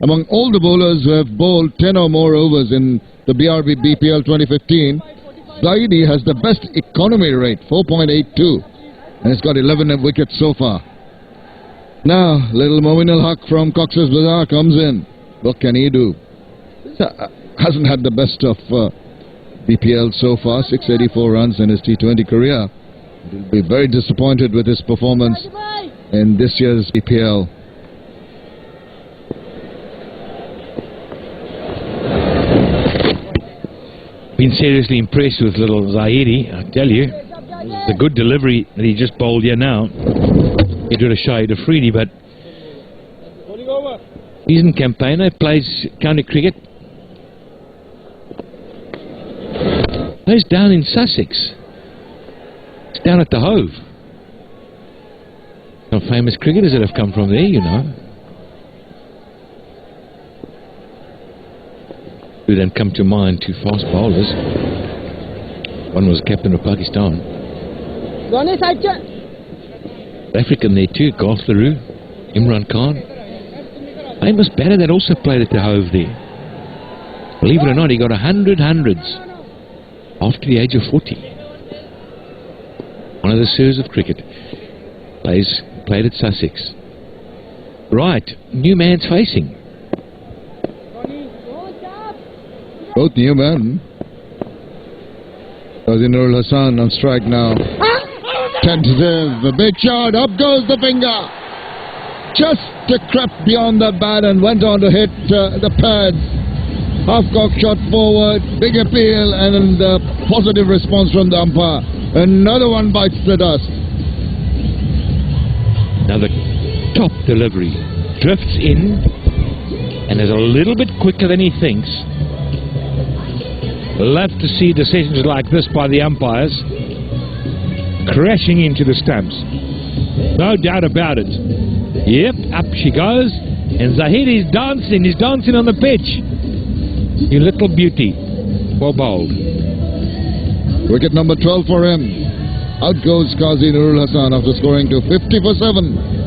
among all the bowlers who have bowled 10 or more overs in the BRB BPL 2015, Zaidi has the best economy rate, 4.82, and he's got 11 wickets so far. Now, little Momin al-Haq from Cox's Bazar comes in. What can he do? Hasn't had the best of BPL so far, 684 runs in his T20 career. He'll be very disappointed with his performance in this year's BPL. Been seriously impressed with little Zaidi, I tell you. The good delivery that he just bowled here now. He did a Shoaib Afridi, but decent campaigner, plays county cricket. Plays down in Sussex. It's down at the Hove. Some famous cricketers that have come from there, you know. Who then come to mind, two fast bowlers. One was captain of Pakistan. African there too, Garth LaRue, Imran Khan. Famous batter that also played at the Hove there. Believe it or not, he got 100 hundreds after the age of 40. One of the sirs of cricket. Played at Sussex. Right, new man's facing. Both new men. Qazi Nurul Hassan on strike now. Tentative, the big shot, up goes the finger. Just crept beyond the bat and went on to hit the pads. Half-cock shot forward, big appeal and positive response from the umpire. Another one bites the dust. Now the top delivery drifts in and is a little bit quicker than he thinks. Love to see decisions like this by the umpires. Crashing into the stumps. No doubt about it. Yep, up she goes. And Zahidi's dancing. He's dancing on the pitch. You little beauty. Well bowled. Wicket number 12 for him. Out goes Qazi Nurul Hassan after scoring to 50 for 7.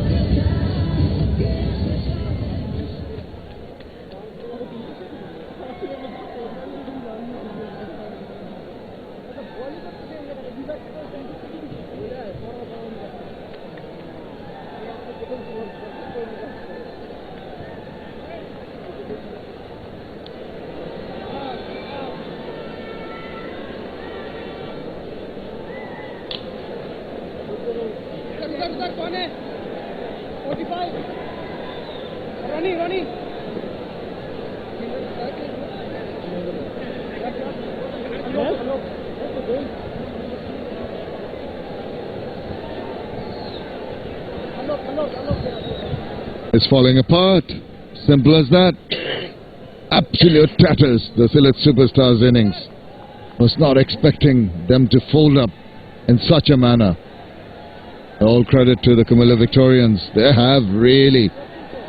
It's falling apart. Simple as that. Absolute tatters, the Sylhet Superstars innings. Was not expecting them to fold up in such a manner. All credit to the Comilla Victorians. They have really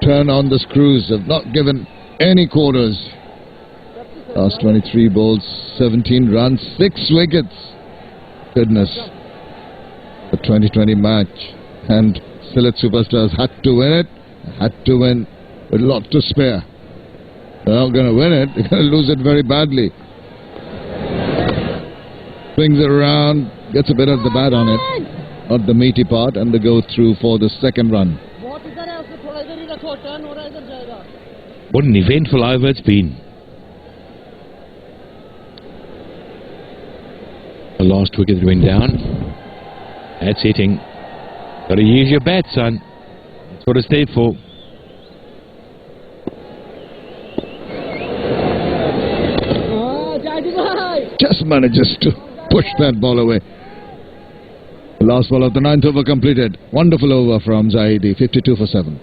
turned on the screws, have not given any quarters. Last 23 balls, 17 runs, 6 wickets. Goodness. The 2020 match. And Sylhet Superstars had to win it. Had to win with a lot to spare. They're not going to win it. They're going to lose it very badly. Swings it around, gets a bit of the bat on it, not the meaty part, and they go through for the second run. What an eventful over it's been. The last wicket went down. That's hitting. Got to use your bat, son. That's what it's there for. Just manages to push that ball away. The last ball of the 9th over completed. Wonderful over from Zaidi, 52 for 7.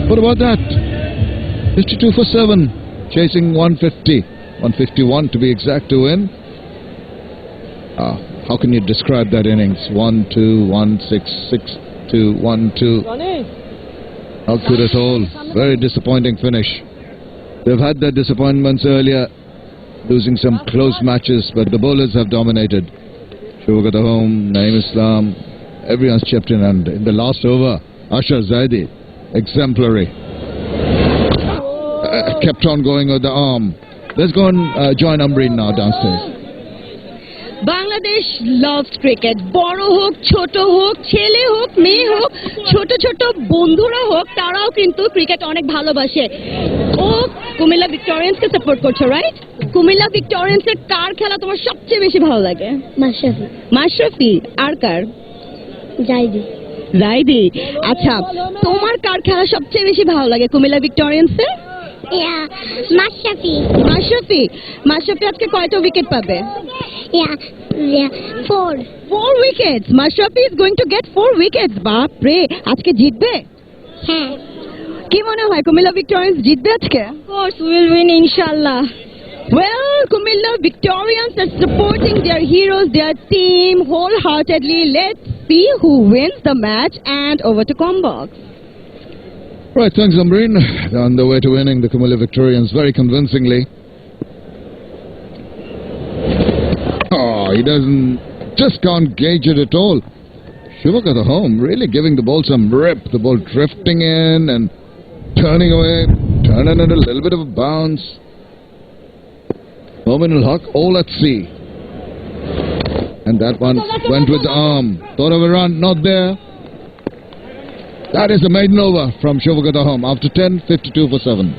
What about that? 52 for 7, chasing 150, 151 to be exact to win. How can you describe that innings? 1-2, 1-6, 6-2, 1-2. Not good at all. Very disappointing finish. They've had their disappointments earlier, losing some close matches, but the bowlers have dominated. Shubha Home, Naeem Islam, everyone's chipped in, and in the last over, Ashraf Zaidi, exemplary. Kept on going with the arm. Let's go and join Amreen now downstairs. Bangladesh loves cricket. বড় হোক, ছোট হোক, ছেলে হোক, মেয়ে হোক, ছোট ছোট বন্ধুরা হোক, তারাও কিন্তু ক্রিকেট অনেক ভালোবাসে। ও কুমিল্লা ভিক্টোরিয়ান্সকে সাপোর্ট করছো, রাইট? কুমিল্লা ভিক্টোরিয়ান্সের কার খেলা তোমার সবচেয়ে বেশি ভালো লাগে? মাশরাফি। মাশরাফি আর কার? জাইদি। জাইদি। আচ্ছা, তোমার কার খেলা সবচেয়ে বেশি ভালো লাগে কুমিল্লা ভিক্টোরিয়ান্সের? মাশরাফি। মাশরাফি। মাশরাফি আজকে কয়টা উইকেট পাবে? 4 wickets. Mashrafi is going to get 4 wickets. বাপরে, আজকে জিতবে? হ্যাঁ। কি মনে হয় কুমিল্লা ভিক্টোরিয়ান্স জিতবে আজকে? Of course we will win, inshallah. Well, Comilla Victorians are supporting their heroes, their team wholeheartedly. Let's see who wins the match, and over to Combox. Right, thanks Amreen. They're on the way to winning the Comilla Victorians very convincingly. Oh, he just can't gauge it at all. Shubha Home really giving the ball some rip. The ball drifting in and turning away, turning it a little bit of a bounce. Mominul Haq, all at sea. And that one went with the arm. Thought of a run, not there. That is a maiden over from Shubha Home after 10, 52 for 7.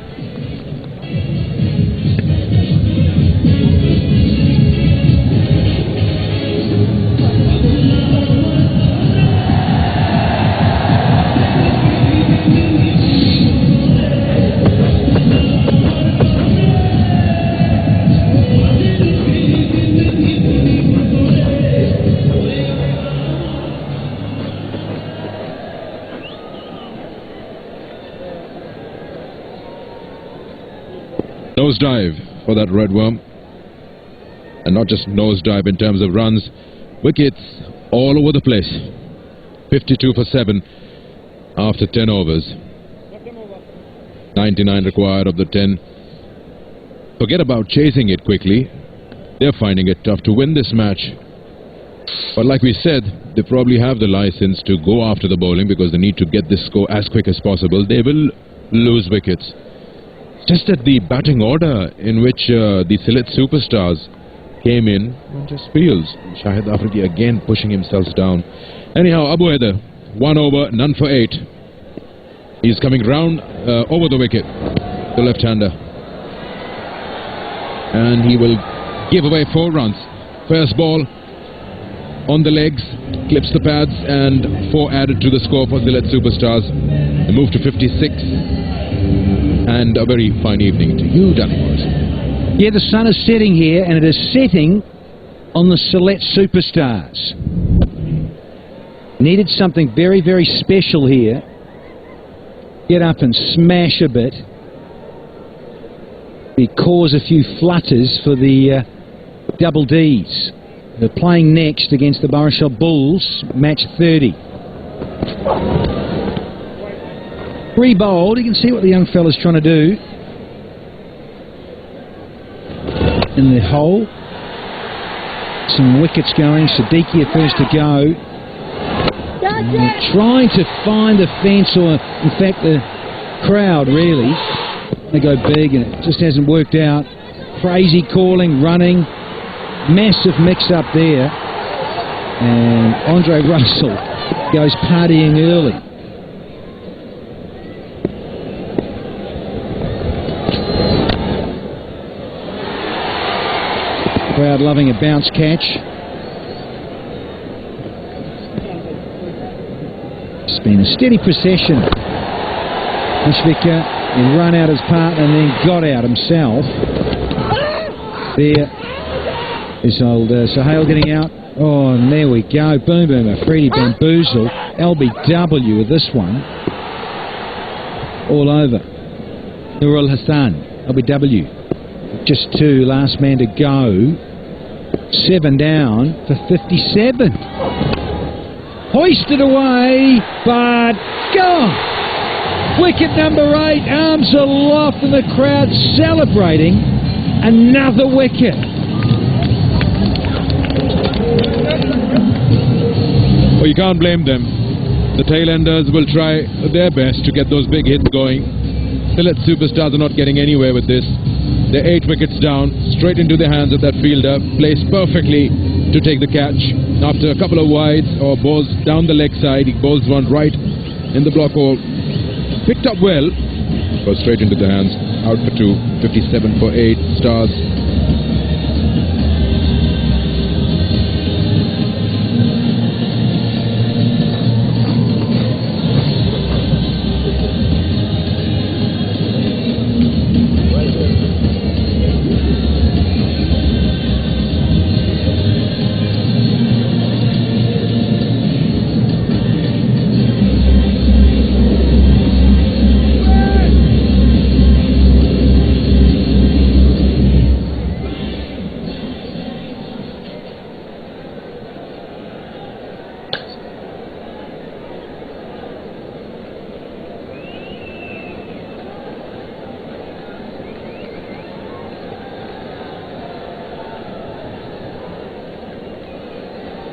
Nosedive for that red worm, and not just nosedive in terms of runs, wickets all over the place. 52 for 7 after 10 overs. 99 required of the 10. Forget about chasing it quickly. They're finding it tough to win this match. But like we said, they probably have the license to go after the bowling because they need to get this score as quick as possible. They will lose wickets. Just that the batting order in which the Sylhet Superstars came in just feels. Shahid Afridi again pushing himself down. Anyhow, Abu Haider, 1 over, none for 8. He's coming round over the wicket, the left-hander. And he will give away 4 runs. First ball on the legs, clips the pads, and 4 added to the score for Sylhet Superstars. They move to 56. And a very fine evening to you, Danny Morrison. Yeah, the sun is setting here, and it is setting on the Sylhet Superstars. Needed something very, very special here. Get up and smash a bit. Cause a few flutters for the double Ds. They're playing next against the Barisal Bulls, match 30. Re-bowled, you can see what the young fella's trying to do. In the hole. Some wickets going, Siddiqui first to go. Trying to find the fence, or in fact the crowd really. They go big and it just hasn't worked out. Crazy calling, running, massive mix-up there. And Andre Russell goes partying early. Crowd loving a bounce catch. It's been a steady procession. Mushfiqur, he run out his partner and then got out himself. There is old Sahel getting out. Oh, and there we go. Boom, boom, Afridi bamboozle. LBW with this one. All over. Nurul Hassan, LBW. Just 2, last man to go. 7 down for 57. Hoisted away, but gone. Wicket number 8, arms aloft and the crowd celebrating another wicket. Well, you can't blame them. The tailenders will try their best to get those big hits going. Sylhet Superstars are not getting anywhere with this. They're 8 wickets down, straight into the hands of that fielder, placed perfectly to take the catch. After a couple of wides or balls down the leg side, he bowls one right in the block hole. Picked up well, goes straight into the hands, out for 2, 57 for 8 stars.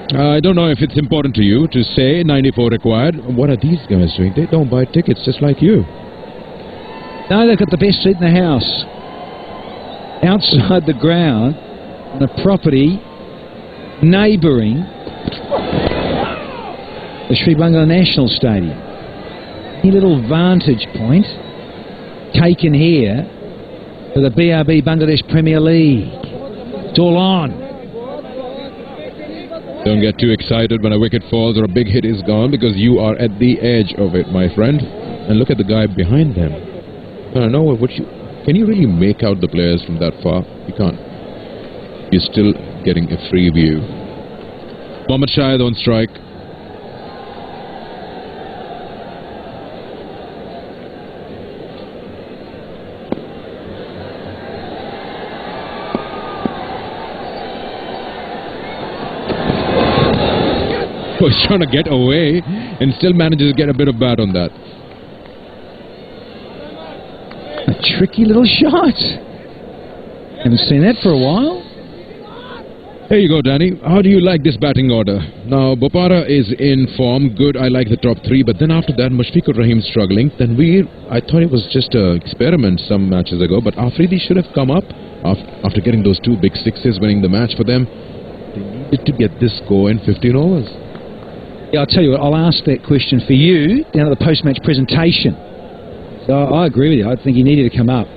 I don't know if it's important to you to say 94 required. What are these guys doing? They don't buy tickets just like you. No, they've got the best seat in the house. Outside the ground, on a property neighbouring the Sri Bangla National Stadium. A little vantage point taken here for the BRB Bangladesh Premier League. It's all on. Don't get too excited when a wicket falls or a big hit is gone, because you are at the edge of it, my friend. And look at the guy behind them. I don't know, can you really make out the players from that far? You can't. You're still getting a free view. Mohammad Shahid on strike. He's trying to get away and still manages to get a bit of bat on that. A tricky little shot. Haven't seen that for a while. There you go, Danny. How do you like this batting order? Now, Bopara is in form. Good, I like the top 3. But then after that, Mushfiqur Rahim struggling. Then I thought it was just an experiment some matches ago. But Afridi should have come up after getting those 2 big sixes, winning the match for them. They needed to get this score in 15 overs. Yeah, I'll tell you what, I'll ask that question for you down at the post-match presentation. So I agree with you. I think he needed to come up.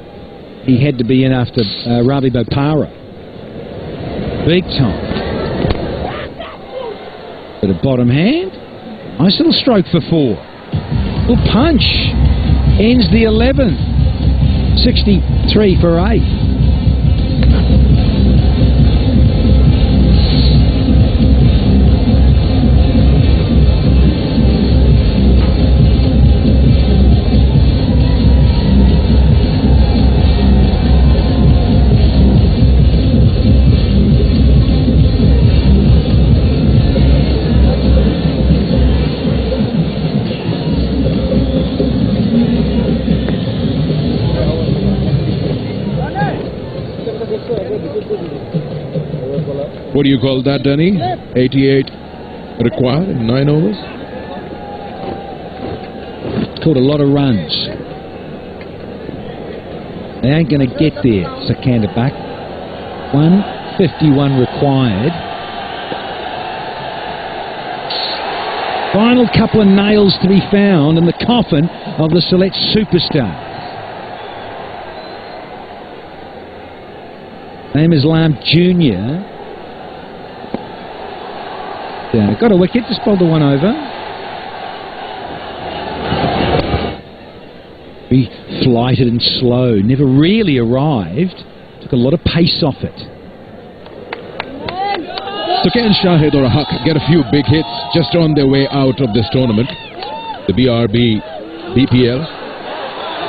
He had to be in after Ravi Bopara. Big time. Bit of bottom hand. Nice little stroke for 4. Little punch. Ends the 11th. 63 for 8. What do you call that, Danny? 88 required in 9 overs? Caught a lot of runs. They ain't going to get there, Sakanda back. 151 required. Final couple of nails to be found in the coffin of the Sylhet superstar. Name is Lam Jr. Yeah, got a wicket, just bowled the one over. Very flighted and slow, never really arrived. Took a lot of pace off it. So can Shahid or Haq get a few big hits just on their way out of this tournament? The BPL?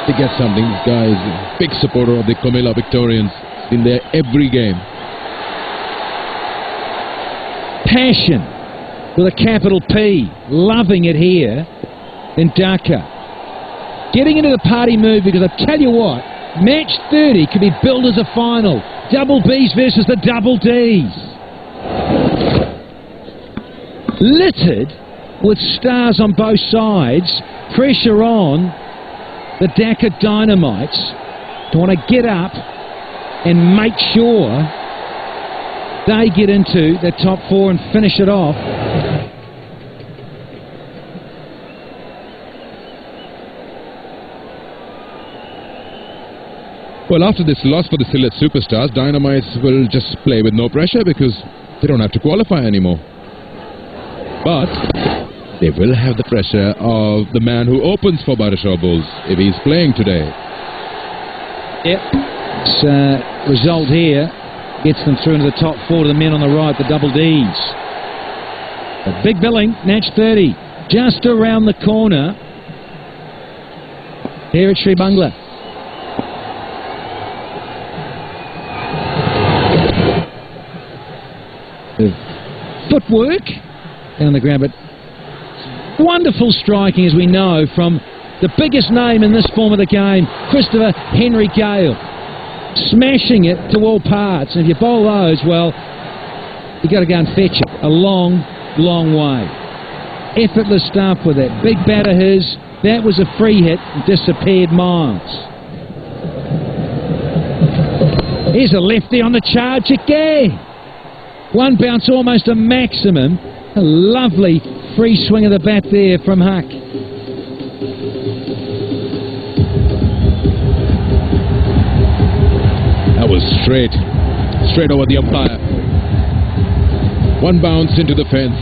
To get something. This guy is a big supporter of the Comilla Victorians. In there every game. Passion with a capital P. Loving it here in Dhaka. Getting into the party mood because I tell you what, match 30 could be billed as a final. Double Bs versus the double Ds. Littered with stars on both sides. Pressure on the Dhaka Dynamites to want to get up and make sure they get into the top 4 and finish it off. Well, after this loss for the Sylhet Superstars, Dynamites will just play with no pressure because they don't have to qualify anymore. But they will have the pressure of the man who opens for Barishaw Bulls if he's playing today. Yep. Result here gets them through into the top 4 to the men on the right, the double Ds. A big billing, match 30, just around the corner here at Sri Bangla. The footwork down the ground, but wonderful striking, as we know, from the biggest name in this form of the game, Christopher Henry Gale. Smashing it to all parts, and if you bowl those, well, you got to go and fetch it a long, long way. Effortless stuff with that big bat of his. That was a free hit and disappeared miles. Here's a lefty on the charge again. One bounce, almost a maximum. A lovely free swing of the bat there from Huck. That was straight over the umpire. One bounce into the fence.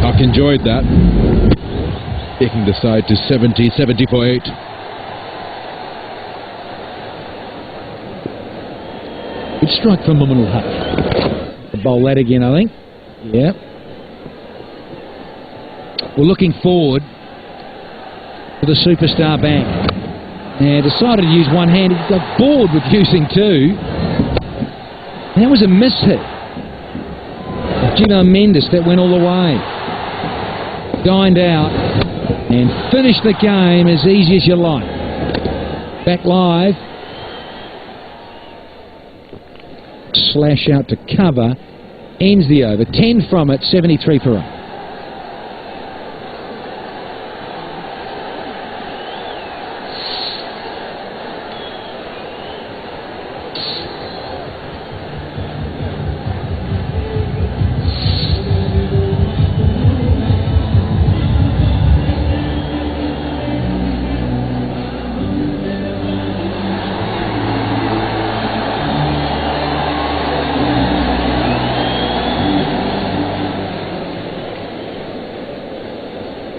Huck enjoyed that. Taking the side to 70 for 8. Good strike from Mamunul Huck. Bowl that again, I think. Yeah. We're looking forward to the superstar bank. And decided to use one hand. He got bored with using 2. And that was a miss hit. Gino Mendes, that went all the way. Dined out and finished the game as easy as you like. Back live. Slash out to cover. Ends the over. 10 from it, 73 for 8.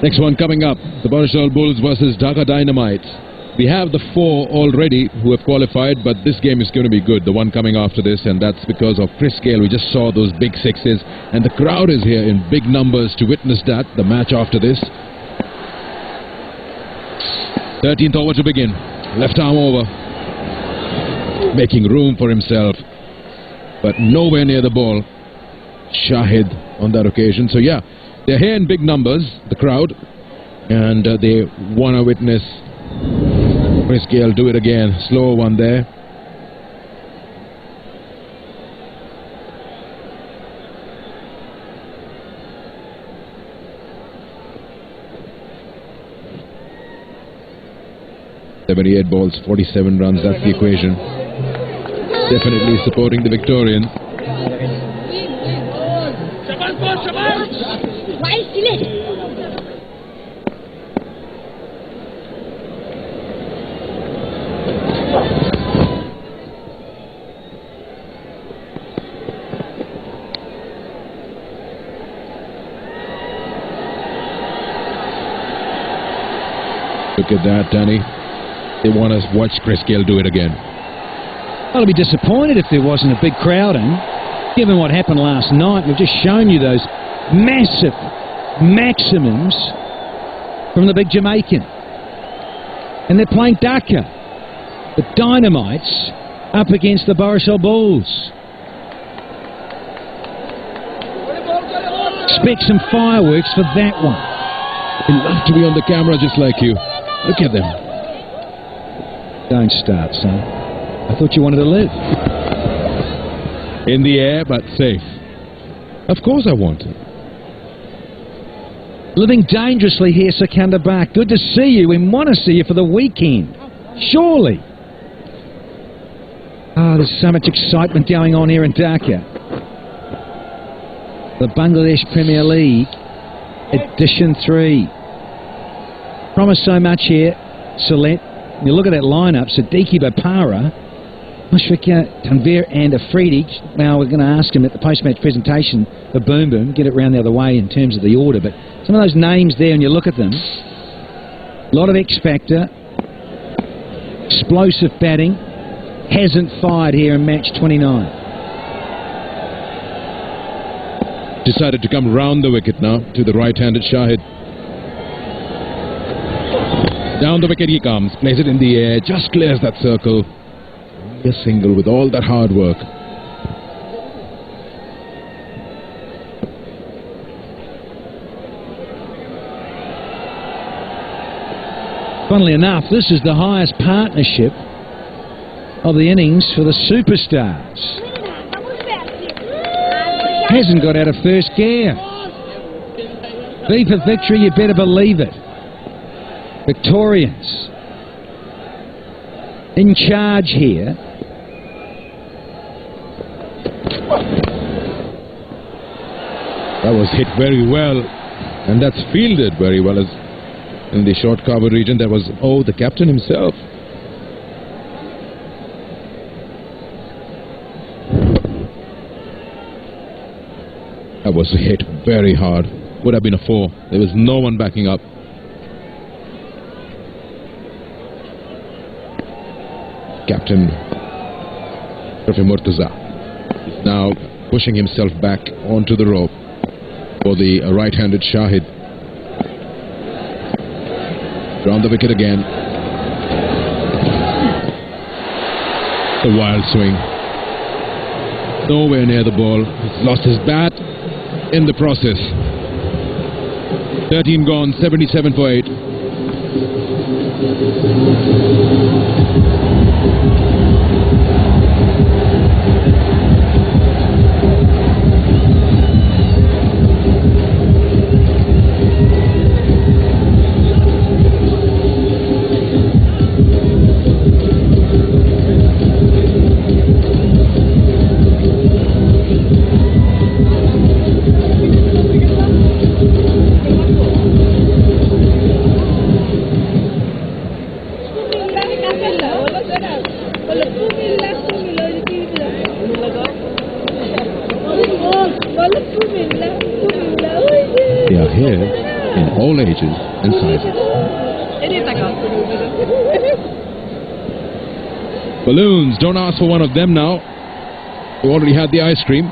Next one coming up, the Barishal Bulls versus Dhaka Dynamites. We have the 4 already who have qualified, but this game is going to be good, the one coming after this, and that's because of Chris Gale. We just saw those big sixes, and the crowd is here in big numbers to witness that, the match after this. 13th over to begin. Left arm over. Making room for himself, but nowhere near the ball. Shahid on that occasion. So yeah, they're here in big numbers, the crowd, and they want to witness Chris Gale do it again. Slower one there. .78 balls, 47 runs, that's the equation. Definitely supporting the Victorians. Look at that, Danny. They want us to watch Chris Gale do it again. I'll be disappointed if there wasn't a big crowd in. Given what happened last night, we've just shown you those massive maximums from the big Jamaican. And they're playing Dhaka. The Dynamites up against the Barishal Bulls. Expect some fireworks for that one. They love to be on the camera just like you. Look at them. Don't start, son. I thought you wanted to live. In the air, but safe. Of course I want to. Living dangerously here, Sikandar Bak. Good to see you. We want to see you for the weekend. Surely. Ah, there's so much excitement going on here in Dhaka. The Bangladesh Premier League, Edition 3. Promised so much here, Sylhet. You look at that lineup, Siddiqui Bapara, Mushrika, Tanvir and Afridi. Now we're going to ask him at the post-match presentation for Boom Boom, get it round the other way in terms of the order, but some of those names there, and you look at them, a lot of X-factor, explosive batting, hasn't fired here in match 29. Decided to come round the wicket now to the right-handed Shahid. Down the wicket he comes, plays it in the air, just clears that circle. Only a single with all that hard work. Funnily enough, this is the highest partnership of the innings for the superstars. Hasn't got out of first gear. V for victory, you better believe it. Victorians in charge here. That was hit very well, and that's fielded very well. As in the short cover region, there was, the captain himself. That was hit very hard. Would have been a 4. There was no one backing up. Captain Rafi Murtaza is now pushing himself back onto the rope for the right-handed Shahid. Round the wicket again. A wild swing. Nowhere near the ball. He's lost his bat in the process. 13 gone, 77 for 8. They are here in all ages and sizes. Balloons, don't ask for one of them now. You already had the ice cream.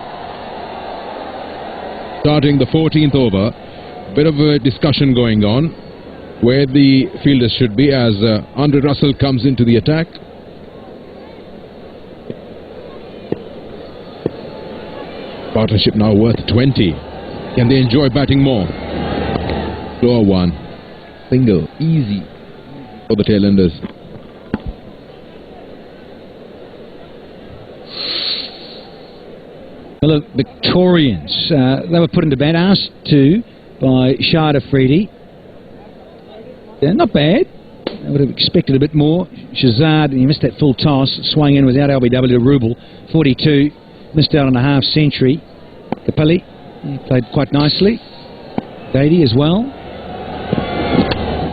Starting the 14th over, bit of a discussion going on where the fielders should be as Andre Russell comes into the attack. Partnership now worth 20. Can they enjoy batting more? Slower one. Single. Easy for the tailenders. Well, the Victorians, they were put into bat, asked to by Shah Afridi. Not bad. I would have expected a bit more. Shazad, he missed that full toss, swung in without LBW to Rubel. 42, missed out on a half century. Kapili, he played quite nicely. Dady as well.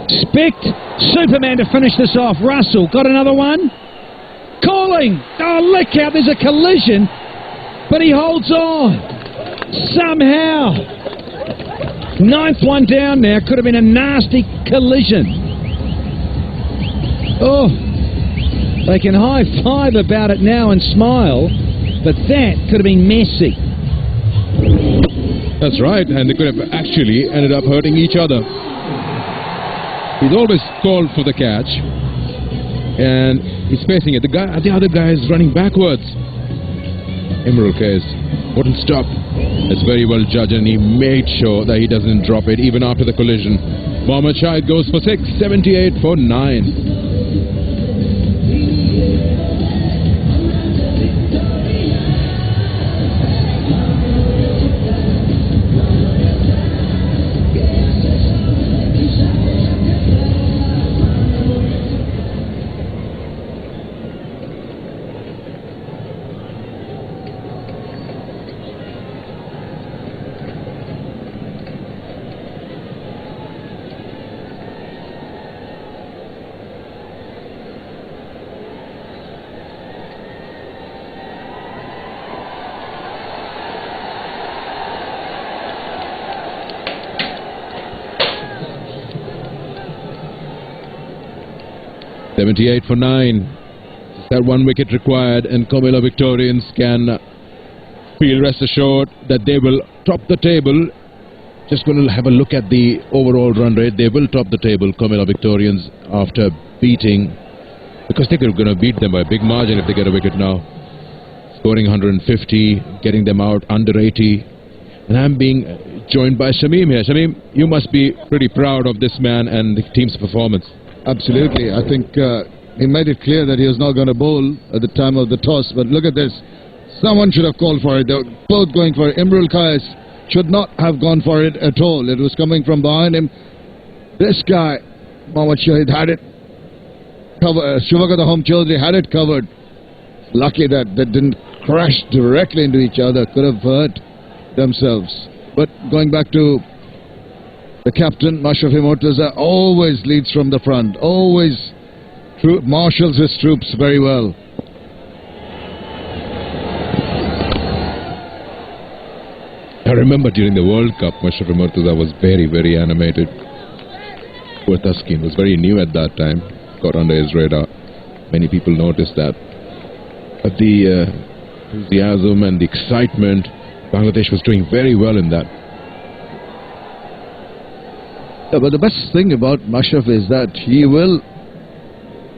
Spect, Superman to finish this off. Russell, got another one. Calling! Oh, look out, there's a collision. But he holds on. Somehow. 9th one down now. Could have been a nasty collision. Oh. They can high-five about it now and smile. But that could have been messy. That's right. And they could have actually ended up hurting each other. He's always called for the catch. And he's facing it. The other guy is running backwards. Imrul Kais wouldn't stop. It's very well judged, and he made sure that he doesn't drop it even after the collision. Mohammad Shahid goes for 6, 78 for 9. .78 for 9. That 1 wicket required, and Comilla Victorians can feel rest assured that they will top the table. Just going to have a look at the overall run rate. They will top the table, Comilla Victorians, after beating, because they're going to beat them by a big margin if they get a wicket now. Scoring 150, getting them out under 80. And I'm being joined by Shamim here. Shamim, you must be pretty proud of this man and the team's performance. Absolutely. I think he made it clear that he was not going to bowl at the time of the toss. But look at this. Someone should have called for it. They were both going for it. Imrul Kais should not have gone for it at all. It was coming from behind him. This guy, Mohammad Shahid, had it covered. Shivagata Home Chaudhary had it covered. Lucky that they didn't crash directly into each other. Could have hurt themselves. But going back to the captain, Mashrafi Mortaza, always leads from the front, always marshals his troops very well. I remember during the World Cup, Mashrafi Mortaza was very, very animated. Poor Taskin was very new at that time, got under his radar. Many people noticed that. But the enthusiasm and the excitement, Bangladesh was doing very well in that. Yeah, but the best thing about Mashraf is that he will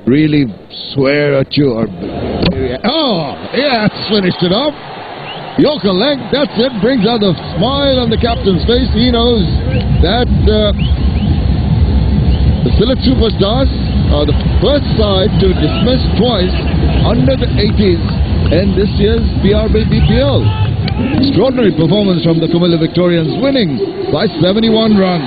really swear at you. Or yeah, that's finished it off. Yorker leg, that's it. Brings out the smile on the captain's face. He knows that the Sylhet Superstars are the first side to dismiss twice under the 80s in this year's BPL. Extraordinary performance from the Comilla Victorians, winning by 71 runs.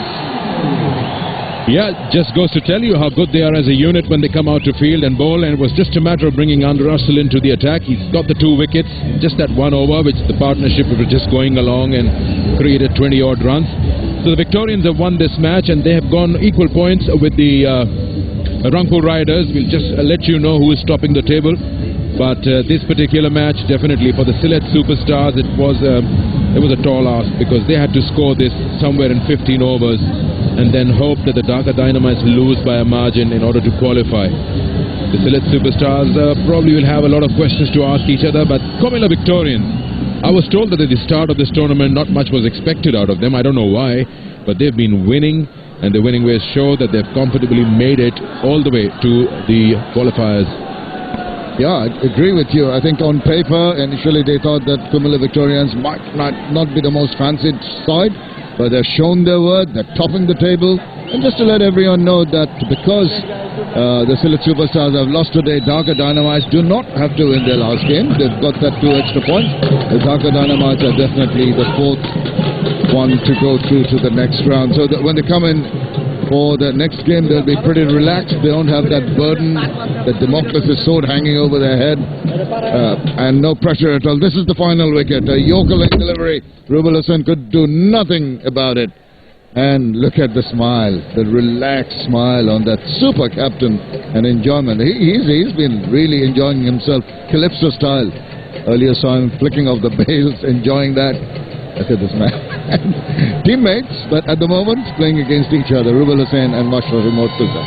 Yeah, just goes to tell you how good they are as a unit when they come out to field and bowl, and it was just a matter of bringing Andre Russell into the attack. He's got the 2 wickets, just that 1 over, which the partnership was just going along and created 20-odd runs. So the Victorians have won this match, and they have gone equal points with the Rangpur Riders. We'll just let you know who is topping the table. But this particular match, definitely for the Sylhet Superstars, it was a tall ask, because they had to score this somewhere in 15 overs. and then hope that the Dhaka Dynamites lose by a margin in order to qualify. The Sylhet Superstars probably will have a lot of questions to ask each other, but Comilla Victorians, I was told that at the start of this tournament not much was expected out of them. I don't know why, but they've been winning, and the winning ways show that they've comfortably made it all the way to the qualifiers. Yeah, I agree with you. I think on paper, initially they thought that Comilla Victorians might not be the most fancied side, but they've shown their worth, they're topping the table. And just to let everyone know that because the Sylhet Superstars have lost today, Dhaka Dynamites do not have to win their last game. They've got that 2 extra points. The Dhaka Dynamites are definitely the 4th one to go through to the next round. So that when they come in for the next game, they'll be pretty relaxed. They don't have that burden, that Damocles' sword hanging over their head, and no pressure at all. This is the final wicket. A yokeling delivery. Rubal Hussain could do nothing about it. And look at the smile, the relaxed smile on that super captain, and enjoyment. He's been really enjoying himself, Calypso style. Earlier saw him flicking off the bails, enjoying that. Look at this man. Teammates, but at the moment playing against each other, Rubal Hussain and Mashrafi Mortuza.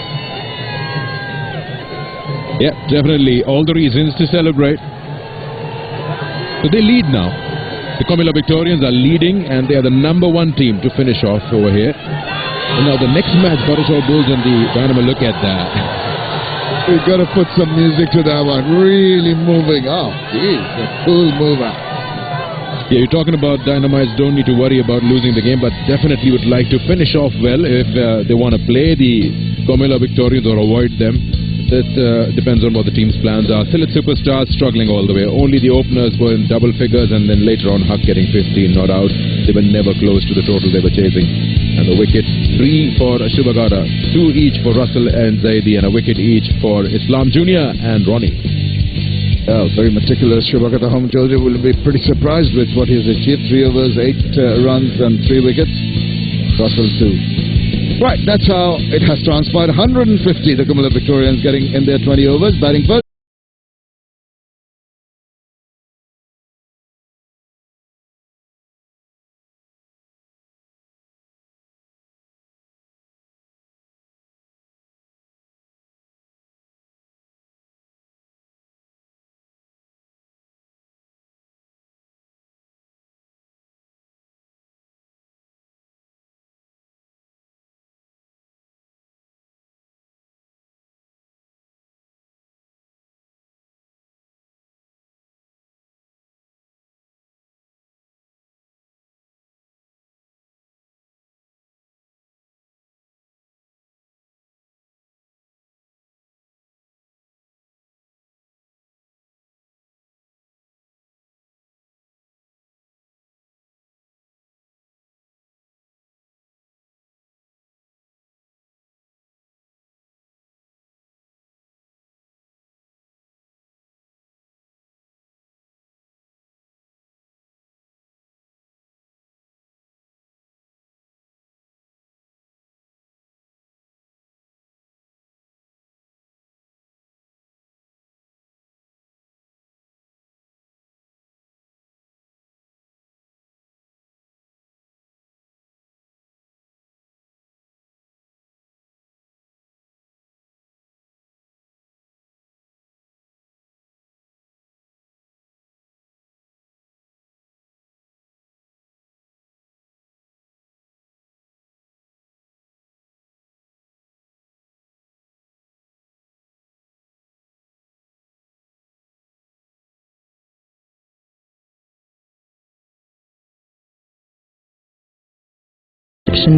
Yeah, definitely all the reasons to celebrate. So they lead now. The Comilla Victorians are leading, and they are the #1 team to finish off over here. And now the next match, Bharatshah Bulls and the Dynamo, look at that. We've got to put some music to that one. Really moving. Oh, geez, a cool mover. Yeah, you're talking about Dynamites don't need to worry about losing the game, but definitely would like to finish off well if they want to play the Comilla Victorians or avoid them. That depends on what the team's plans are. Sylhet Superstars struggling all the way. Only the openers were in double figures, and then later on Huck getting 15 not out. They were never close to the total they were chasing. And the wicket, 3 for Shubhagada, 2 each for Russell and Zaidi, and a wicket each for Islam Jr. and Ronnie. Very meticulous. Shubhagada Home Joseph will be pretty surprised with what he's achieved. 3 overs, 8 runs and 3 wickets. Russell 2. Right, that's how it has transpired. 150, the Comilla Victorians getting in their 20 overs, batting first.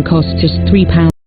Cost just £3.